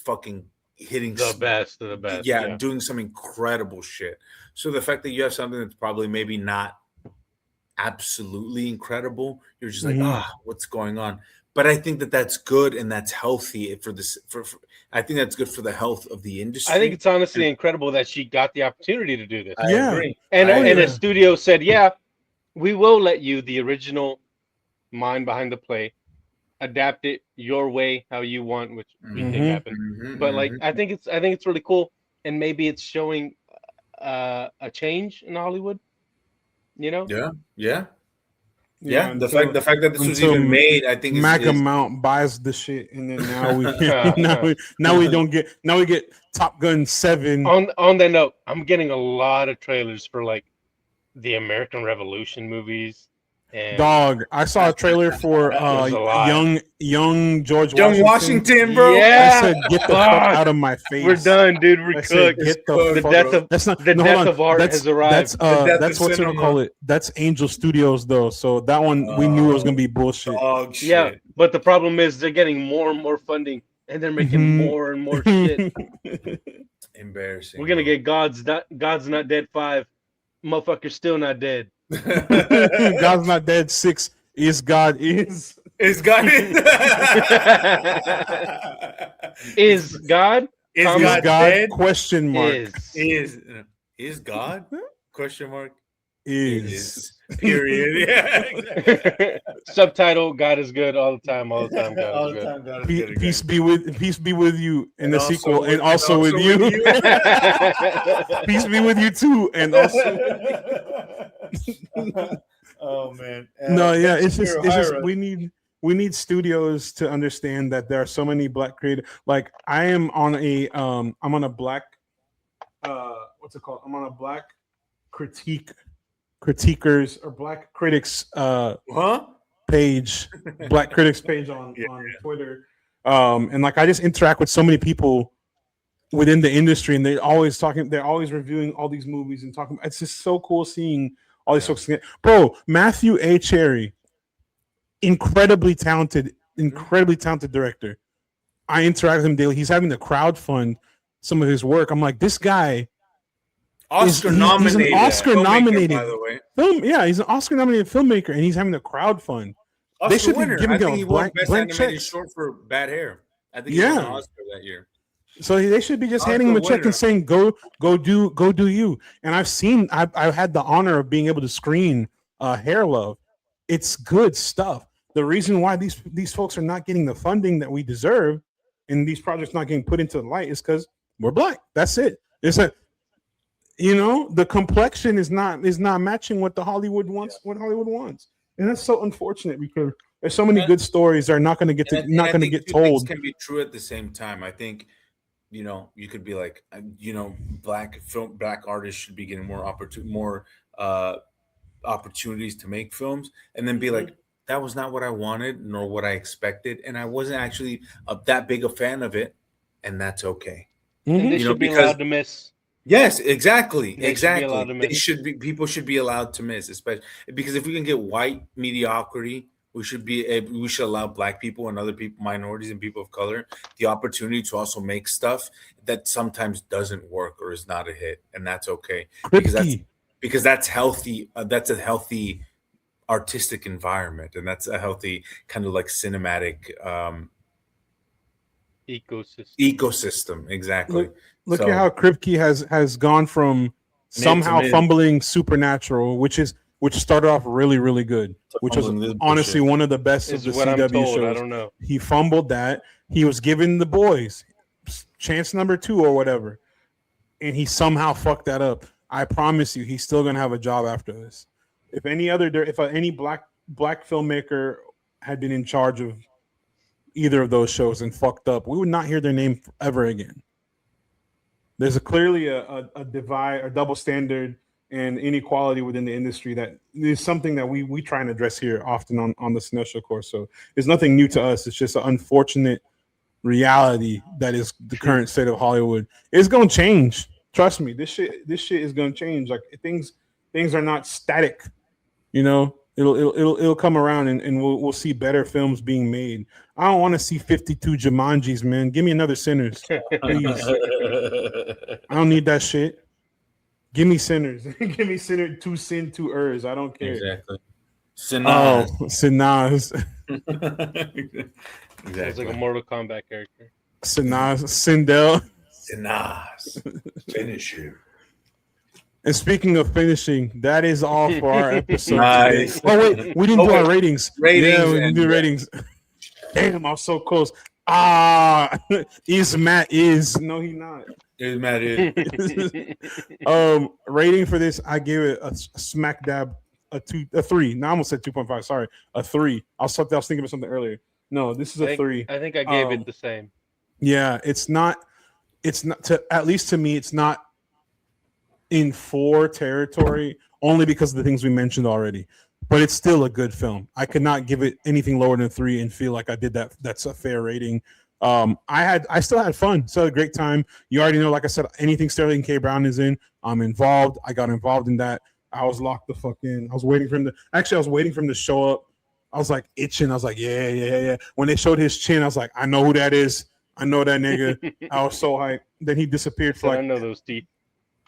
fucking hitting the best of the best. Yeah, doing some incredible shit. So the fact that you have something that's probably maybe not absolutely incredible, you're just what's going on? But I think that's good and that's healthy for this. I think that's good for the health of the industry. I think it's honestly incredible that she got the opportunity to do this. I agree. And a studio said, "Yeah, we will let you, the original mind behind the play, adapt it your way, how you want, which we think happened." But I think it's really cool, and maybe it's showing a change in Hollywood. Yeah, the fact that this was even made, I think Mount buys the shit, and then now we get Top Gun 7. On that note, I'm getting a lot of trailers for the American Revolution movies. And dog, I saw a trailer for young George Washington, bro. Yeah, I said, get the fuck out of my face. We're done, dude. We're cooked. The death of art has arrived. That's what's gonna call it. That's Angel Studios, though. So that one we knew it was gonna be bullshit. Yeah, but the problem is they're getting more and more funding, and they're making more and more shit. Embarrassing. We're gonna get God's Not Dead 5. Motherfucker's still not dead. God's Not Dead 6 is God is. Is God is God? Is God God? Dead? Question mark. Is God? Question mark. is. Period. Yeah. Exactly. Subtitle: God is good all the time. All the time, God All is the good. time, God is good. Peace be with you in And the also sequel, with- and also with you. Peace be with you too, and also. Oh man. No, yeah, Ben it's just Shapiro, we need studios to understand that there are so many black creators. Like I am on a I'm on a black what's it called? I'm on a black critiquers or black critics huh? page, black critics page on Twitter. And like I just interact with so many people within the industry, and they're always reviewing all these movies and talking. It's just so cool seeing all these folks. Bro, Matthew A. Cherry, incredibly talented director. I interact with him daily. He's having to crowdfund some of his work. I'm like, this guy he's an Oscar nominated by the way. film. Yeah, he's an Oscar nominated filmmaker, and he's having to crowdfund. Oscar They should be winner. giving I think him he a won Best blank Animated checks. Short for Bad Hair. I think he won an Yeah. Oscar that year. So they should be just handing him a check winner. and saying, "Go do you." And I've had the honor of being able to screen Hair Love. It's good stuff. The reason why these folks are not getting the funding that we deserve, and these projects not getting put into the light, is because we're black. That's it. It's a, the complexion is not matching what the Hollywood wants. What Hollywood wants, and that's so unfortunate because there's so many good stories that are not going to get get two told. things can be true at the same time. I think, you could be like, black artists should be getting more opportunities to make films, and then be like, that was not what I wanted nor what I expected, and I wasn't actually that big a fan of it, and that's okay. And they should be allowed to miss. Yes, exactly. They should be allowed to miss. People should be allowed to miss, especially because if we can get white mediocrity, we should allow black people and other people, minorities and people of color, the opportunity to also make stuff that sometimes doesn't work or is not a hit, and that's okay because that's healthy. That's a healthy artistic environment, and that's a healthy kind of like cinematic ecosystem. Exactly. Look at how Kripke has gone from somehow fumbling Supernatural, which started off really, really good, which was honestly one of the best of the CW shows. I don't know. He fumbled that. He was given The Boys chance number 2 or whatever, and he somehow fucked that up. I promise you, he's still gonna have a job after this. If any black filmmaker had been in charge of either of those shows and fucked up, we would not hear their name ever again. There's clearly a divide, a double standard, and inequality within the industry that is something that we try and address here often on the Cinestro course. So it's nothing new to us. It's just an unfortunate reality that is the current state of Hollywood. It's gonna change. Trust me, this shit is gonna change. Like things are not static. It'll come around and we'll see better films being made. I don't want to see 52 Jumanjis, man. Give me another Sinners, please. I don't need that shit. Give me Sinners. Give me Sinner, 2 Sin, 2 Ers. I don't care. Exactly. Sinaz. Exactly. It's like a Mortal Kombat character. Sinaz. Sindel. Sinaz. Finish you. And speaking of finishing, that is all for our episode. Nice. Today. Oh wait, we didn't do our ratings. Yeah, we didn't do ratings. Damn, I was so close. Is Matt is no, he not. Is Matt is. Rating for this, I gave it a smack dab a 3. No, I almost said 2.5. Sorry, a 3. I was thinking of something earlier. No, this is a 3. I think I gave it the same. Yeah, it's not. At least to me, it's not in 4 territory, only because of the things we mentioned already. But it's still a good film. I could not give it anything lower than 3 and feel like I did that. That's a fair rating. I still had fun. Still had a great time. You already know, like I said, anything Sterling K. Brown is in, I'm involved. I got involved in that. I was locked the fuck in. I was waiting for him to show up. I was like itching. I was like, yeah. When they showed his chin, I was like, I know who that is. I know that nigga. I was so hyped. Then he disappeared for I know those teeth.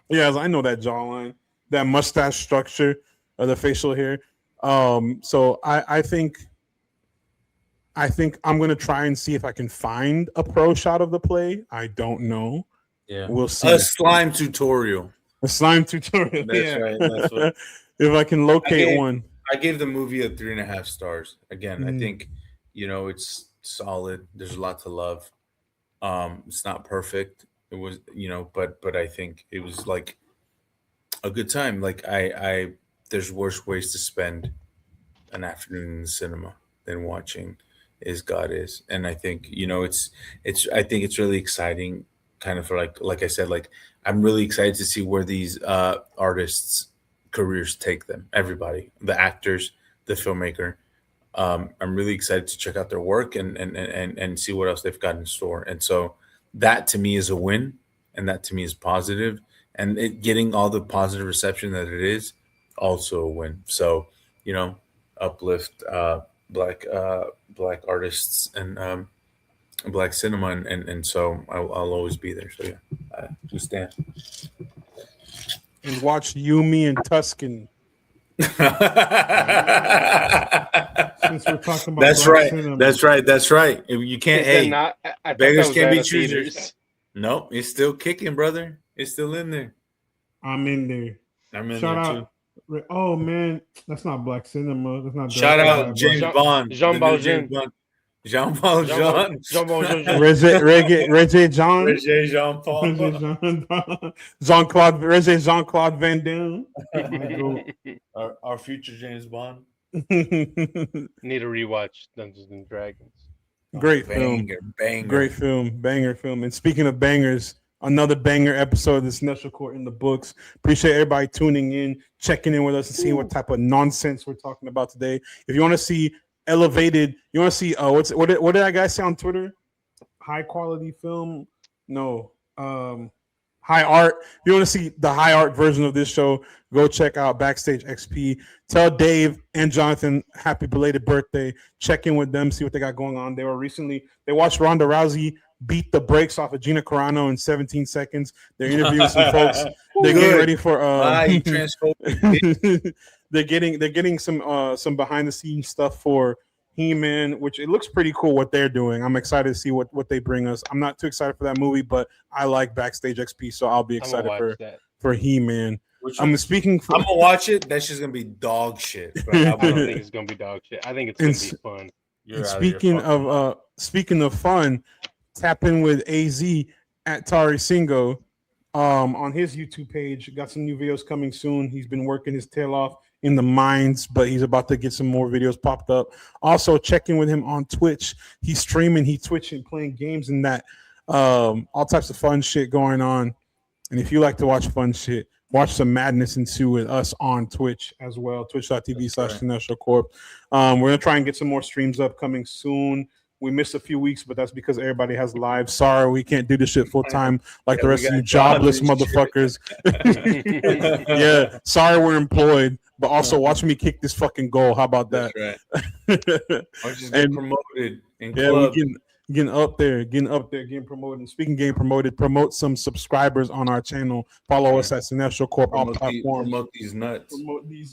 Yeah, I know that jawline, that mustache structure, or the facial hair. So I think I'm gonna try and see if I can find a pro shot of the play. I don't know. Yeah, we'll see. A slime tutorial. A slime tutorial. That's yeah. right. That's what If I can locate one. I gave the movie a 3.5 stars. Again, I Mhm. think it's solid. There's a lot to love. It's not perfect. It was, but I think it was like a good time. Like I there's worse ways to spend an afternoon in the cinema than watching Is God Is. And I think, it's I think it's really exciting kind of for like I said, like I'm really excited to see where these artists' careers take them. Everybody, the actors, the filmmaker. I'm really excited to check out their work and see what else they've got in store. And so that to me is a win, and that to me is positive. And it getting all the positive reception that it is also a win. So, uplift black artists and black cinema, and so I'll always be there. So yeah, just stand. And watch Yumi and Tuscan. Since we're talking about That's black right. cinema. That's right. You can't. Is that Hey, not? I thought beggars that was can't out be of choosers. theaters. Nope, it's still kicking, brother. It's still in there. I'm in there. I'm in Shout there out. Oh man, that's not black cinema. That's not. too. Shout directed out by James Jean- Bond. Jean the new Valjean. James Bond. Jean Valjean. Jean Valjean. Reggae John. Regé Jean Paul. Jean-Claude Jean-Claude Van Damme. Our future James Bond. Need to rewatch Dungeons and Dragons. Great film. Banger. Great film. Banger film. And speaking of bangers, another banger episode of the Cinestro Court in the books. Appreciate everybody tuning in, checking in with us, and seeing what type of nonsense we're talking about today. If you want to see elevated, you want to see what did that guy say on Twitter? High quality film? No. High art. If you want to see the high art version of this show, go check out Backstage XP. Tell Dave and Jonathan happy belated birthday. Check in with them, see what they got going on. They watched Ronda Rousey beat the brakes off of Gina Carano in 17 seconds. They're interviewing some folks. They're getting ready for they're getting some behind the scenes stuff for He-Man, which it looks pretty cool what they're doing. I'm excited to see what they bring us. I'm not too excited for that movie, but I like Backstage XP, so I'll be excited for He-Man. I'm gonna watch it. That's just gonna be dog shit. But I don't think it's gonna be dog shit. I think it's gonna be fun. Speaking of fun, tap in with AZ at Tari Singo on his YouTube page. Got some new videos coming soon. He's been working his tail off in the mines, but he's about to get some more videos popped up. Also, check in with him on Twitch. He's streaming, he's twitching, playing games, and that all types of fun shit going on. And if you like to watch fun shit, watch some madness ensue with us on Twitch as well. Twitch.tv/Cinestro Corp. We're gonna try and get some more streams up coming soon. We missed a few weeks, but that's because everybody has lives. Sorry, we can't do this shit full time like the rest of you jobless motherfuckers. Yeah, sorry we're employed, but also watch me kick this fucking goal. How about that? That's right. Just get promoted in club. We're getting up there, getting promoted. And speaking of getting promoted, promote some subscribers on our channel. Follow us at Cinestro Corp on platforms. Promote these nuts.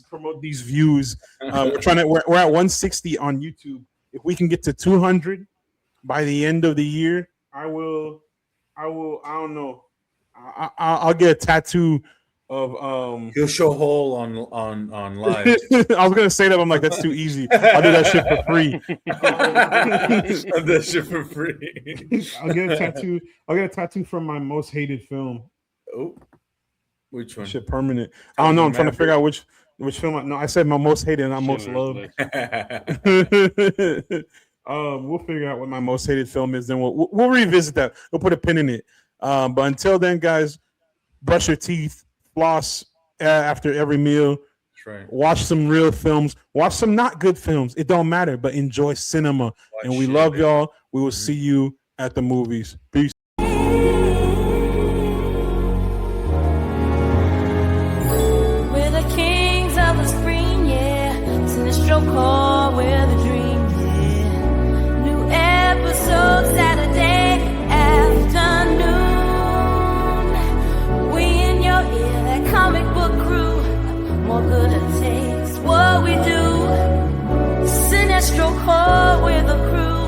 Promote these views. We're at 160 on YouTube. If we can get to 200 by the end of the year, I don't know. I'll get a tattoo of He'll show hole on live. I was gonna say that, but I'm like, that's too easy. I'll do that shit for free. That shit for free. I'll get a tattoo from my most hated film. Oh, which one? Shit permanent. I don't know. I'm trying to figure out which film. I said my most hated, not most loved. We'll figure out what my most hated film is. Then we'll revisit that. We'll put a pin in it. But until then, guys, brush your teeth, floss after every meal. That's right. Watch some real films. Watch some not good films. It don't matter, but enjoy cinema. And we love y'all. We will see you at the movies. Peace. We're the kings of the screen, yeah. Cinestro Core, we're the dream, yeah. New episode Saturday afternoon. We in your ear, that comic book crew. More good it takes what we do. Cinestro Core, we're the crew.